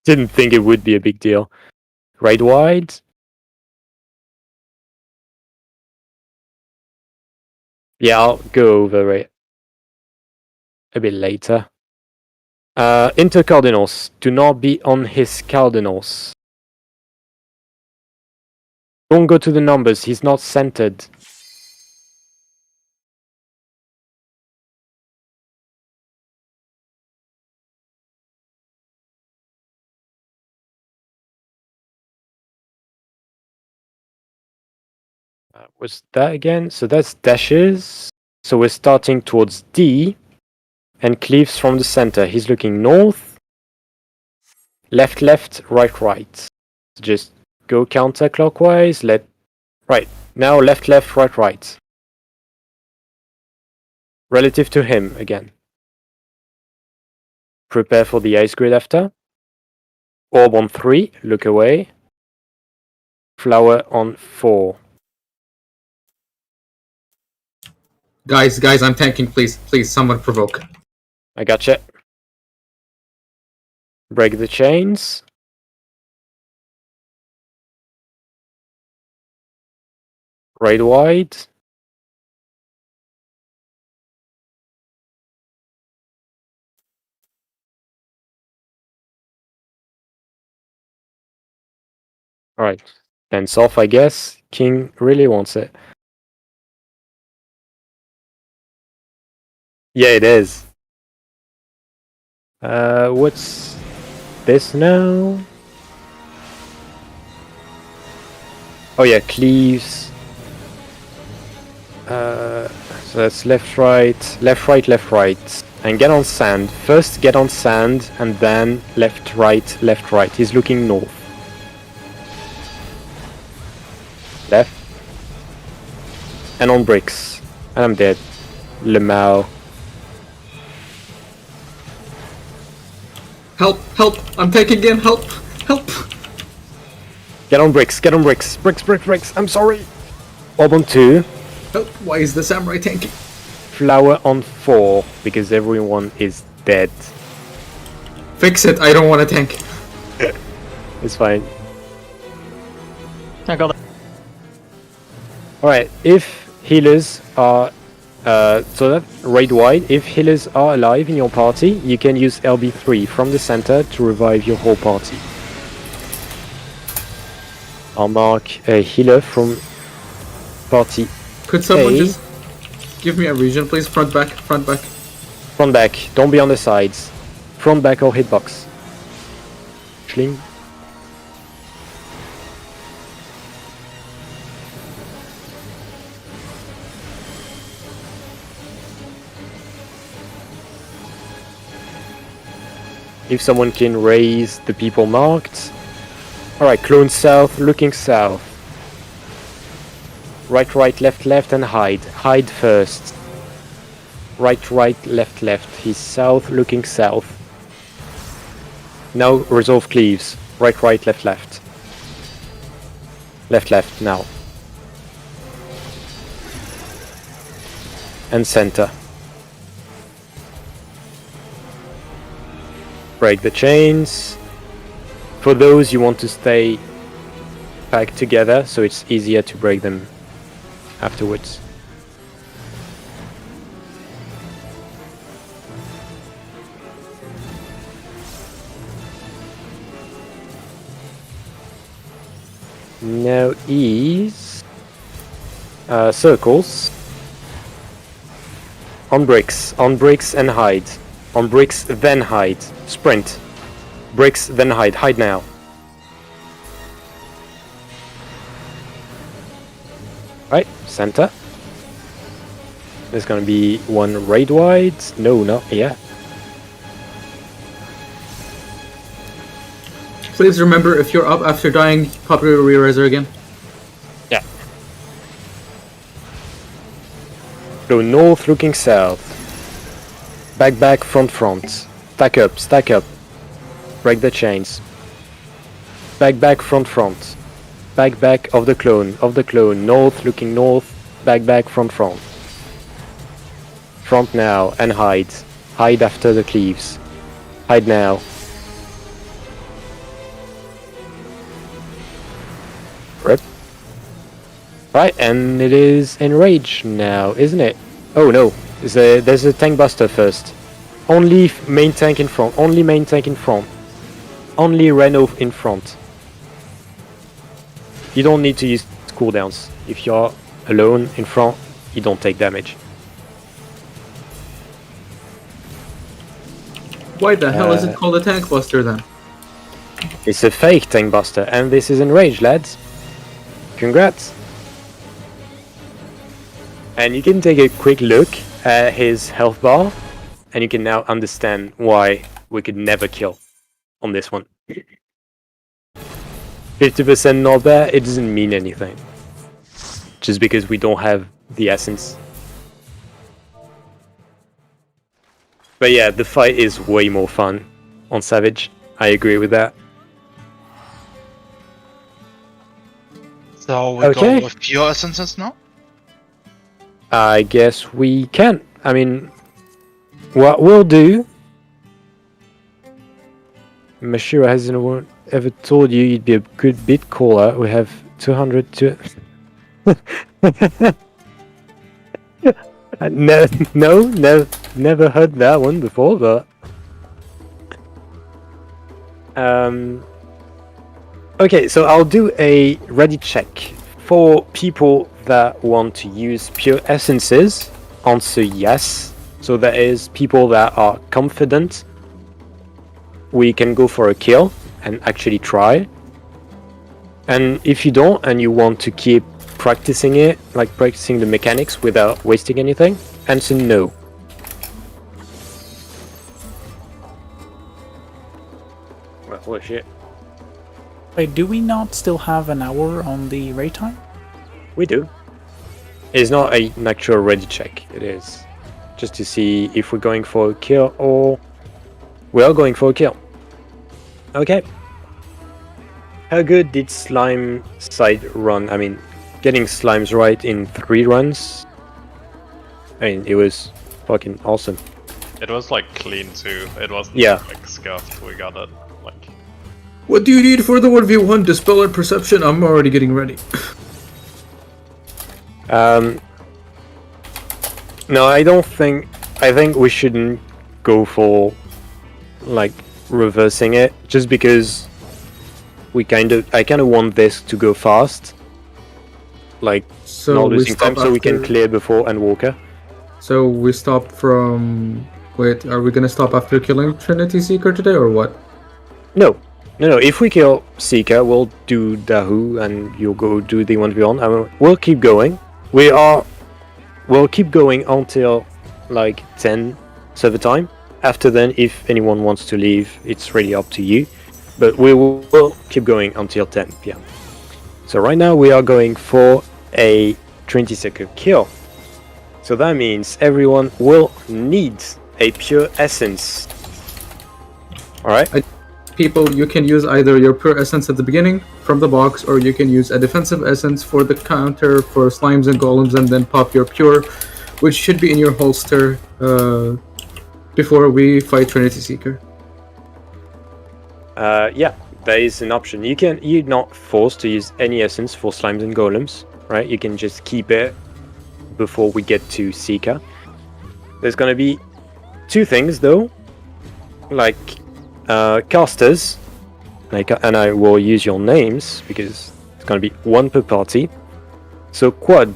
Didn't think it would be a big deal. Right wide. Yeah, I'll go over it a bit later. Into Cardinals. Do not be on his Cardinals. Don't go to the numbers. He's not centered. What's that again? So that's dashes. So we're starting towards D. And Cleaves from the center. He's looking north. Left, left, right, right. Just go counterclockwise. Right. Now left, left, right, right. Relative to him again. Prepare for the ice grid after. Orb on 3. Look away. Flower on 4. Guys, I'm tanking. Please, someone provoke. I gotcha. Break the chains. Right wide. Alright. Fence off, I guess. King really wants it. Yeah, it is. What's this now? Oh yeah, Cleaves. So that's left, right, left, right, left, right. And get on sand. First get on sand, and then left, right, left, right. He's looking north. Left. And on bricks. And I'm dead. Lemao. Help! I'm taking again. Help! Get on bricks. Bricks. I'm sorry. Orb on 2. Help! Why is the samurai tanking? Flower on 4, because everyone is dead. Fix it. I don't want to tank. It's fine. I got it. Alright, if healers are so that right wide, if healers are alive in your party, you can use LB3 from the center to revive your whole party. I'll mark a healer from party. Could someone A. just give me a region, please? Front, back. Front, back. Don't be on the sides. Front, back, or hitbox. Schling. If someone can raise the people marked. Alright, clone south, looking south. Right, right, left, left, and hide. Hide first. Right, right, left, left. He's south, looking south. Now resolve Cleaves. Right, right, left, left. Left, left, now. And center. Break the chains. For those you want to stay packed together so it's easier to break them afterwards. Now is circles on bricks and hide. On bricks, then hide. Sprint. Bricks, then hide. Hide now. Right, center. There's gonna be one raid wide. No, not yeah. Please remember, if you're up after dying, pop your re-riser again. Yeah. Go north, looking south. Back, back, front, front. Stack up. Break the chains. Back, back, front, front. Back, back of the clone, north, looking north. Back, back, front, front. Front now, and hide. Hide after the Cleaves. Hide now. Right, and it is enraged now, isn't it? Oh no, there's a tank buster first. Only main tank in front. Only main tank in front. Only Reno in front. You don't need to use cooldowns. If you're alone in front, you don't take damage. Why the hell is it called a tank buster then? It's a fake tank buster, and this is enraged, lads. Congrats. And you can take a quick look at his health bar, and you can now understand why we could never kill on this one. 50% not there, it doesn't mean anything. Just because we don't have the essence. But yeah, the fight is way more fun on Savage. I agree with that. So we Okay. go with pure essences now? I guess we can. I mean, what we'll do... Mashiro hasn't ever told you you'd be a good bit caller. We have 200 to... never heard that one before, but... Okay, so I'll do a ready check. For people that want to use pure essences, answer yes. So that is people that are confident we can go for a kill and actually try. And if you don't and you want to keep practicing it, like practicing the mechanics without wasting anything, answer no. Well, holy shit. Wait, do we not still have an hour on the raid time? We do. It's not an actual ready check, it is just to see if we're going for a kill or we are going for a kill. Okay. How good did Slime side run? I mean, getting Slimes right in 3 runs. I mean, it was fucking awesome. It was like clean too. It wasn't like scuffed. We got it. Like. What do you need for the 1v1? Dispel and perception? I'm already getting ready. No, I don't think. I think we shouldn't go for like reversing it, just because I kind of want this to go fast, like So not we losing time, stop so we can after- clear before Endwalker. So we stopped from... Wait, are we gonna stop after killing Trinity Seeker today or what? No. If we kill Seeker, we'll do Dahu, and you'll go do the 1v1. I mean, we'll keep going. We'll keep going until like 10 server time. After then, if anyone wants to leave, it's really up to you. But we'll keep going until 10 PM. So right now we are going for a 20-second kill. So that means everyone will need a pure essence. Alright? People, you can use either your pure essence at the beginning from the box, or you can use a defensive essence for the counter for slimes and golems, and then pop your pure, which should be in your holster before we fight Trinity Seeker. Yeah, there is an option. You're not forced to use any essence for slimes and golems, right? You can just keep it before we get to Seeker. There's gonna be 2 things though, like casters, and I will use your names because it's gonna be 1 per party. So Quad,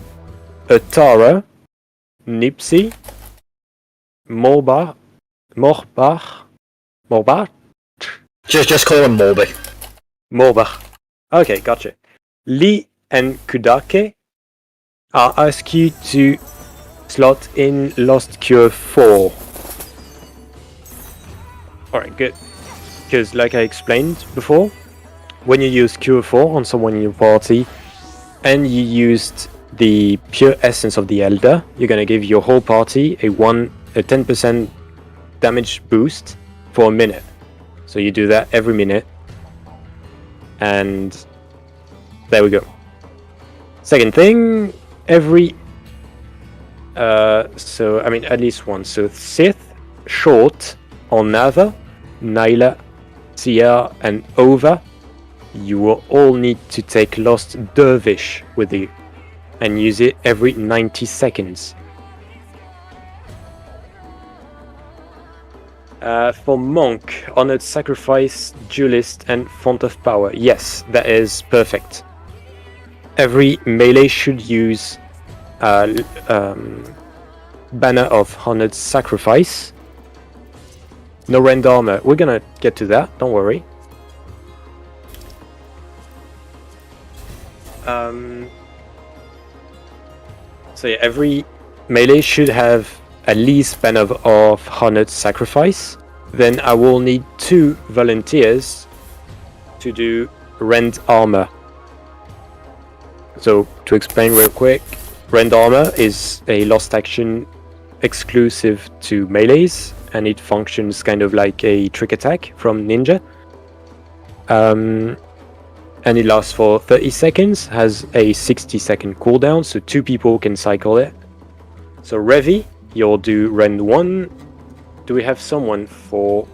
Atara, Nipsey, Morbach. Just call him Morby. Morbach. Okay, gotcha. Lee and Kudake, I'll ask you to slot in Lost Cure 4. Alright, good. Because like I explained before, when you use Cure 4 on someone in your party, and you used the pure essence of the Elder, you're gonna give your whole party a 10% damage boost for a minute. So you do that every minute. And there we go. Second thing, every so I mean at least one. So Sith, Short, on Nava, Nyla, Tia, and Ova, you will all need to take Lost Dervish with you. and use it every 90 seconds. For Monk, Honored Sacrifice, Duelist, and Font of Power. Yes, that is perfect. Every melee should use Banner of Honored Sacrifice. No Rend Armor. We're gonna get to that, don't worry. So yeah, every melee should have at least Banner of Honored Sacrifice. Then I will need 2 volunteers to do Rend Armor. So to explain real quick, Rend Armor is a lost action exclusive to melees, and it functions kind of like a trick attack from Ninja. And it lasts for 30 seconds, has a 60-second cooldown, so 2 people can cycle it. So Revi, you'll do Rend 1. Do we have someone for...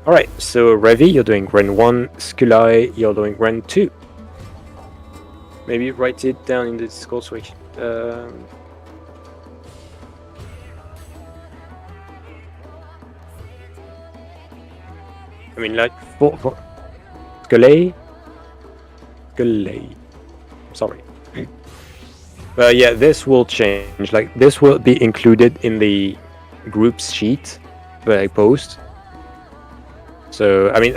Alright, so Revi, you're doing Rend 1. Skulai, you're doing Rend 2. Maybe write it down in the Discord switch. I mean, like, for Skulai. Sorry. But yeah, this will change. Like, this will be included in the groups sheet that I post. So, I mean,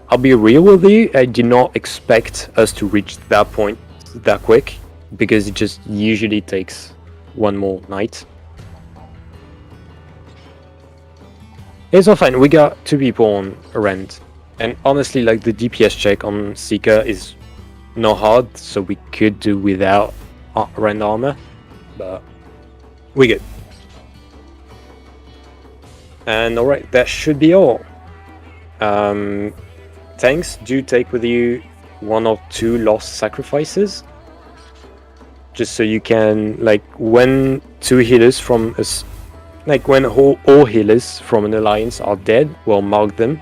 I'll be real with you. I did not expect us to reach that point that quick, because it just usually takes one more night. It's all fine. We got 2 people on Rend, and honestly, like, the DPS check on Seeker is not hard, so we could do without Rend Armor, but we good. And alright, that should be all. Tanks, do take with you 1 or 2 lost sacrifices, just so you can, like, when 2 healers from us, like when all healers from an alliance are dead, we'll mark them,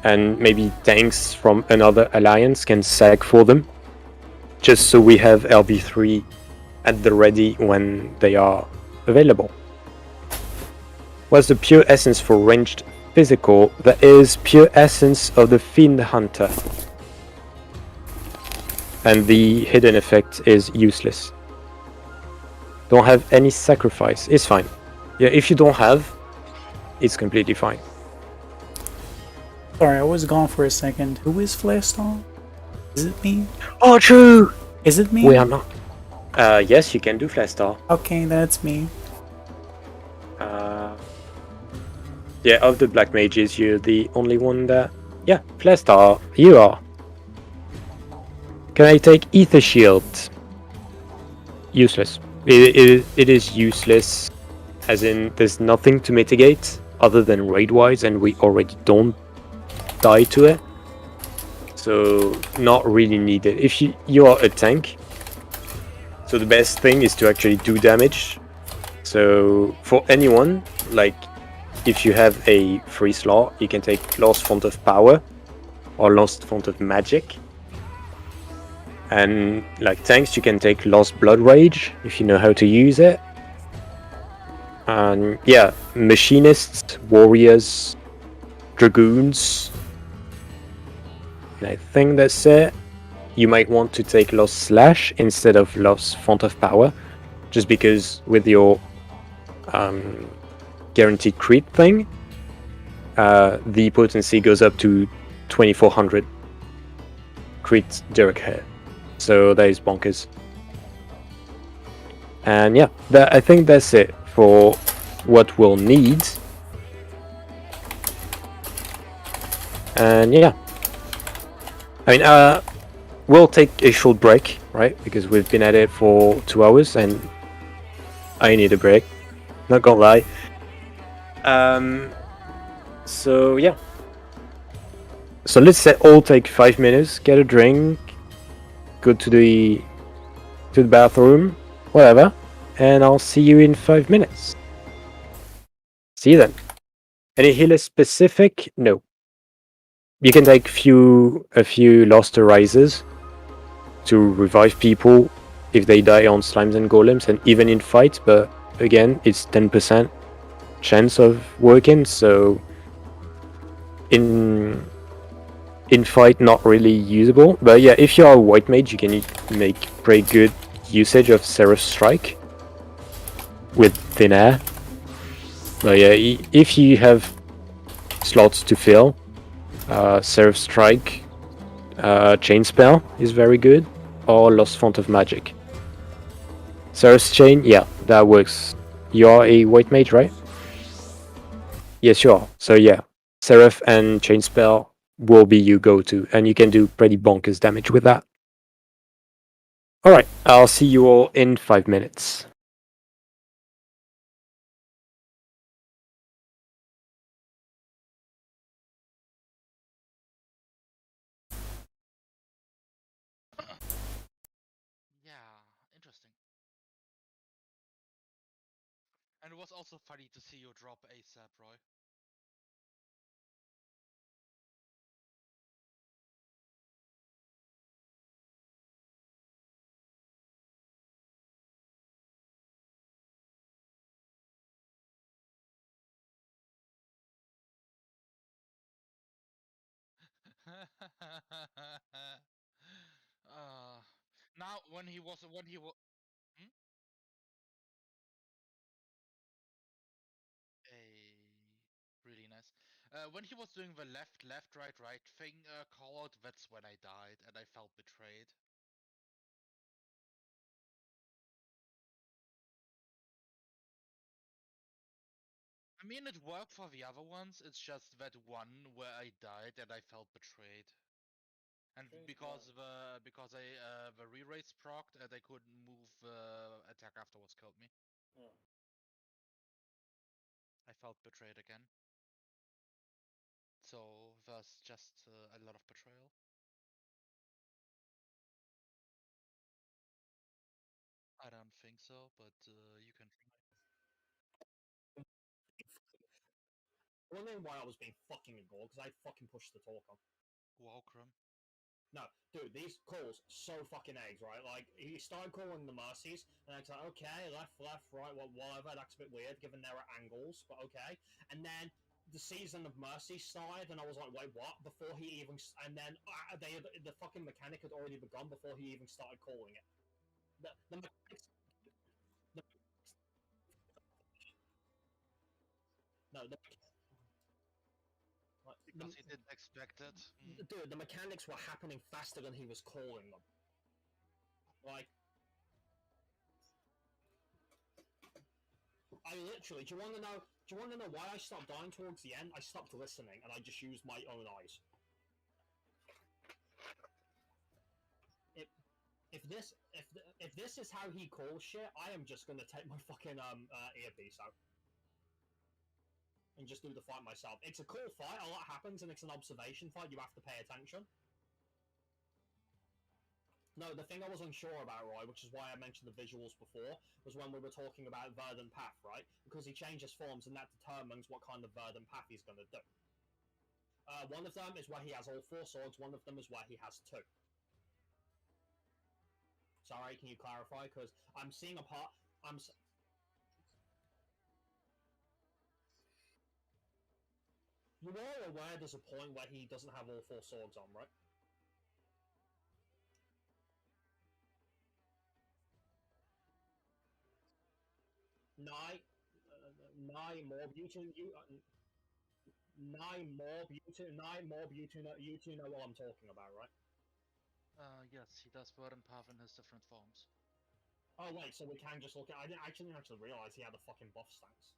and maybe tanks from another alliance can sag for them, just so we have LB3 at the ready when they are available. What's the pure essence for ranged physical? That is pure essence of the Fiend Hunter. And the hidden effect is useless. Don't have any sacrifice. It's fine. Yeah, if you don't have, it's completely fine. Sorry, I was gone for a second. Who is Flarestar? Is it me? Oh, true! Is it me? We are not. Yes, you can do Flarestar. Okay, that's me. Yeah, of the Black Mages, you're the only one that... Yeah, Flarestar, you are. Can I take Ether Shield? Useless. It is useless, as in there's nothing to mitigate other than raid-wise, and we already don't die to it. So, not really needed. If you are a tank, so the best thing is to actually do damage. So, for anyone, like, if you have a free slot, you can take Lost Font of Power or Lost Font of Magic. And like tanks, you can take Lost Blood Rage if you know how to use it. And yeah, Machinists, Warriors, Dragoons. And I think that's it. You might want to take Lost Slash instead of Lost Font of Power, just because with your guaranteed crit thing, the potency goes up to 2400 crit direct hit. So that is bonkers. And yeah, I think that's it for what we'll need. And yeah, I mean, we'll take a short break, right? Because we've been at it for 2 hours and I need a break, not gonna lie. So yeah, so let's say all take 5 minutes, get a drink, go to the bathroom, whatever, and I'll see you in 5 minutes. See you then. Any healer specific? No. you can take a few Lost Rises to revive people if they die on slimes and golems, and even in fights. But again, it's 10% chance of working, so in fight not really usable. But yeah, if you are a white mage, you can make pretty good usage of Seraph Strike with Thin Air. But yeah, if you have slots to fill, Seraph Strike, Chain Spell is very good, or Lost Font of Magic. Seraph's Chain, yeah, that works. You are a white mage, right? Yes, you are. So yeah, Seraph and Chain Spell will be your go-to, and you can do pretty bonkers damage with that. Alright, I'll see you all in 5 minutes. And it was also funny to see you drop ASAP, Roy. Now when he was hmm? Really nice. When he was doing the left, right thing call out, that's when I died and I felt betrayed. I mean, it worked for the other ones. It's just that one where I died and I felt betrayed. And because the re-race procced and I couldn't move attack afterwards killed me. I felt betrayed again. So there's just a lot of betrayal. I don't think so, but you can try. Wondering why I was being fucking ignored, because I fucking pushed the talk on. Welcome. No, dude, these calls so fucking eggs, right? Like, he started calling the Mercies, and I was like, okay, left, right, whatever, that's a bit weird, given there are angles, but okay. And then the season of Mercy started, and I was like, wait, what? Before he even, and then the fucking mechanic had already begun before he even started calling it. The mechanics... No, because he didn't expect it. Dude, the mechanics were happening faster than he was calling them. Like, I literally, do you want to know why I stopped dying towards the end? I stopped listening and I just used my own eyes. If this is how he calls shit, I am just gonna take my fucking earpiece out and just do the fight myself. It's a cool fight, a lot happens, and it's an observation fight. You have to pay attention. No, the thing I was unsure about, Roy, which is why I mentioned the visuals before, was when we were talking about Verdant Path, right? Because he changes forms, and that determines what kind of Verdant Path he's going to do. One of them is where he has all 4 swords, one of them is where he has 2. Sorry, can you clarify? Because I'm seeing a part... You are aware there's a point where he doesn't have all 4 swords on, right? Nine Morb, you two know what I'm talking about, right? Yes, he does Verdant Path in his different forms. Oh wait, so we can just look at... I didn't actually realize he had a fucking buff stance.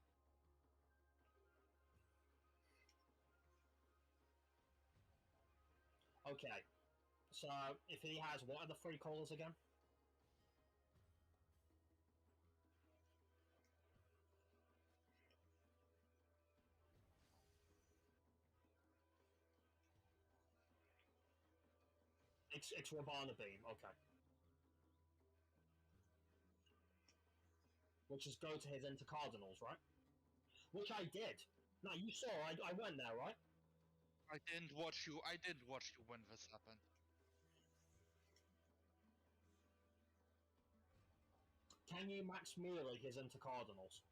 Okay, so if he has... What are the 3 colours again? It's Ravana Beam, okay. Which is go to his intercardinals, right? Which I did. No, you saw, I went there, right? I didn't watch you when this happened. Can you max melee his into Cardinals?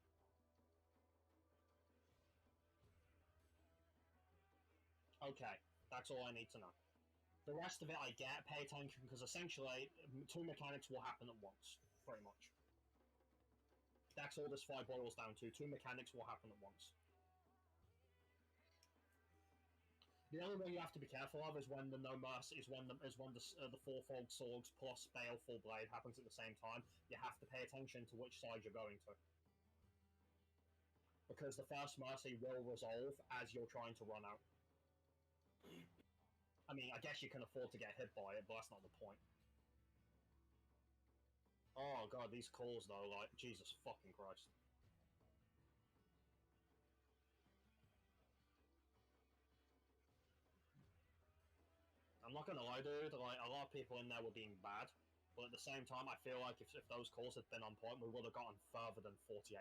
Okay, that's all I need to know. The rest of it I get, pay attention, because essentially, two mechanics will happen at once, pretty much. That's all this fight boils down to. Two mechanics will happen at once. The only thing you have to be careful of is when the No Mercy is when the fourfold swords plus Baleful Blade happens at the same time. You have to pay attention to which side you're going to, because the first Mercy will resolve as you're trying to run out. I mean, I guess you can afford to get hit by it, but that's not the point. Oh god, these calls though, like, Jesus fucking Christ. I'm not gonna lie, dude, like, a lot of people in there were being bad, but at the same time, I feel like if those calls had been on point, we would have gotten further than 48%.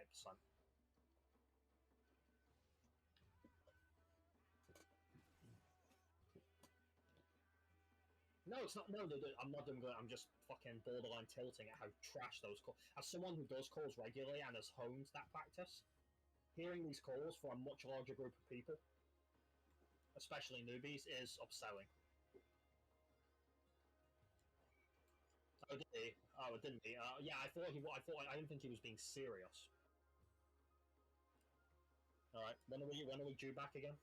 No, it's not. No, I'm not doing good. I'm just fucking borderline tilting at how trash those calls. As someone who does calls regularly and has honed that practice, hearing these calls for a much larger group of people, especially newbies, is upselling. Oh, did he? Oh, didn't he? Yeah, I didn't think he was being serious. All right, when are we due back again?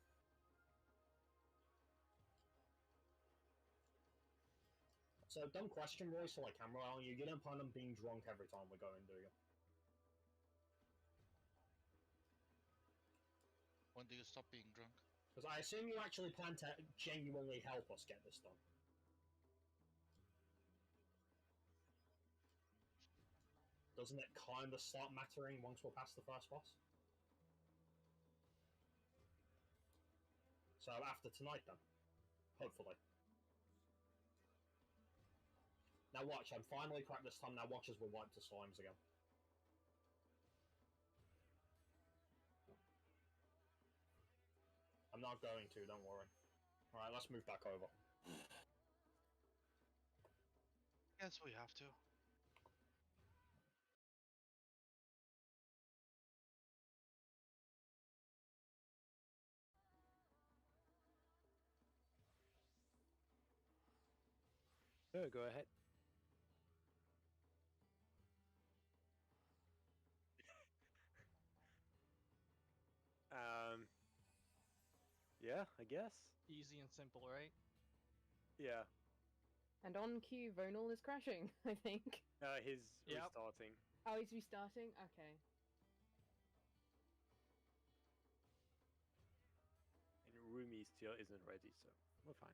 So, dumb question, Royce, so like camera on you. You don't plan on being drunk every time we're going, do you? When do you stop being drunk? Because I assume you actually plan to genuinely help us get this done. Doesn't it kind of start mattering once we're past the first boss? So after tonight then, hopefully. Now watch, I'm finally cracked this time, now watch as we wipe the slimes again. I'm not going to, don't worry. Alright, let's move back over. Yes, we have to. Sure, go ahead. Yeah, I guess. Easy and simple, right? Yeah. And on cue, Vonal is crashing, I think. He's restarting. Oh, he's restarting? Okay. And Rumi still isn't ready, so we're fine.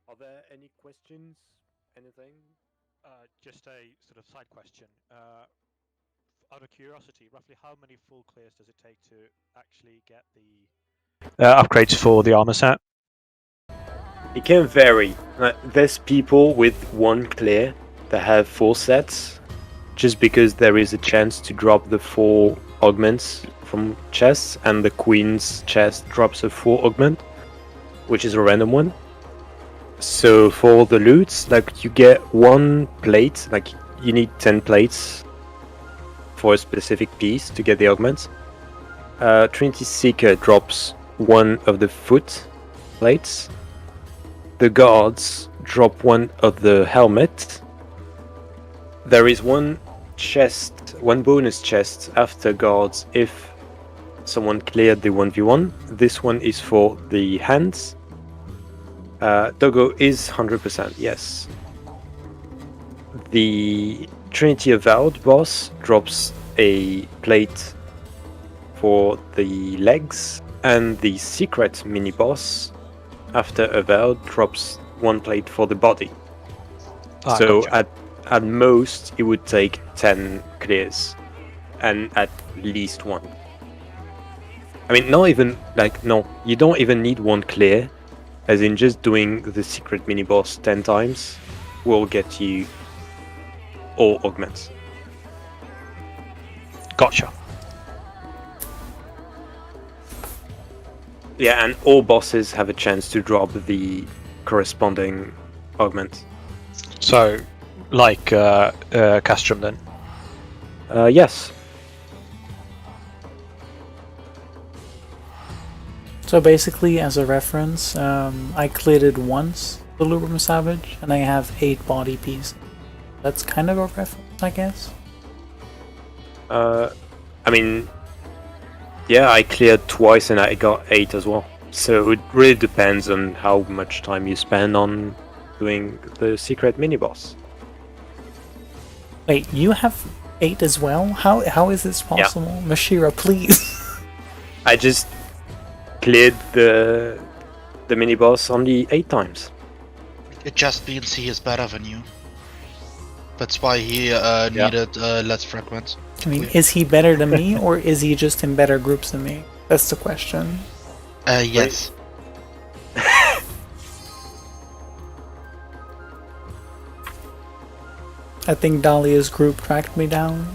Are there any questions? Anything? Just a sort of side question. Out of curiosity, roughly how many full clears does it take to actually get the upgrades for the armor set? It can vary. There's people with one clear that have 4 sets, just because there is a chance to drop the 4 augments from chests, and the queen's chest drops a 4 augment, which is a random one. So for the loots, like, you get 1 plate, like you need 10 plates for a specific piece to get the augments. Trinity Seeker drops 1 of the foot plates. The guards drop 1 of the helmet. There is 1 chest, 1 bonus chest after guards if someone cleared the 1v1. This one is for the hands. Doggo is 100%, yes. The Trinity Avowed boss drops a plate for the legs, and the secret mini boss after Avowed drops 1 plate for the body. So gotcha. at most it would take 10 clears, and at least 1. I mean, not even, like, no, you don't even need 1 clear, as in just doing the secret mini boss 10 times will get you all augments. Gotcha. Yeah, and all bosses have a chance to drop the corresponding augment. So, like Castrum then? Yes. So basically, as a reference, I cleared it once, the Lubrum Savage, and I have 8 body pieces. That's kind of a reference, I guess. I mean, yeah, I cleared twice and I got 8 as well. So it really depends on how much time you spend on doing the secret mini-boss. Wait, you have 8 as well? How is this possible? Mashira, please. I just cleared the mini-boss only 8 times. It just means he is better than you. That's why he needed less frequent. I mean, is he better than me, or is he just in better groups than me? That's the question. Yes. I think Dahlia's group tracked me down.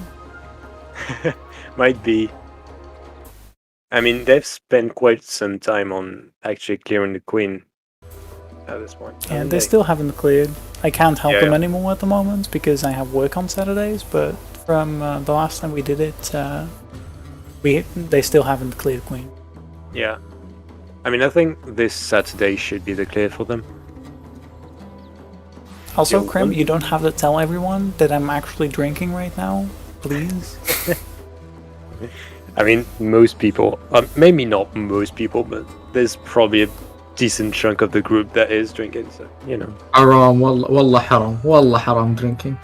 Might be. I mean, they've spent quite some time on actually clearing the queen at this point. Yeah, they still haven't cleared. I can't help Yeah, them yeah. anymore at the moment because I have work on Saturdays, but from the last time we did it, they still haven't cleared queen. Yeah. I mean, I think this Saturday should be the clear for them. Also, Yeah, Krim, one- you don't have to tell everyone that I'm actually drinking right now, please. I mean, most people, maybe not most people, but there's probably a decent chunk of the group that is drinking, so, you know. Haram, wallah haram, wallah haram drinking.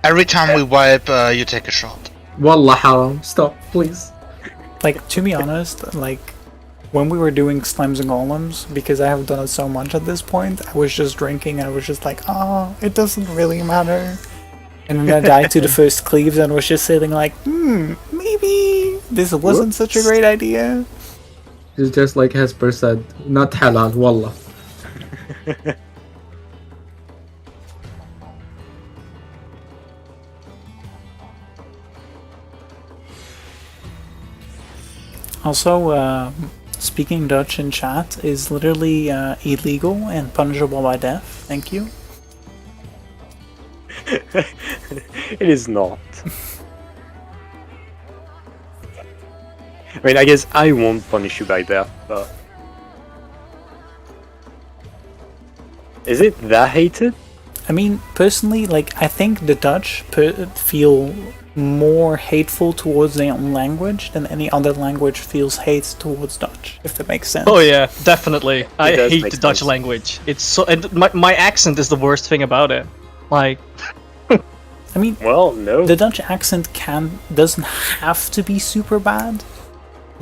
Every time we wipe, you take a shot. Wallah haram, stop, please. Like, to be honest, like, when we were doing Slimes and Golems, because I have done it so much at this point, I was just drinking and I was just like, oh, it doesn't really matter. And then I died to the first cleaves and was just sitting like, maybe this wasn't such a great idea. It's just like Hesper said, not halal, wallah. Also, speaking Dutch in chat is literally illegal and punishable by death. Thank you. It is not. I mean, I guess I won't punish you by death, but... Is it that hated? I mean, personally, like, I think the Dutch feel more hateful towards their own language than any other language feels hate towards Dutch, if that makes sense. Oh yeah, definitely. I does hate make the Dutch sense. language. It's so, and my accent is the worst thing about it. Like, I mean, well, no. The Dutch accent doesn't have to be super bad,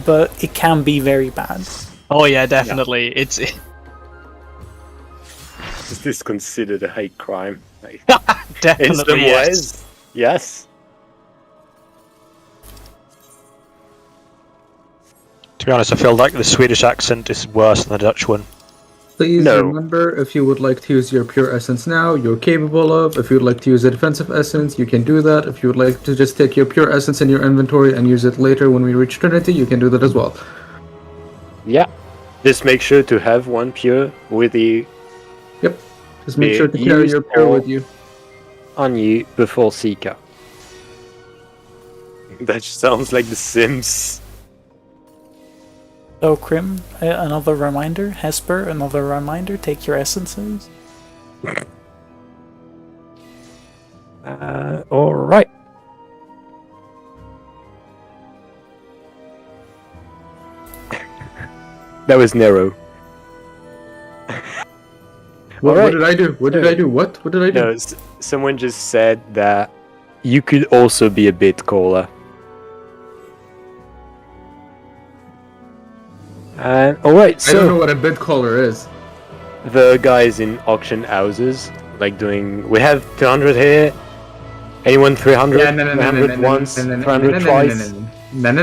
but it can be very bad. oh yeah, definitely. It's Is this considered a hate crime? Like, definitely in some yes. ways, yes. To be honest, I feel like the Swedish accent is worse than the Dutch one. Please No. remember, if you would like to use your pure essence now, you're capable of. If you would like to use a defensive essence, you can do that. If you would like to just take your pure essence in your inventory and use it later when we reach Trinity, you can do that as well. Yeah. Just make sure to have one pure with you. Yep. Just make Be sure to carry used your pure or- with you. On you before Seeker. That sounds like The Sims. So, Krim, another reminder. Hesper, another reminder. Take your essences. Alright. That was Nero. What Alright. did I do? What did I do? What did I do? No, someone just said that you could also be a bit caller. And alright, I don't know so what a bid caller is. the guys in auction houses, like doing, we have 200 here. Anyone 300? 300 once, 300 twice. No.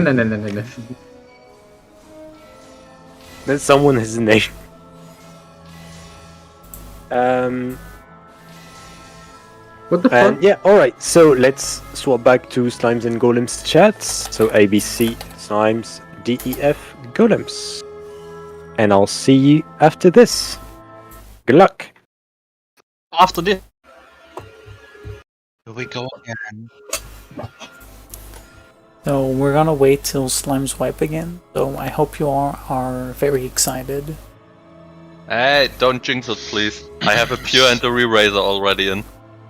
That's someone his name. What the And fuck? yeah, alright, so let's swap back to Slimes and Golems chats. So ABC, Slimes, DEF, Golems. and I'll see you after this. Good luck. After this. Here we go again. So we're gonna wait till slimes wipe again. So I hope you all are very excited. Hey, don't jinx it, please. I have a pure and a re-raiser already in.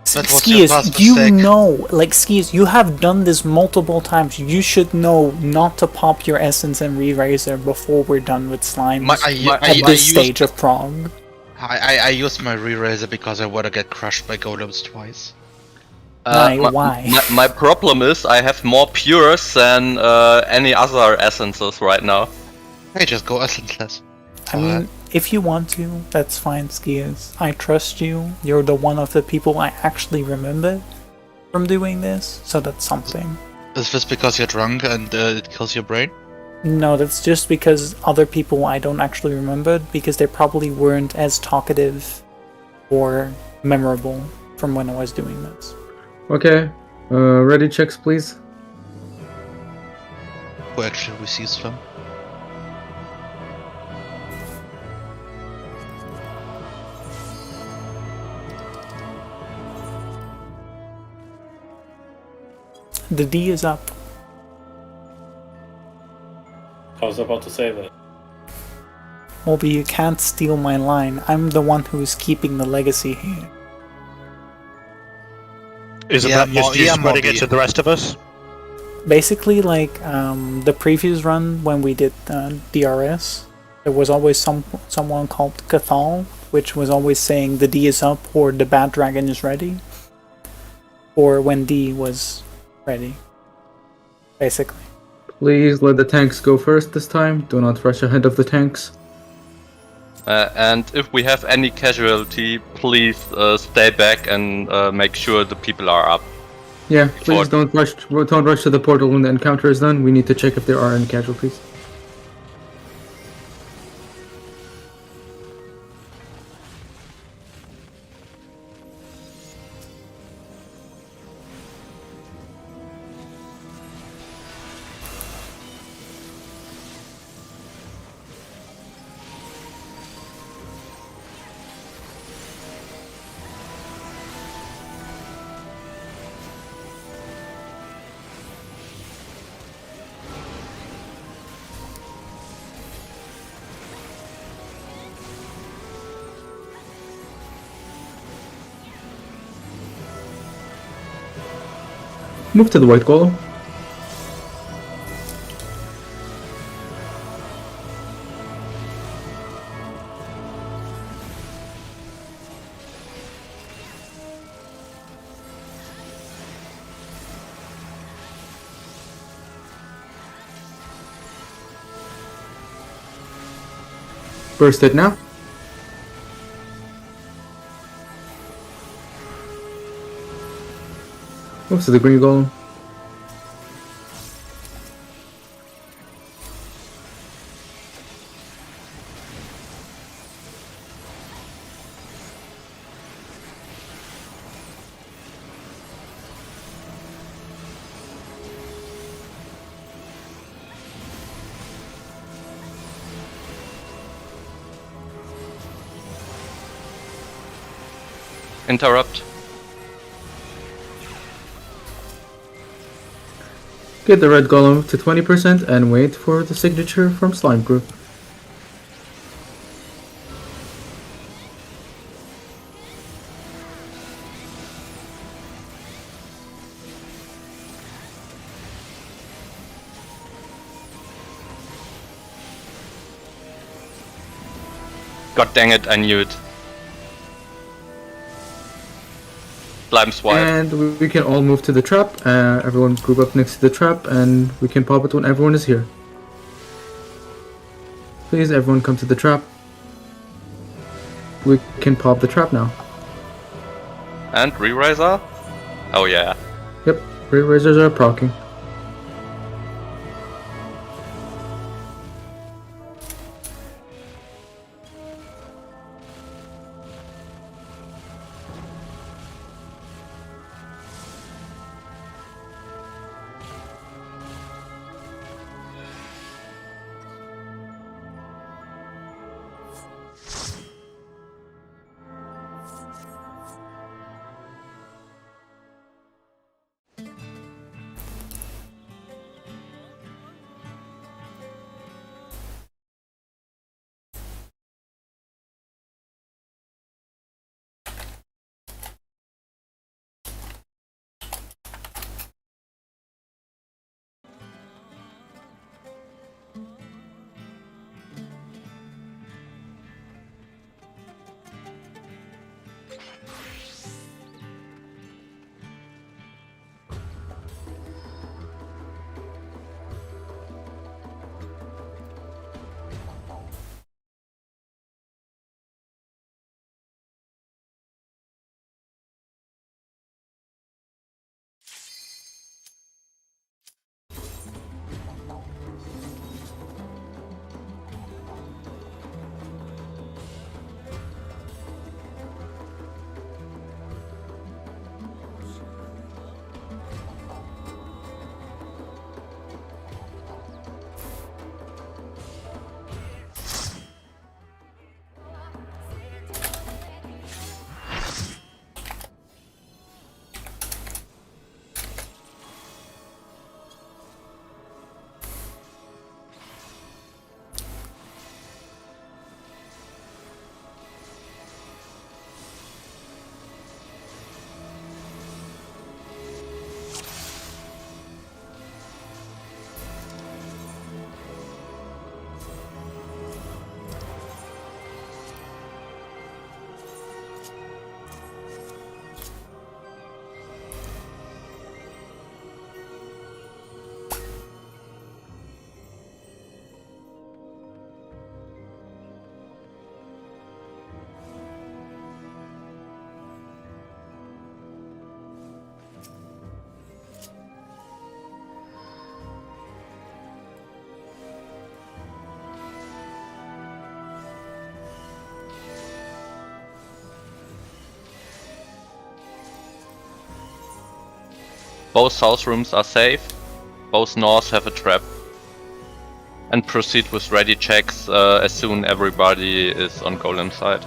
Skiers, you know, like Skiers, you have done this multiple times. You should know not to pop your essence and re-raiser before we're done with slimes at this stage of Prague. I used my re-raiser because I want to get crushed by golems twice. Why? My problem is I have more pures than any other essences right now. Hey, just go essenceless. I mean, if you want to, that's fine, Skiers. I trust you. You're the one of the people I actually remember from doing this, so that's something. Is this because you're drunk and it kills your brain? No, that's just because other people I don't actually remember, because they probably weren't as talkative or memorable from when I was doing this. Okay, ready checks, please. Who actually receives them? The D is up. I was about to say that. Well, but you can't steal my line. I'm the one who's keeping the legacy here. Is it that you're spreading it to the rest of us? Basically, like the previous run when we did DRS, there was always someone called Cathal, which was always saying the D is up or the bad dragon is ready, or when D was ready, basically. Please let the tanks go first this time. Do not rush ahead of the tanks. And if we have any casualty, please stay back and make sure the people are up. Yeah, please don't rush to the portal when the encounter is done. We need to check if there are any casualties. Move to the white golem. Burst it now. Move to the green golem. Interrupt. Get the red golem to 20% and wait for the signature from Slime Group. God dang it, I knew it. Slime swipe. And we can all move to the trap. Everyone group up next to the trap and we can pop it when everyone is here. Please, everyone come to the trap. We can pop the trap now. And re-raiser? Oh yeah. Yep, re-raisers are proccing. Both south rooms are safe. Both north have a trap. And proceed with ready checks as soon everybody is on golem side.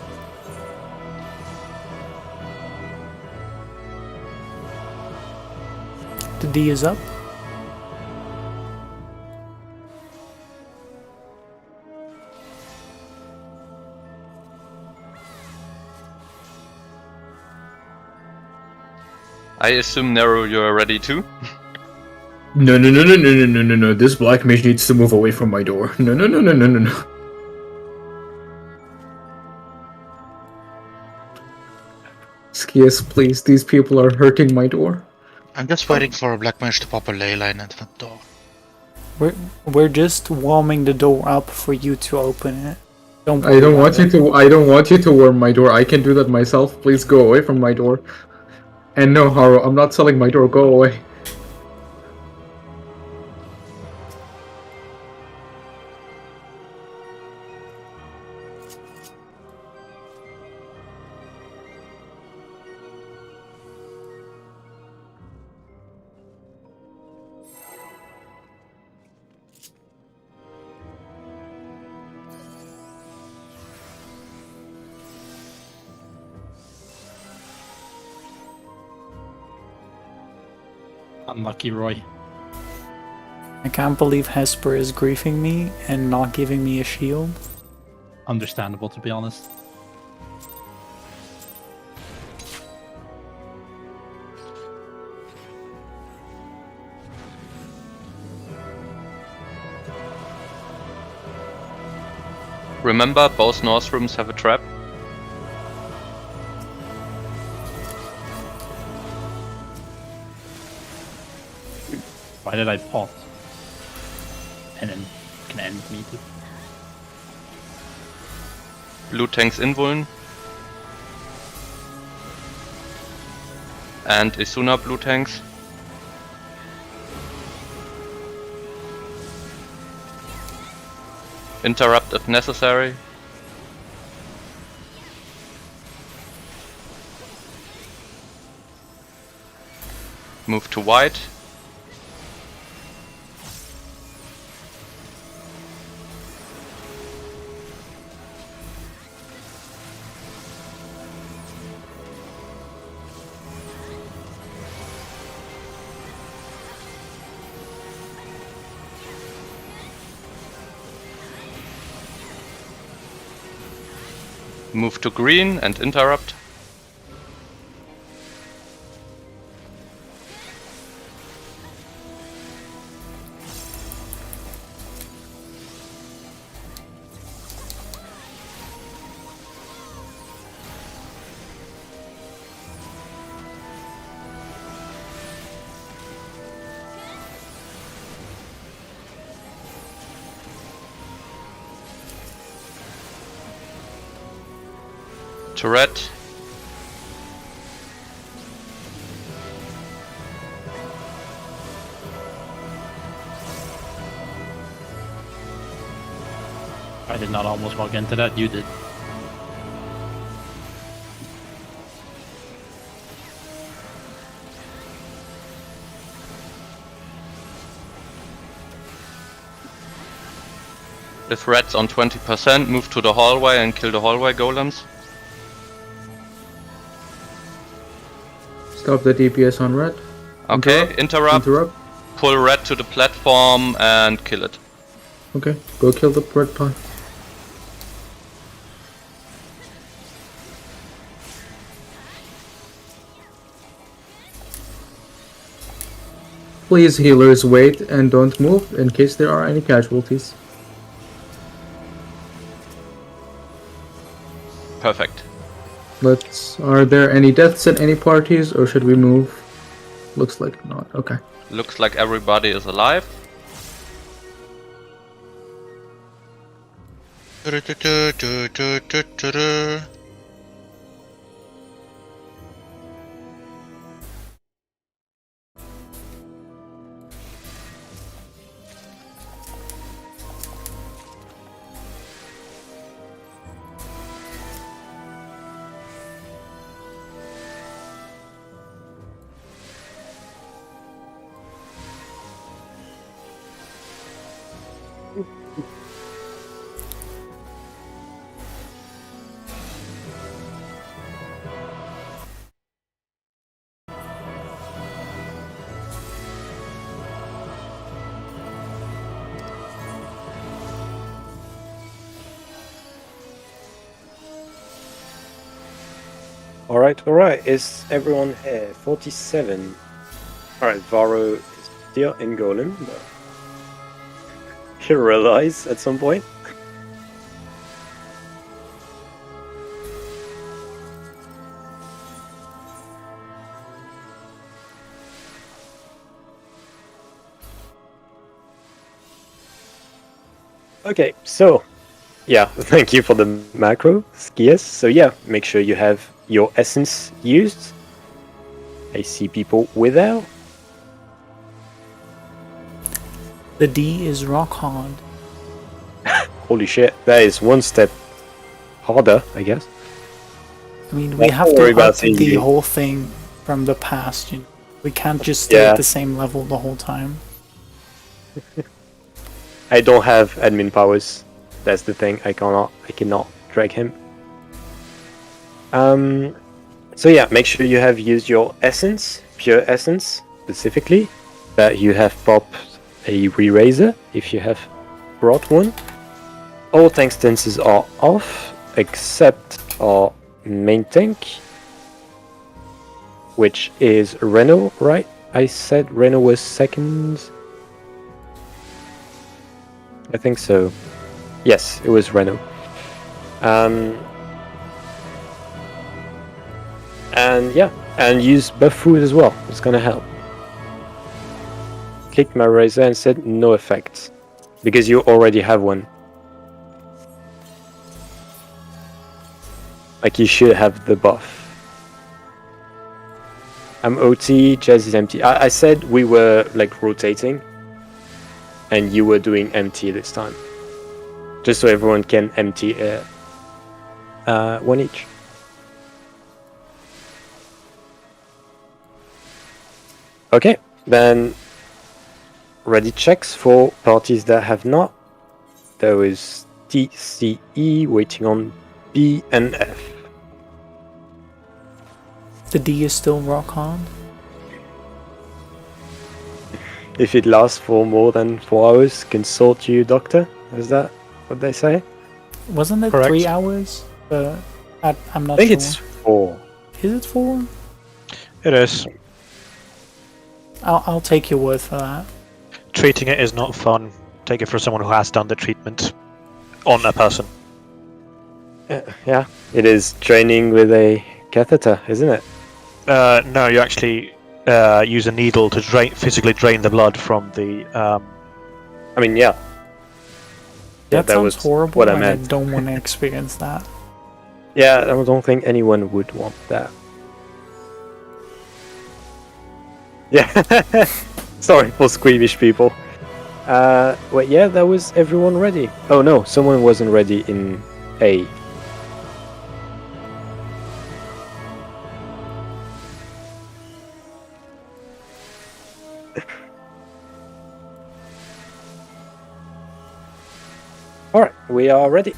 The D is up. I assume Nero, you are ready too? No, no, no, no, no, no, no, no, no. This black mage needs to move away from my door. No, no, no, no, no, no, no. Skias, please. These people are hurting my door. I'm just waiting for a black mage to pop a ley line at the door. We're just warming the door up for you to open it. I don't want you to. I don't want you to warm my door. I can do that myself. Please go away from my door. And no, Haru, I'm not selling my door. Go away. Unlucky Roy. I can't believe Hesper is griefing me and not giving me a shield. Understandable, to be honest. Remember, both north rooms have a trap. Why did I pot? And then can end immediately. Blue tanks invuln. And Isuna blue tanks. Interrupt if necessary. Move to white. Move to green and interrupt. To red. I did not almost walk into that, you did. If red's on 20%, move to the hallway and kill the hallway golems. Stop the DPS on red. Okay, interrupt. Pull red to the platform and kill it. Okay, go kill the red pawn. Please, healers, wait and don't move in case there are any casualties. Perfect. Are there any deaths in any parties, or should we move? Looks like not. Okay. Looks like everybody is alive. Alright, is everyone here? 47. Alright, Varro is still in Golem, but he'll realize at some point. Okay, so yeah, thank you for the macro, Skias. So yeah, make sure you have your essence used. I see people without. The D is rock hard. Holy shit, that is one step harder, I guess. I mean, we Don't have worry to about up the the- whole thing from the past. You know? We can't just stay Yeah. at the same level the whole time. I don't have admin powers. That's the thing. I cannot drag him. So yeah, make sure you have used your essence, pure essence specifically, that you have popped a re-raiser if you have brought one. All tank stances are off except our main tank, which is Reno, right? I said Reno was second. I think so. Yes, it was Reno. And yeah, and use buff food as well. It's gonna help. Clicked my razor and said no effect because you already have one. Like you should have the buff. I'm OT, Jazz is empty. I said we were like rotating and you were doing empty this time. Just so everyone can empty one each. Okay, then ready checks for parties that have not. There is TCE waiting on B and F. The D is still rock hard. If it lasts for more than 4 hours, consult you, doctor. Is that what they say? Wasn't it Correct. 3 hours? I'm not I think sure. it's 4. Is it 4? It is. I'll take your word for that. Treating it is not fun. Take it from someone who has done the treatment on a person. Yeah, it is training with a catheter, isn't it? No, you actually use a needle to physically drain the blood from the. I mean, yeah. That that sounds was horrible, what I and meant. I don't want to experience that. Yeah, I don't think anyone would want that. Yeah, sorry for squeamish people. Wait, yeah, that was everyone ready. Oh no, someone wasn't ready in A. Alright, we are ready.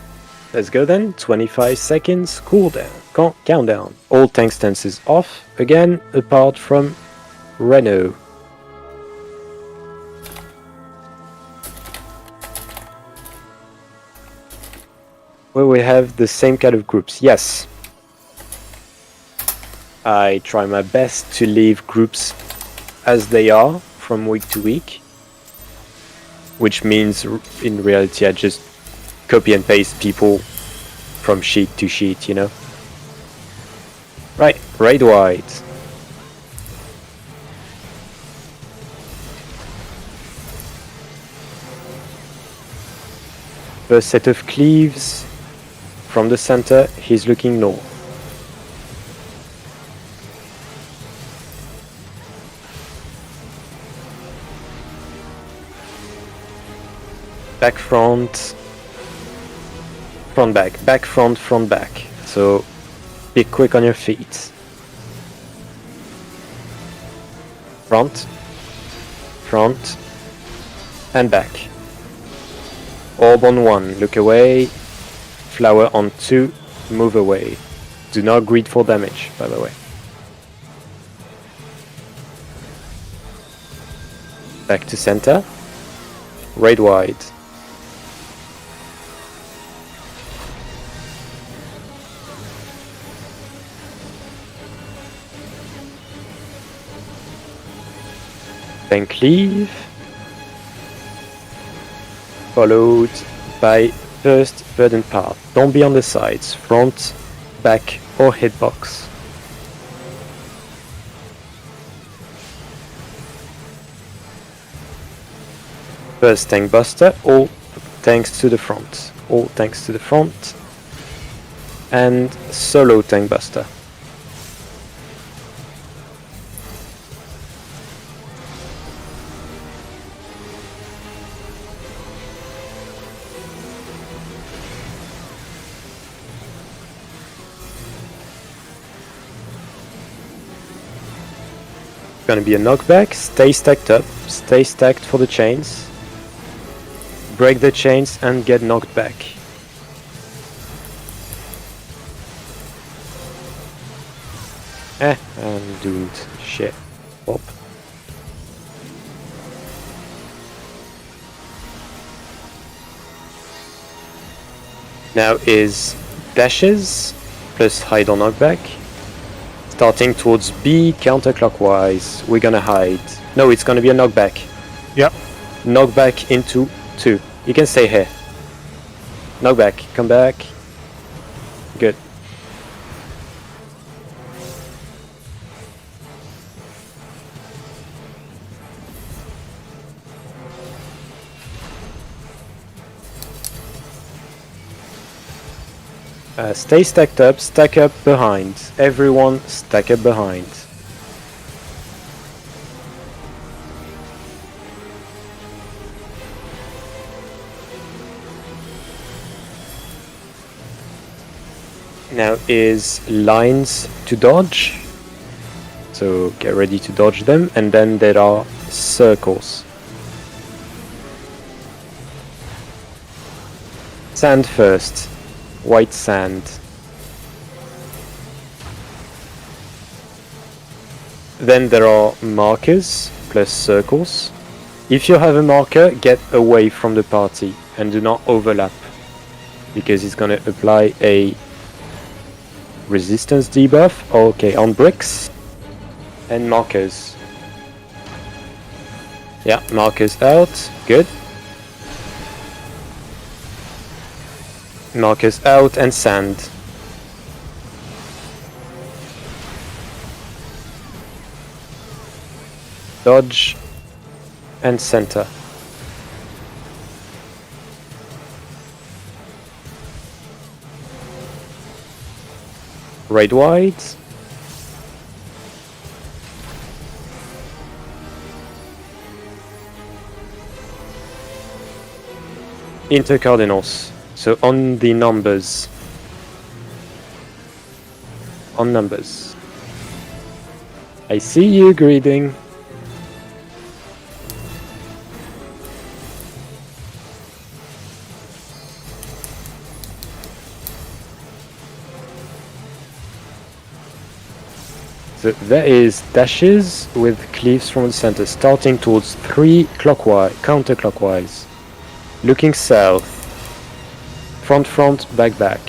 Let's go then. 25 seconds cooldown. Countdown. All tank stances off again, apart from Reno. Where we have the same kind of groups. Yes. I try my best to leave groups as they are from week to week. Which means in reality I just copy and paste people from sheet to sheet, you know. Right, raid wide. First set of cleaves from the center, he's looking north. Back front, front back, back front back. So be quick on your feet. Front, and back. Orb on 1, look away. Flower on 2, move away. Do not greed for damage, by the way. Back to center. Raid wide. Then cleave. Followed by first verdant path. Don't be on the sides, front, back or hitbox. First tank buster, all tanks to the front. All tanks to the front. And solo tank buster. Gonna be a knockback, stay stacked up, stay stacked for the chains. Break the chains and get knocked back. I'm doomed. Shit. Pop. Now is dashes plus hide or knockback. Starting towards B counterclockwise. We're gonna hide. No, it's gonna be a knockback. Yep. Knockback into 2. You can stay here. Knockback. Come back. Good. Stay stacked up, stack up behind. Everyone stack up behind. Now is lines to dodge. So get ready to dodge them, and then there are circles. Sand first. White sand. Then there are markers plus circles. If you have a marker, get away from the party and do not overlap, because it's gonna apply a resistance debuff. Okay, on bricks and markers. Yeah, markers out. Good. Markers out and sand. Dodge and center. Raid wide. Inter cardinals. So on the numbers. On numbers. I see you greeting. So there is dashes with cleaves from the center, starting towards 3 clockwise, counterclockwise. Looking south. Front, back.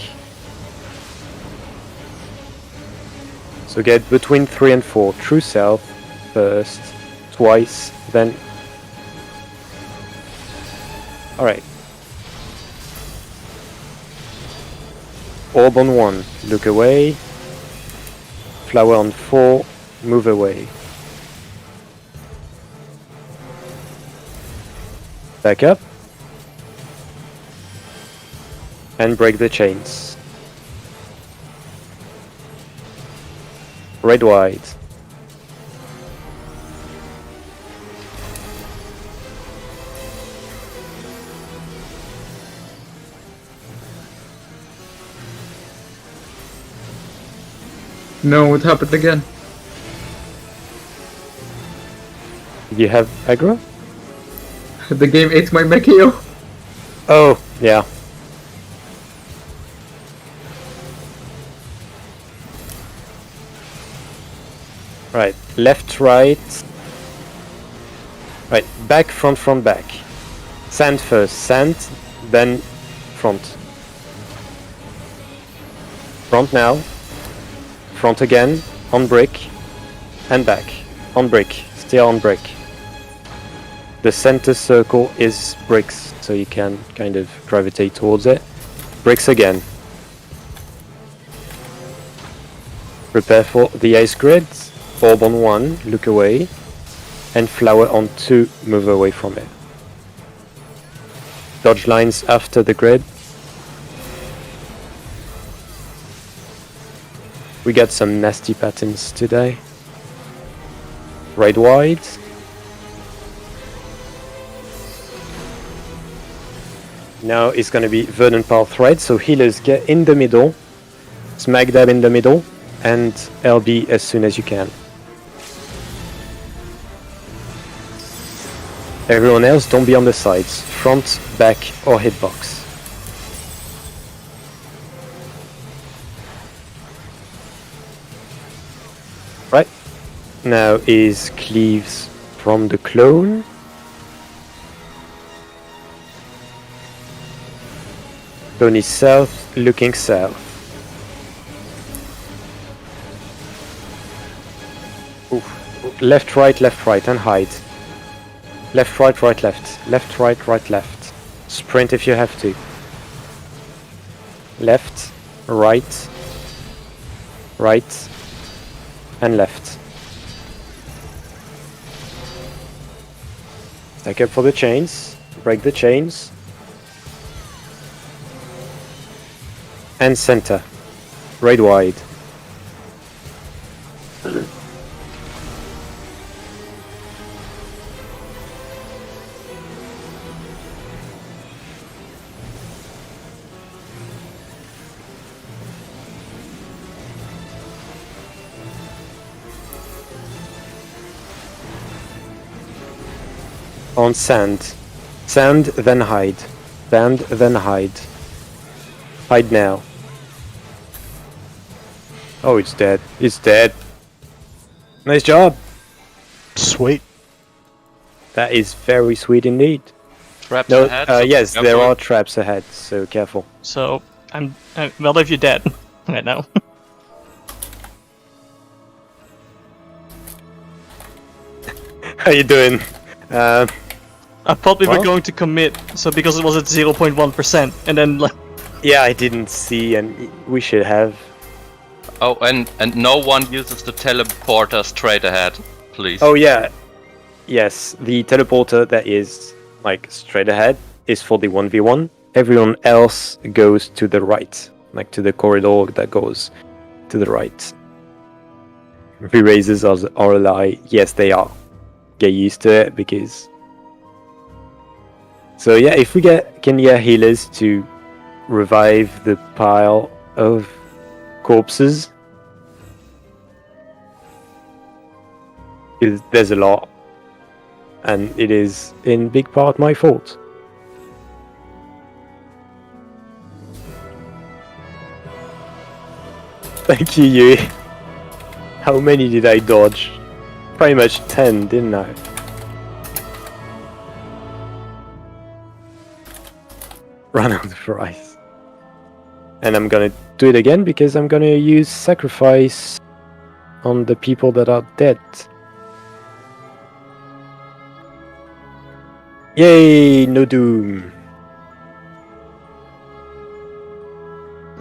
So get between 3 and 4. True south first, twice, then. Alright. Orb on 1, look away. Flower on 4, move away. Back up. And break the chains. Red wide. No, it happened again. You have aggro? The game ate my Mekio. Oh, yeah. Right, left, right. Right, back, front, back. Sand first, sand, then front. Front now. Front again, on brick, and back. On brick, still on brick. The center circle is bricks, so you can kind of gravitate towards it. Bricks again. Prepare for the ice grid. Orb on 1, look away. And flower on 2, move away from it. Dodge lines after the grid. We got some nasty patterns today. Right wide. Now it's gonna be Verdant Path right, so healers get in the middle, smack dab in the middle, and LB as soon as you can. Everyone else, don't be on the sides, front, back, or hitbox. Right, now is cleaves from the clone. Clone is south, looking south. Oof. Left, right, and hide. Left, right, left. Left, right, left. Sprint if you have to. Left, right, and left. Stack up for the chains. Break the chains. And center. Right wide. On sand. Sand, then hide. Sand, then hide. Hide now. Oh, it's dead. It's dead. Nice job. Sweet. That is very sweet indeed. Traps no, ahead, so yes, careful. there are traps ahead, so careful. So I'm well if you're dead right now. How you doing? I thought we well? were going to commit, so because it was at 0.1%, and then like. Yeah, I didn't see, and we should have. Oh, and no one uses the teleporter straight ahead, please. Oh yeah, yes, the teleporter that is like straight ahead is for the 1v1. Everyone else goes to the right, like to the corridor that goes to the right. V-raises are a lie. Yes, they are. Get used to it because. So yeah, if we can get healers to revive the pile of corpses, there's a lot, and it is in big part my fault. Thank you, Yui. How many did I dodge? Pretty much 10, didn't I? Run out of rice. And I'm gonna do it again because I'm gonna use sacrifice on the people that are dead. Yay, no doom.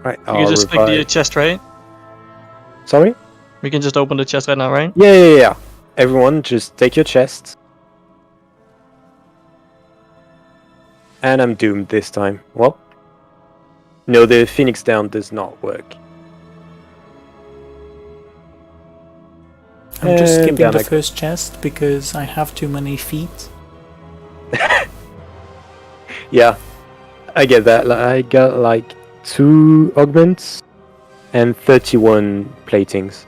Right, You can just take the chest, right? Sorry? We can just open the chest right now, right? Yeah. Everyone, just take your chest. And I'm doomed this time. Well, no, the Phoenix Down does not work. I'm just And skipping down the I go. first chest because I have too many feet. Yeah, I get that. I got like 2 augments and 31 platings.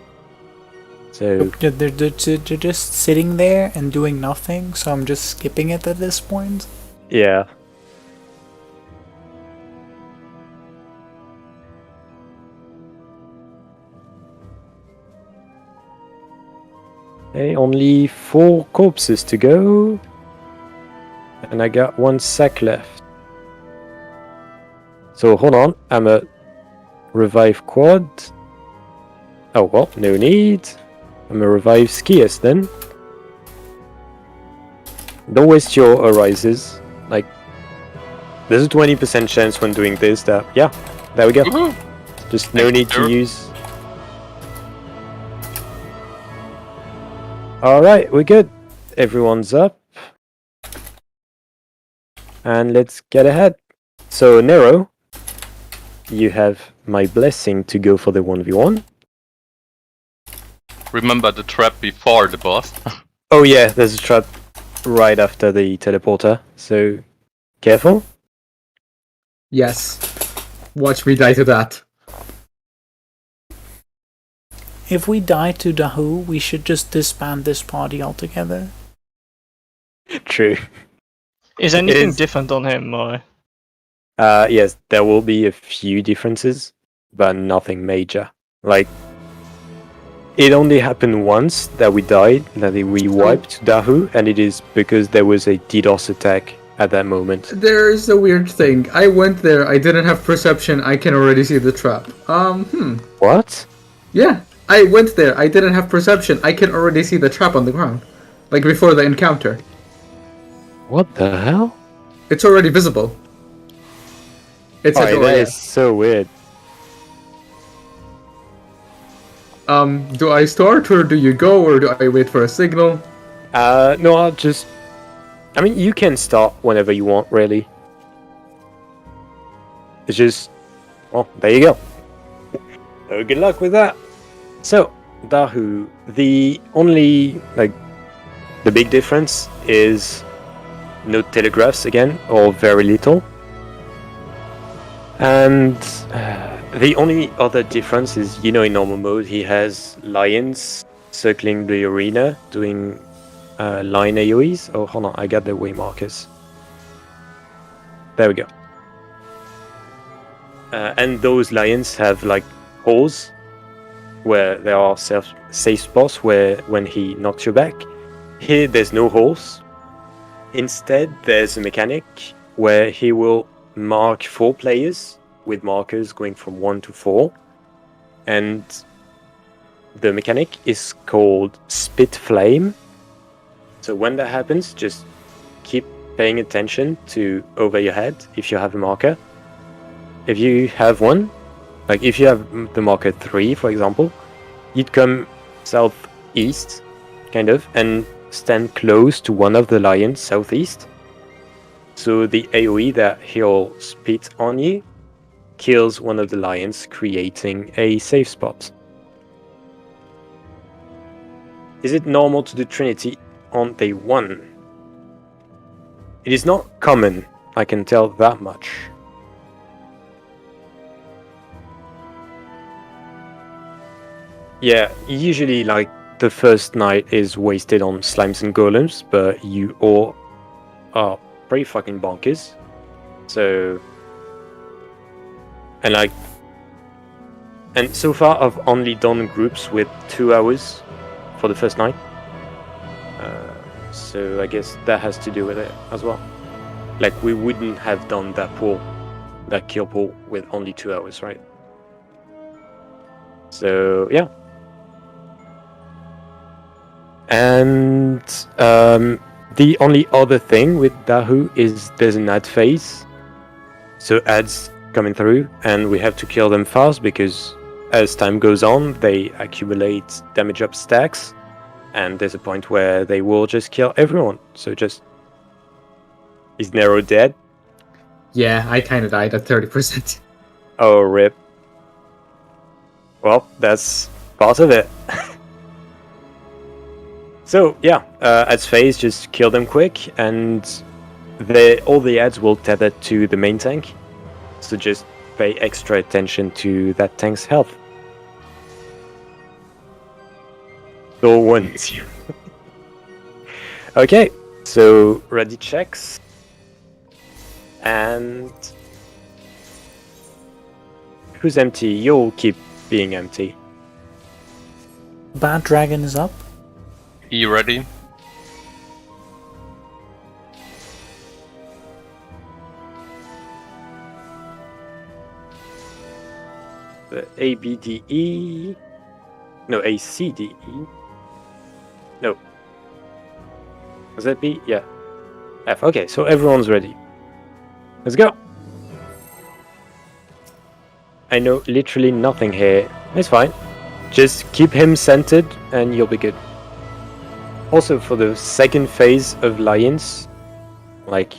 So They're just sitting there and doing nothing, so I'm just skipping it at this point. yeah. Okay, only 4 corpses to go. And I got 1 sack left. So hold on, I'm a revive quad. Oh well, no need. I'm a revive skiers then. Don't waste your arises. Like, there's a 20% chance when doing this that, yeah, there we go. Just no need to use. Alright, we're good. Everyone's up. And let's get ahead. So, Nero, you have my blessing to go for the 1v1. Remember the trap before the boss. Oh yeah, there's a trap right after the teleporter, so careful. Yes. Watch me die to that. If we die to Dahu, we should just disband this party altogether. True. Is anything different on him, or? Yes, there will be a few differences, but nothing major. Like, it only happened once that we died, that we wiped Dahu, and it is because there was a DDoS attack at that moment. There's a weird thing. I went there, I didn't have perception, I can already see the trap. What? Yeah, I went there, I didn't have perception, I can already see the trap on the ground. Like before the encounter. What the hell? It's already visible. It's that is so weird. Do I start or do you go or do I wait for a signal? No, I'll just... I mean, you can start whenever you want, really. It's just... Well, there you go. Oh, good luck with that. So, Dahu, the only, like, the big difference is no telegraphs again, or very little. And the only other difference is, you know, in normal mode, he has lions circling the arena, doing line AoEs. Oh, hold on, I got the way markers. There we go. And those lions have, like, holes where there are safe spots where when he knocks you back. Here, there's no holes. Instead, there's a mechanic where he will mark 4 players with markers going from 1 to 4, and the mechanic is called Spit Flame. So when that happens, just keep paying attention to over your head if you have a marker. If you have one, like if you have the marker 3, for example, you'd come southeast, kind of, and stand close to one of the lions southeast. So the AoE that he'll spit on you kills one of the lions, creating a safe spot. Is it normal to do Trinity on day 1? It is not common, I can tell that much. Yeah, usually like the first night is wasted on slimes and golems, but you all are pretty fucking bonkers. So, and so far I've only done groups with 2 hours for the first night. So I guess that has to do with it as well. Like, we wouldn't have done that kill pool with only 2 hours, right? So yeah. And the only other thing with Dahu is there's an ad phase. So ads coming through, and we have to kill them fast because as time goes on, they accumulate damage up stacks, and there's a point where they will just kill everyone. So just... Is Nero dead? Yeah, I kinda died at 30%. Oh, rip. Well, that's part of it. So, yeah, ads phase, just kill them quick, and all the ads will tether to the main tank. So just pay extra attention to that tank's health. So once you... Okay, so ready checks. And... Who's empty? You'll keep being empty. Bad Dragon is up. E ready. The ABDE. No, ACDE. No. Was that B? Yeah. F. Okay, so everyone's ready. Let's go. I know literally nothing here. It's fine. Just keep him centered and you'll be good. Also, for the second phase of Lions, like,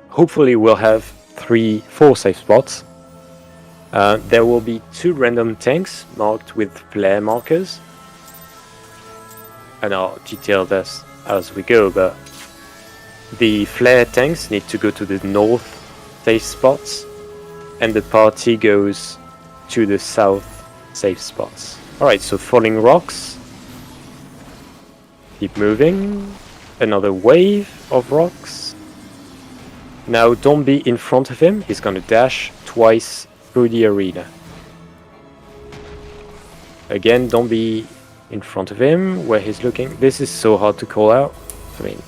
hopefully we'll have 4 safe spots. There will be 2 random tanks marked with flare markers. And I'll detail this as we go, but the flare tanks need to go to the north safe spots, and the party goes to the south safe spots. Alright, so falling rocks. Keep moving. Another wave of rocks. Now don't be in front of him, he's gonna dash twice through the arena. Again, don't be in front of him where he's looking. This is so hard to call out. I mean,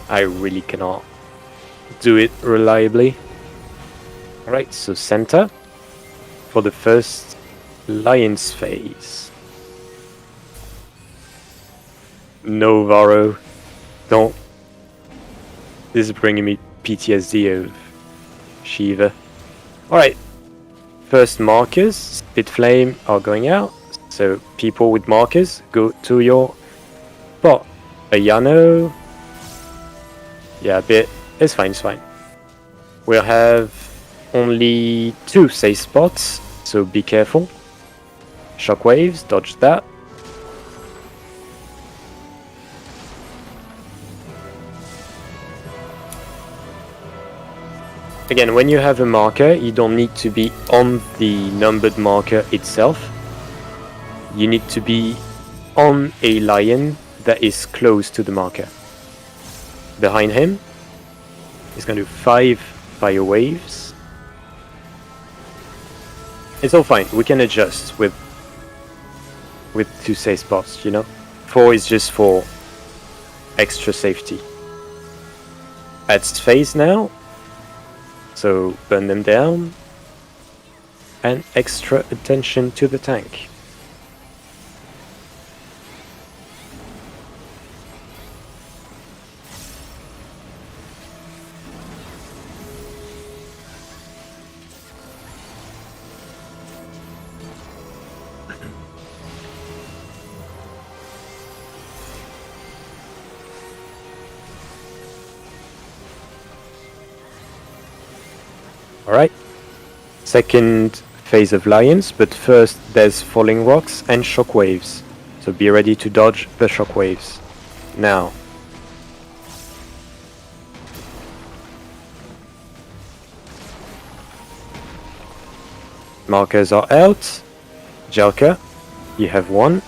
I really cannot do it reliably. Alright, so center for the first Lions phase. No, Varro. Don't. This is bringing me PTSD of Shiva. Alright. First markers, Spit Flame are going out. So people with markers, go to your spot. Ayano. Yeah, a bit. It's fine, it's fine. We'll have only 2 safe spots, so be careful. Shockwaves, dodge that. Again, when you have a marker, you don't need to be on the numbered marker itself. You need to be on a lion that is close to the marker. Behind him, he's going to do 5 fire waves. It's all fine, we can adjust with 2 safe spots, you know? 4 is just for extra safety. Adds phase now. So burn them down, and extra attention to the tank. Alright, second phase of Lions, but first there's falling rocks and shockwaves, so be ready to dodge the shockwaves. Now. Markers are out. Jelka, you have 1.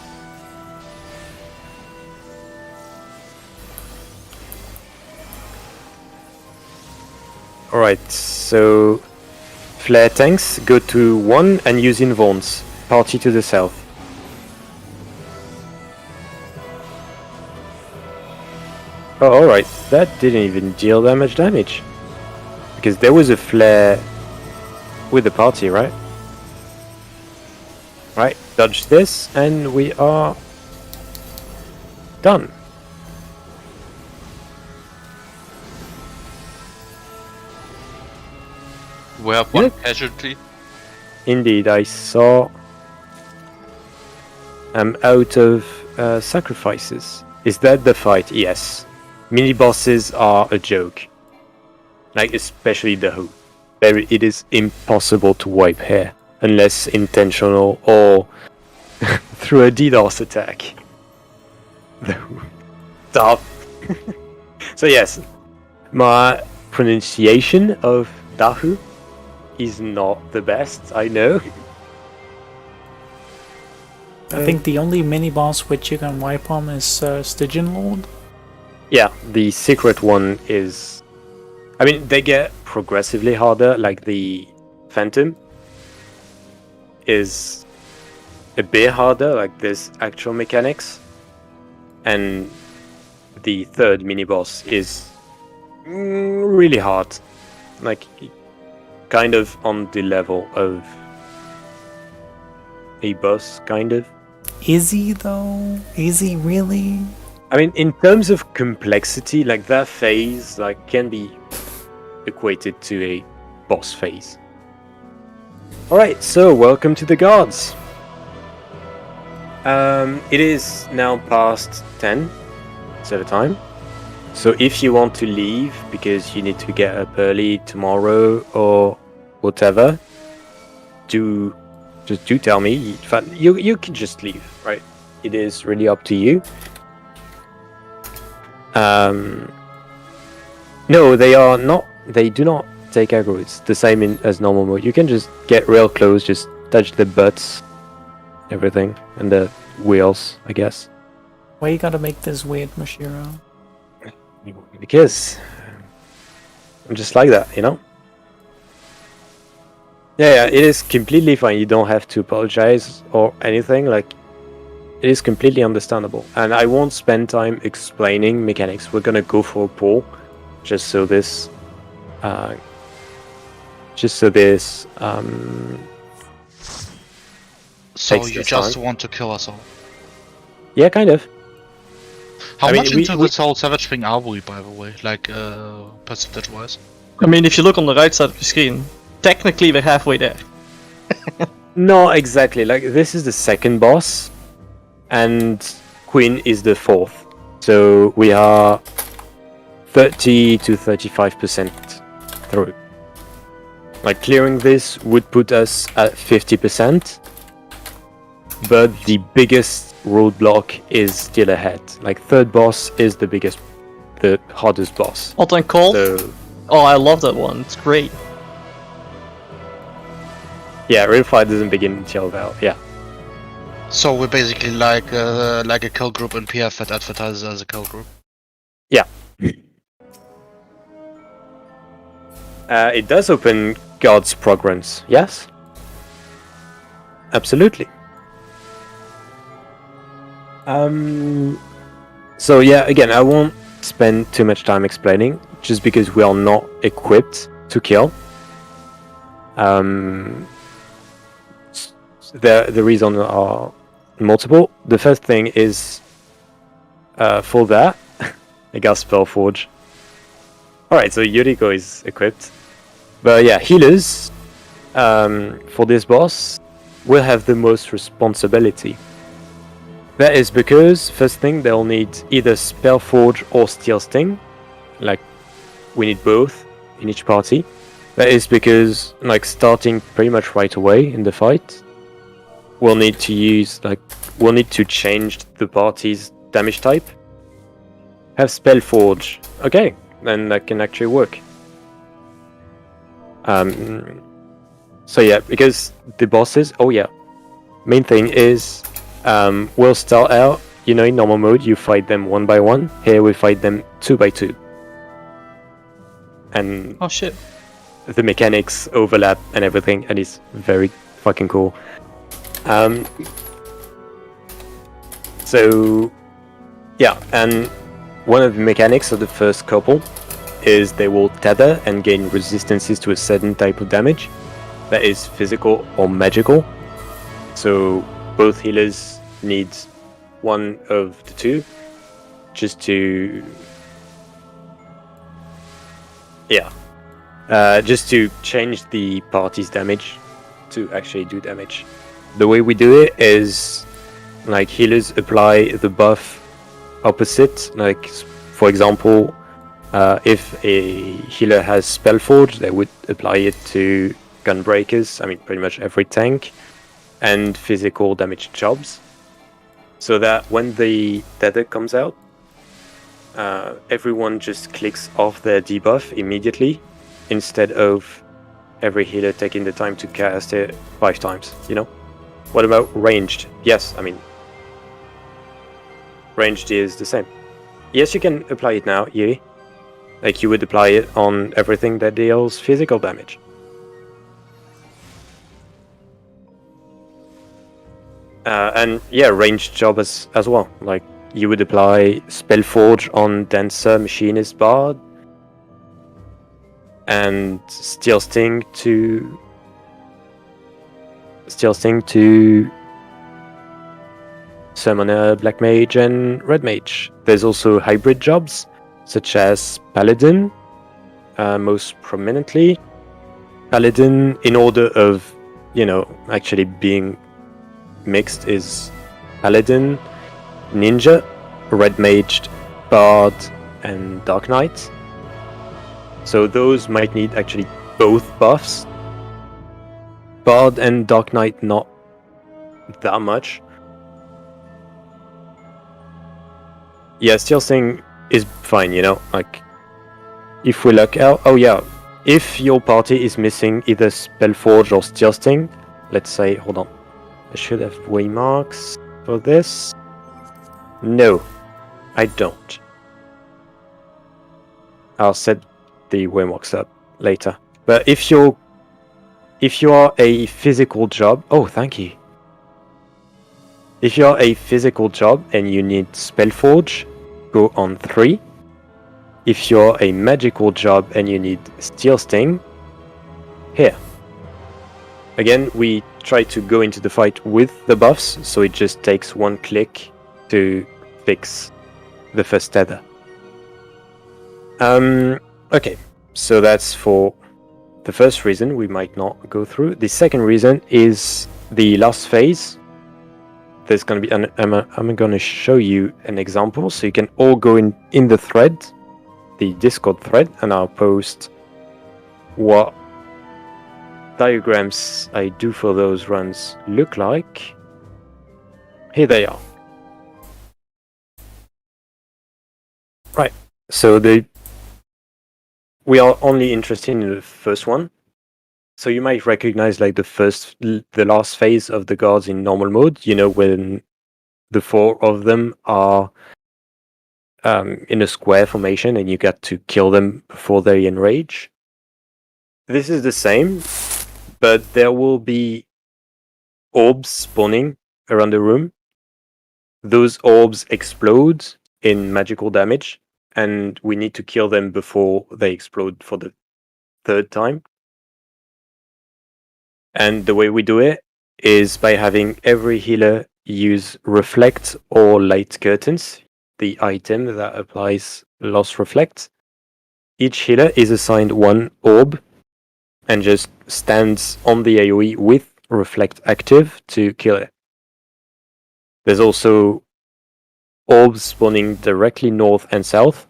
Alright, so flare tanks go to 1 and use invulns. Party to the south. Oh, alright, that didn't even deal that much damage. Because there was a flare with the party, right? Right, dodge this and we are done. We have 1 casualty. Indeed, I saw. I'm out of sacrifices. Is that the fight? Yes. Mini bosses are a joke. Like, especially the Who. It is impossible to wipe here. Unless intentional or through a DDoS attack. The Who. Stop. So yes, my pronunciation of Dahu is not the best, I know. I think the only mini boss which you can wipe on is Stygian Lord. Yeah, the secret one is... I mean, they get progressively harder, like the Phantom is a bit harder, like there's actual mechanics. and the third mini boss is really hard, like kind of on the level of a boss, kind of. Is he though? Is he really? I mean, in terms of complexity, like that phase, like can be equated to a boss phase. All right, so welcome to the guards. It is now past 10 Pacific time. So if you want to leave because you need to get up early tomorrow or whatever, do tell me. In fact, you can just leave, right? It is really up to you. No, they are not. They do not take aggro. It's the same as normal mode. You can just get real close, just touch the butts, everything, and the wheels, I guess. Why you gotta make this weird, Mashiro? Because I'm just like that, you know? Yeah, it is completely fine. You don't have to apologize or anything. Like, it is completely understandable. And I won't spend time explaining mechanics. We're gonna go for a pull, just so this... So takes you this just time. want to kill us all? Yeah, kind of. How I mean, much we- into this whole Savage thing are we, by the way? Like, percentage-wise? I mean, if you look on the right side of the screen, technically we're halfway there. No, exactly. Like, this is the second boss, and Queen is the fourth. So we are 30 to 35% through. Like, clearing this would put us at 50%, but the biggest roadblock is still ahead. Like, third boss is the hardest boss. Hot and cold? So, Oh, I love that one. It's great. yeah, real fight doesn't begin until about, yeah. So we're basically like a kill group in PF that advertises as a kill group. Yeah. It does open God's progress, yes? Absolutely. So yeah, again, I won't spend too much time explaining, just because we are not equipped to kill. The reasons are multiple. The first thing is for that, I got Spellforge. Alright, so Yuriko is equipped. But yeah, healers for this boss will have the most responsibility. That is because, first thing, they'll need either Spellforge or Steel Sting. Like, we need both in each party. That is because, like, starting pretty much right away in the fight, we'll need to change the party's damage type. Have Spellforge. Okay, then that can actually work. So yeah, because the bosses, oh yeah, main thing is, we'll start out, in normal mode, you fight them one by one. Here we fight them 2 by 2. And Oh shit. the mechanics overlap and everything, and it's very fucking cool. So yeah, and one of the mechanics of the first couple is they will tether and gain resistances to a certain type of damage that is physical or magical. So both healers need one of the two just to just to change the party's damage to actually do damage. The way we do it is, like, healers apply the buff opposite. Like, for example, if a healer has Spellforge, they would apply it to Gunbreakers, I mean pretty much every tank, and physical damage jobs. So that when the tether comes out, everyone just clicks off their debuff immediately, instead of every healer taking the time to cast it 5 times, What about ranged? Yes, I mean, ranged is the same. Yes, you can apply it now, Yuri. Like, you would apply it on everything that deals physical damage. And yeah, ranged job as well. Like, you would apply Spellforge on Dancer, Machinist, Bard, and Steel Sting to Summoner, Black Mage, and Red Mage. There's also hybrid jobs, such as Paladin, most prominently. Paladin, in order of, actually being mixed, is Paladin, Ninja, Red Mage, Bard, and Dark Knight. So those might need actually both buffs. Bard and Dark Knight not that much. Yeah, Steel Sting is fine, like if we look out. Oh yeah, if your party is missing either Spellforge or Steel Sting, let's say, hold on, I should have waymarks for this. No, I don't. I'll set the waymarks up later. But if you are a physical job, oh thank you. If you are a physical job and you need Spellforge, go on 3. If you're a magical job and you need Steel Sting, here. Again, we try to go into the fight with the buffs, so it just takes one click to fix the first tether. Okay, so that's for the first reason we might not go through. The second reason is the last phase. There's going to be I'm going to show you an example, so you can all go in the thread, the Discord thread, and I'll post what diagrams I do for those runs look like. Here they are. Right, so we are only interested in the first one. So you might recognize like the last phase of the guards in normal mode, when the 4 of them are in a square formation and you got to kill them before they enrage. This is the same, but there will be orbs spawning around the room. Those orbs explode in magical damage, and we need to kill them before they explode for the 3rd time. And the way we do it is by having every healer use Reflect or Light Curtains, the item that applies Lost Reflect. Each healer is assigned 1 orb and just stands on the AoE with Reflect active to kill it. There's also orbs spawning directly north and south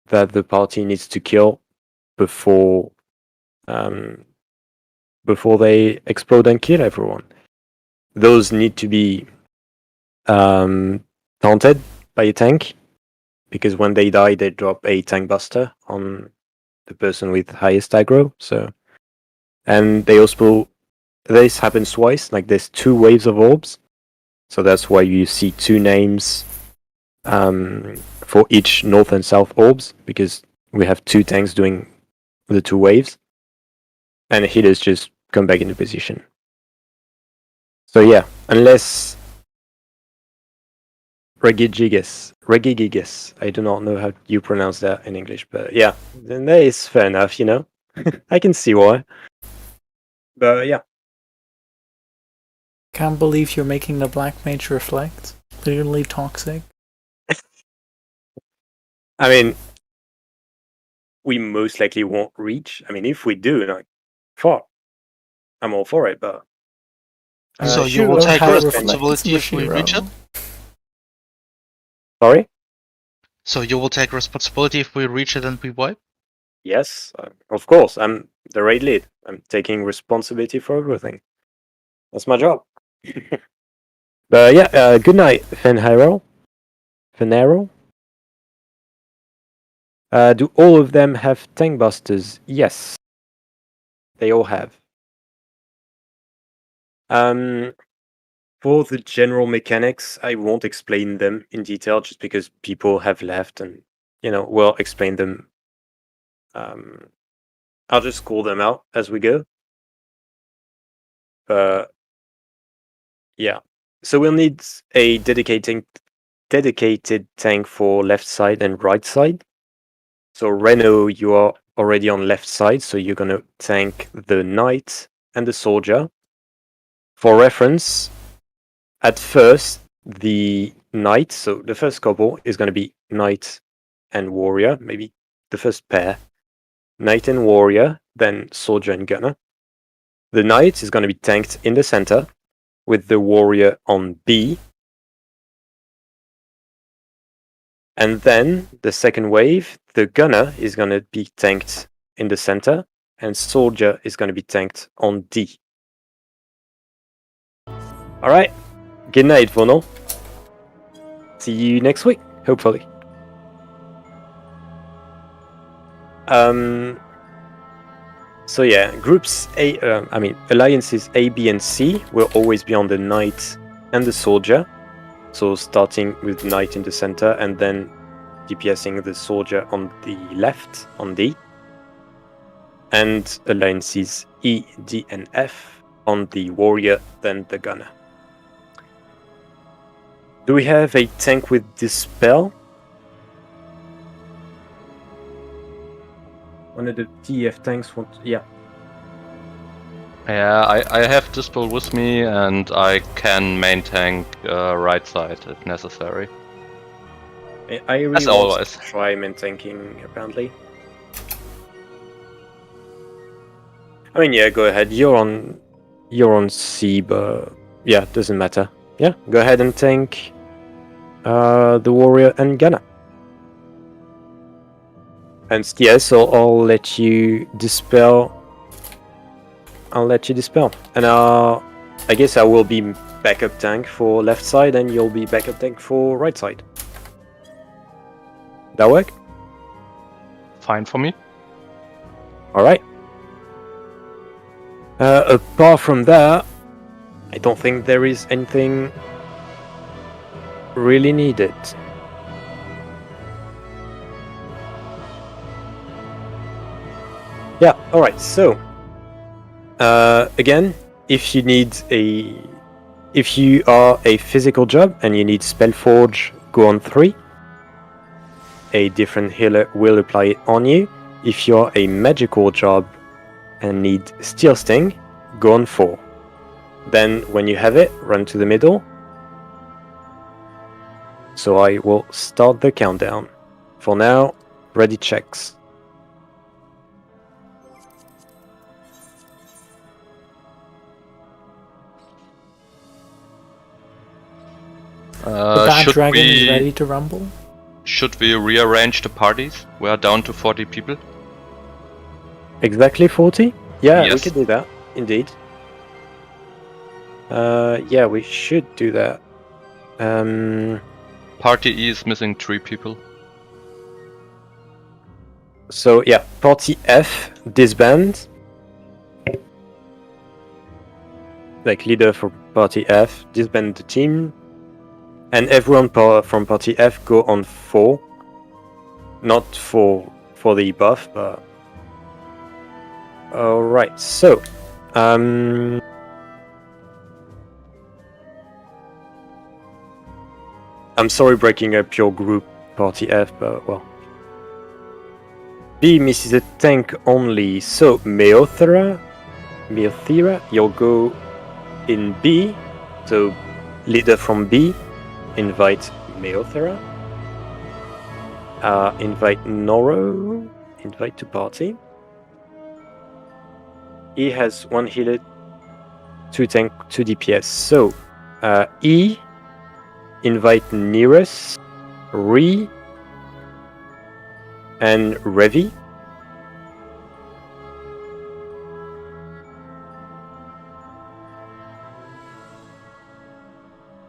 that the party needs to kill before they explode and kill everyone. Those need to be taunted by a tank, because when they die, they drop a tank buster on the person with highest aggro. And they also, this happens twice, like there's 2 waves of orbs, so that's why you see 2 names for each north and south orbs, because we have 2 tanks doing the 2 waves, and the healers just come back into position. So yeah, unless Regigigas, I do not know how you pronounce that in English, but yeah, then that is fair enough, I can see why. But yeah. Can't believe you're making the Black Mage reflect. Clearly toxic. I mean, we most likely won't reach. I mean, if we do, I'm all for it, but... so you will take responsibility if we reach it? Sorry? So you will take responsibility if we reach it and we wipe? Yes, of course. I'm the raid lead. I'm taking responsibility for everything. That's my job. But yeah, good night, Fenarrow. Do all of them have tank busters? Yes. They all have. For the general mechanics, I won't explain them in detail just because people have left and, we'll explain them. I'll just call them out as we go. Yeah. So we'll need a dedicated dedicated tank for left side and right side. So Reno, you are already on left side, so you're gonna tank the knight and the soldier. For reference, at first the knight, so the first couple is gonna be knight and warrior, maybe the first pair. Knight and warrior, then soldier and gunner. The knight is gonna be tanked in the center with the warrior on B. And then the second wave, the gunner is going to be tanked in the center, and soldier is going to be tanked on D. Alright, good night, Vonal. See you next week, hopefully. So yeah, groups alliances A, B, and C will always be on the knight and the soldier. So starting with knight in the center and then DPSing the soldier on the left on D. And alliances E, D, and F on the warrior, then the gunner. Do we have a tank with Dispel? One of the TF tanks wants... yeah. Yeah, I have Dispel with me, and I can main tank right side if necessary. I really As want always. to try main tanking, apparently. I mean, yeah, go ahead. You're on C, but yeah, doesn't matter. Yeah, go ahead and tank the warrior and gunner. And yeah, so I'll let you dispel. And I guess I will be backup tank for left side, and you'll be backup tank for right side. That work? Fine for me. Alright. Apart from that, I don't think there is anything really needed. Yeah, alright, so again, if you are a physical job and you need Spellforge, go on 3. A different healer will apply it on you. If you're a magical job and need Steel Sting, go on 4. Then when you have it, run to the middle. So I will start the countdown. For now, ready checks. The bad should dragon is we- ready to rumble. Should we rearrange the parties? We are down to 40 people. Exactly 40? Yeah, we Yes. could do that, indeed. Yeah, we should do that. Party E is missing 3 people. So yeah, party F disband. Like leader for party F, disband the team. And everyone from party F go on 4. Not for the buff, but... Alright, so... I'm sorry breaking up your group, party F, but well... B misses a tank only, so Meothera, you'll go in B, so leader from B, invite Meothera, invite Noro, invite to party. E has 1 healer, 2 tank, 2 DPS, so E, invite Nearest, Re, and Revi.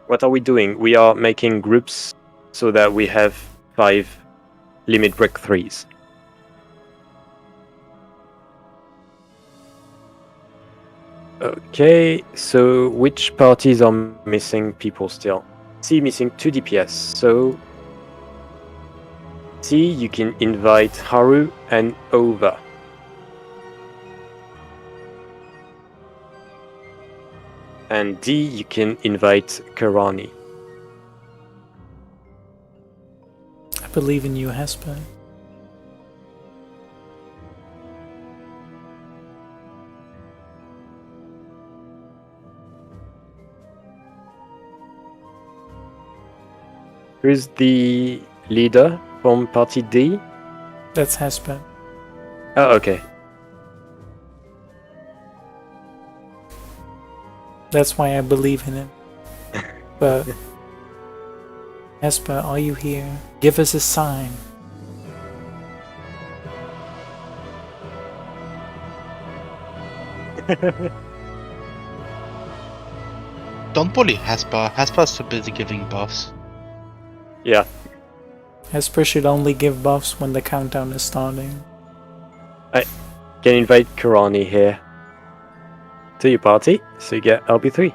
What are we doing? We are making groups so that we have 5 limit break 3s. Okay, so which parties are missing people still? C missing 2 DPS, so C, you can invite Haru and Ova. And D, you can invite Karani. believe in you, Hesper. Who's the leader from Party D? That's Hesper. Oh, okay. That's why I believe in him. But Hesper, are you here? Give us a sign. Don't bully Hesper. Hesper's too busy giving buffs. Yeah. Hesper should only give buffs when the countdown is starting. I can invite Karani here to your party, so you get LB3.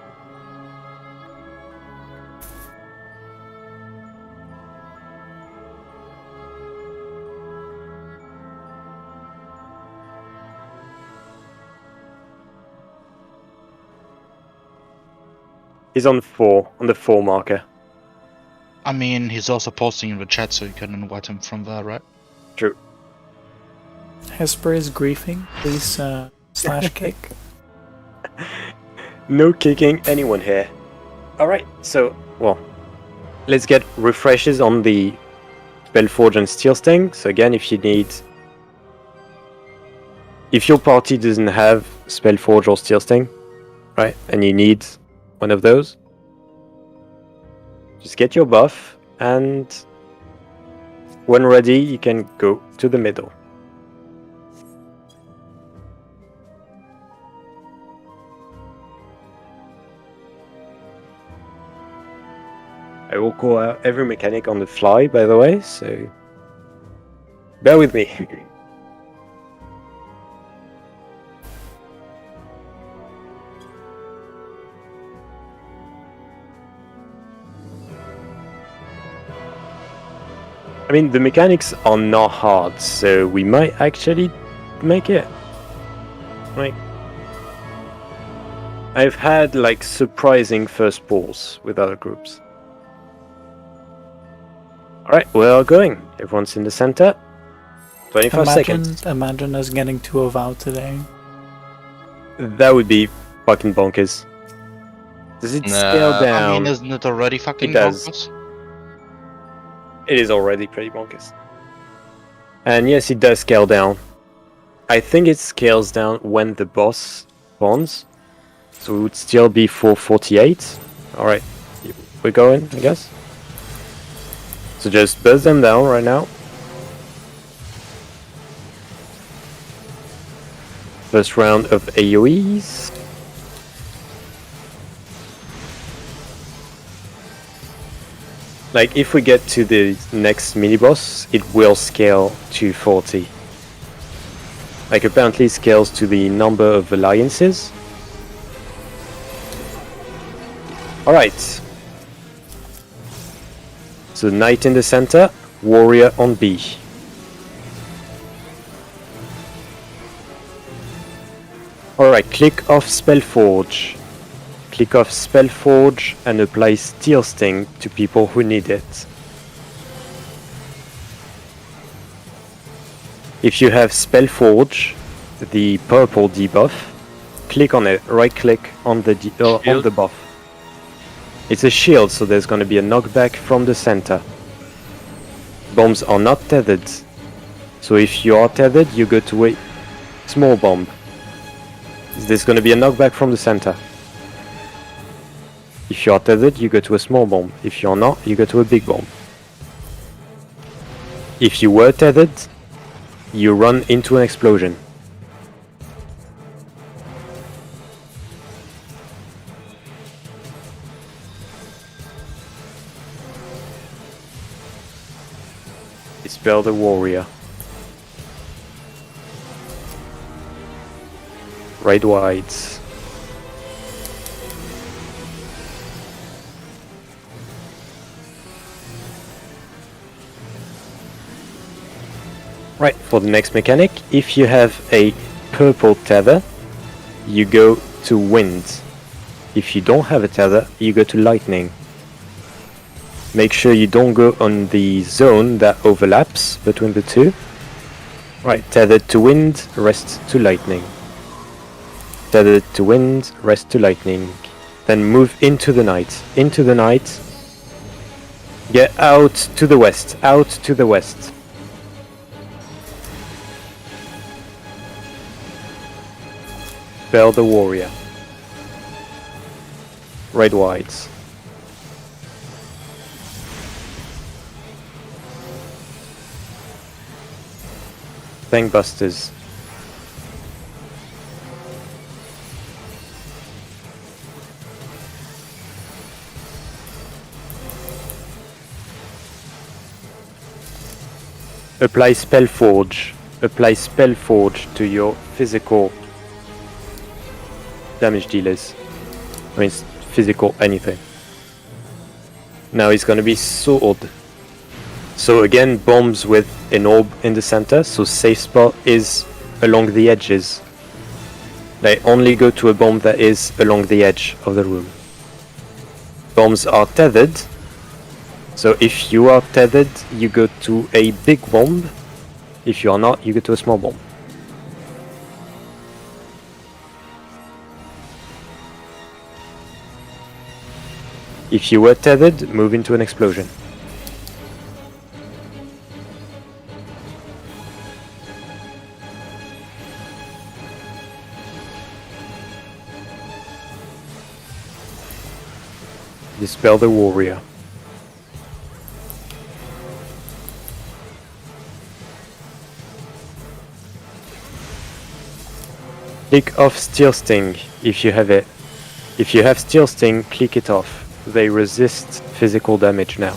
He's on 4, on the 4 marker. I mean, he's also posting in the chat, so you can invite him from there, right? True. Hesper is griefing. Please slash kick. No kicking anyone here. Alright, so, well, let's get refreshes on the Spellforge and Steel Sting. So again, if you need... If your party doesn't have Spellforge or Steel Sting, right, and you need one of those, just get your buff, and when ready, you can go to the middle. I will call out every mechanic on the fly, by the way, so bear with me. I mean, the mechanics are not hard, so we might actually make it. Like, I've had, like, surprising first pulls with other groups. Alright, we're going. Everyone's in the center. 25 seconds. Imagine us getting 2 of out today. That would be fucking bonkers. Does it scale down? I mean, isn't it already fucking It does. bonkers? It is already pretty bonkers. And yes, it does scale down. I think it scales down when the boss spawns. So it would still be 448. Alright, we're going, I guess. So just buzz them down right now. First round of AoEs. Like, if we get to the next mini-boss, it will scale to 40. Like, apparently it scales to the number of alliances. Alright. So, Knight in the center, Warrior on B. Alright, click off Spellforge. Click off Spellforge and apply Steel Sting to people who need it. If you have Spellforge, the purple debuff, click on it, right click on the on the buff. It's a shield, so there's going to be a knockback from the center. Bombs are not tethered, so if you are tethered, you go to a small bomb. There's going to be a knockback from the center. If you are tethered, you go to a small bomb. If you're not, you go to a big bomb. If you were tethered, you run into an explosion. Dispel the warrior. Right wides. Right, for the next mechanic, if you have a purple tether, you go to wind. If you don't have a tether, you go to lightning. Make sure you don't go on the zone that overlaps between the two. Right, tethered to wind, rest to lightning. Tethered to wind, rest to lightning. Then move into the night. Into the night. Get out to the west. Out to the west. Spell the warrior. Red whites. Busters. Apply Spellforge. Apply Spellforge to your physical damage dealers. I mean, physical anything. Now he's gonna be sword. So again, bombs with an orb in the center, so safe spot is along the edges. They only go to a bomb that is along the edge of the room. Bombs are tethered, so if you are tethered, you go to a big bomb. If you are not, you go to a small bomb. If you were tethered, move into an explosion. Dispel the warrior. Click off Steel Sting if you have it. If you have Steel Sting, click it off. They resist physical damage now.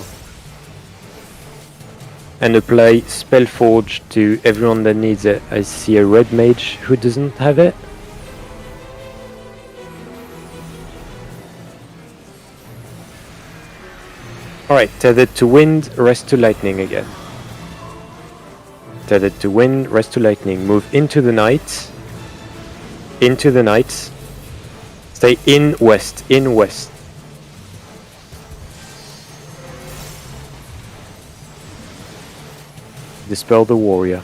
And apply Spellforge to everyone that needs it. I see a red mage who doesn't have it. Alright, tethered to wind, rest to lightning again. Tethered to wind, rest to lightning. Move into the night. Into the night. Stay in west, in west. Dispel the warrior.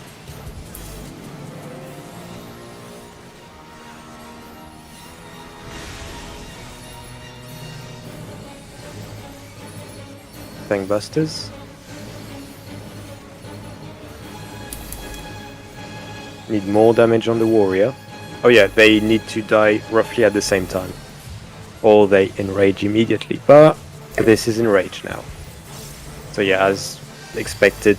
Busters. Need more damage on the warrior. Oh yeah, they need to die roughly at the same time. Or they enrage immediately. But this is enrage now. So yeah, as expected.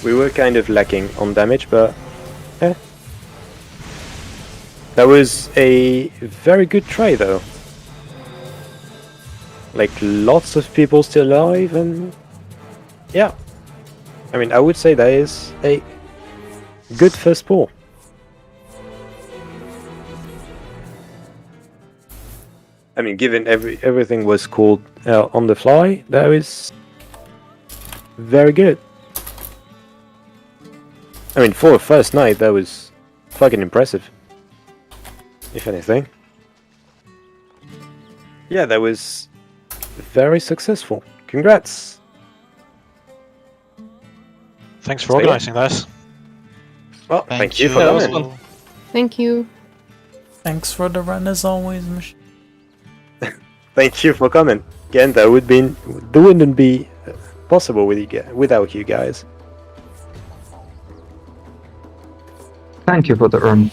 We were kind of lacking on damage, but eh. That was a very good try though. Like, lots of people still alive, and yeah. I mean, I would say that is a good first pull. I mean, given everything was called on the fly, that was very good. I mean, for a first night, that was fucking impressive. If anything. Yeah, that was very successful. Congrats. Thanks for organising this. Well, thank you for coming. Thank you. Thanks for the run as always, Mich. Thank you for coming. Again, that wouldn't be possible without you guys. Thank you for the run.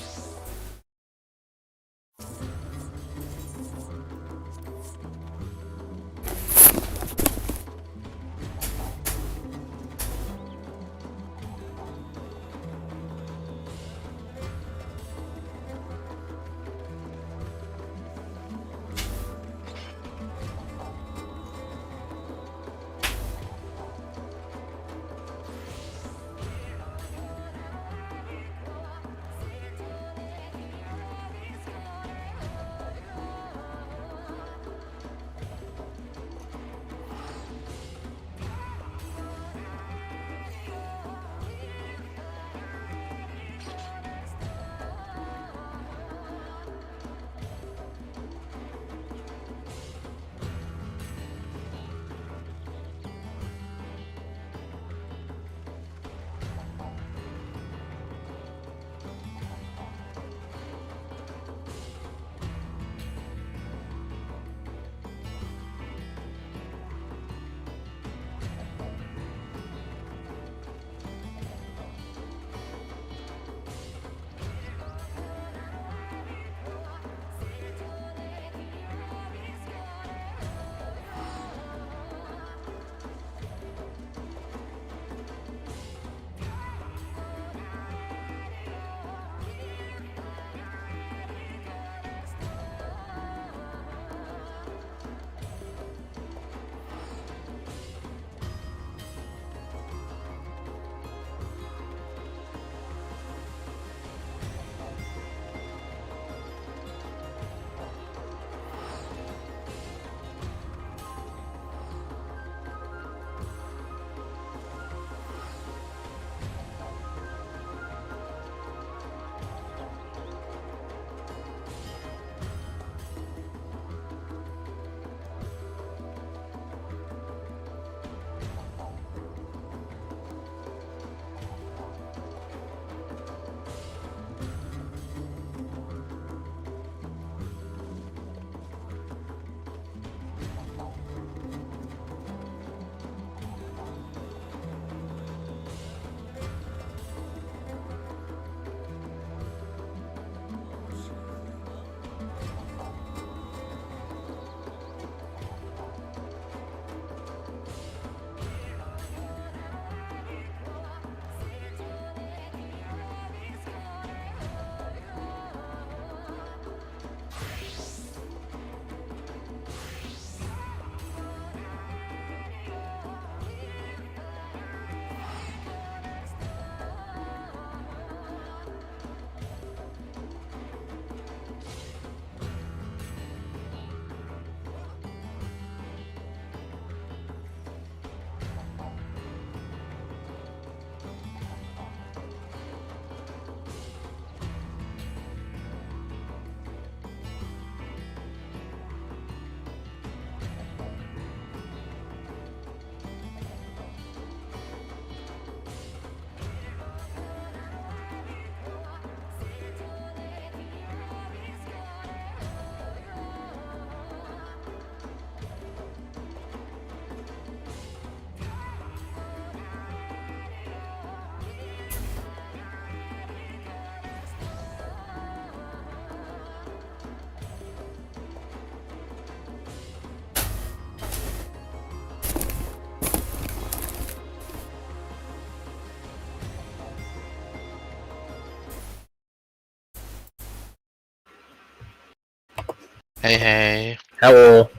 Hey, hey. Hello.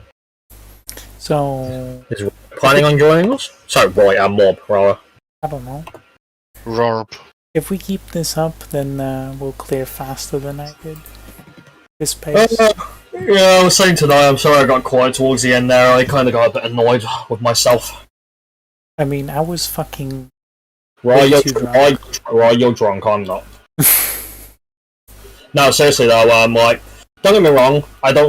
So Is Roy planning on joining us? Sorry, Roy, Mob, rather. I don't know. Rorp. If we keep this up, then we'll clear faster than I did. This pace. Yeah, I was saying today, I'm sorry I got quiet towards the end there. I kind of got a bit annoyed with myself. I mean, I was fucking. Roy, way you're too drunk. Roy, you're drunk, I'm not. No, seriously though, like, don't get me wrong, I don't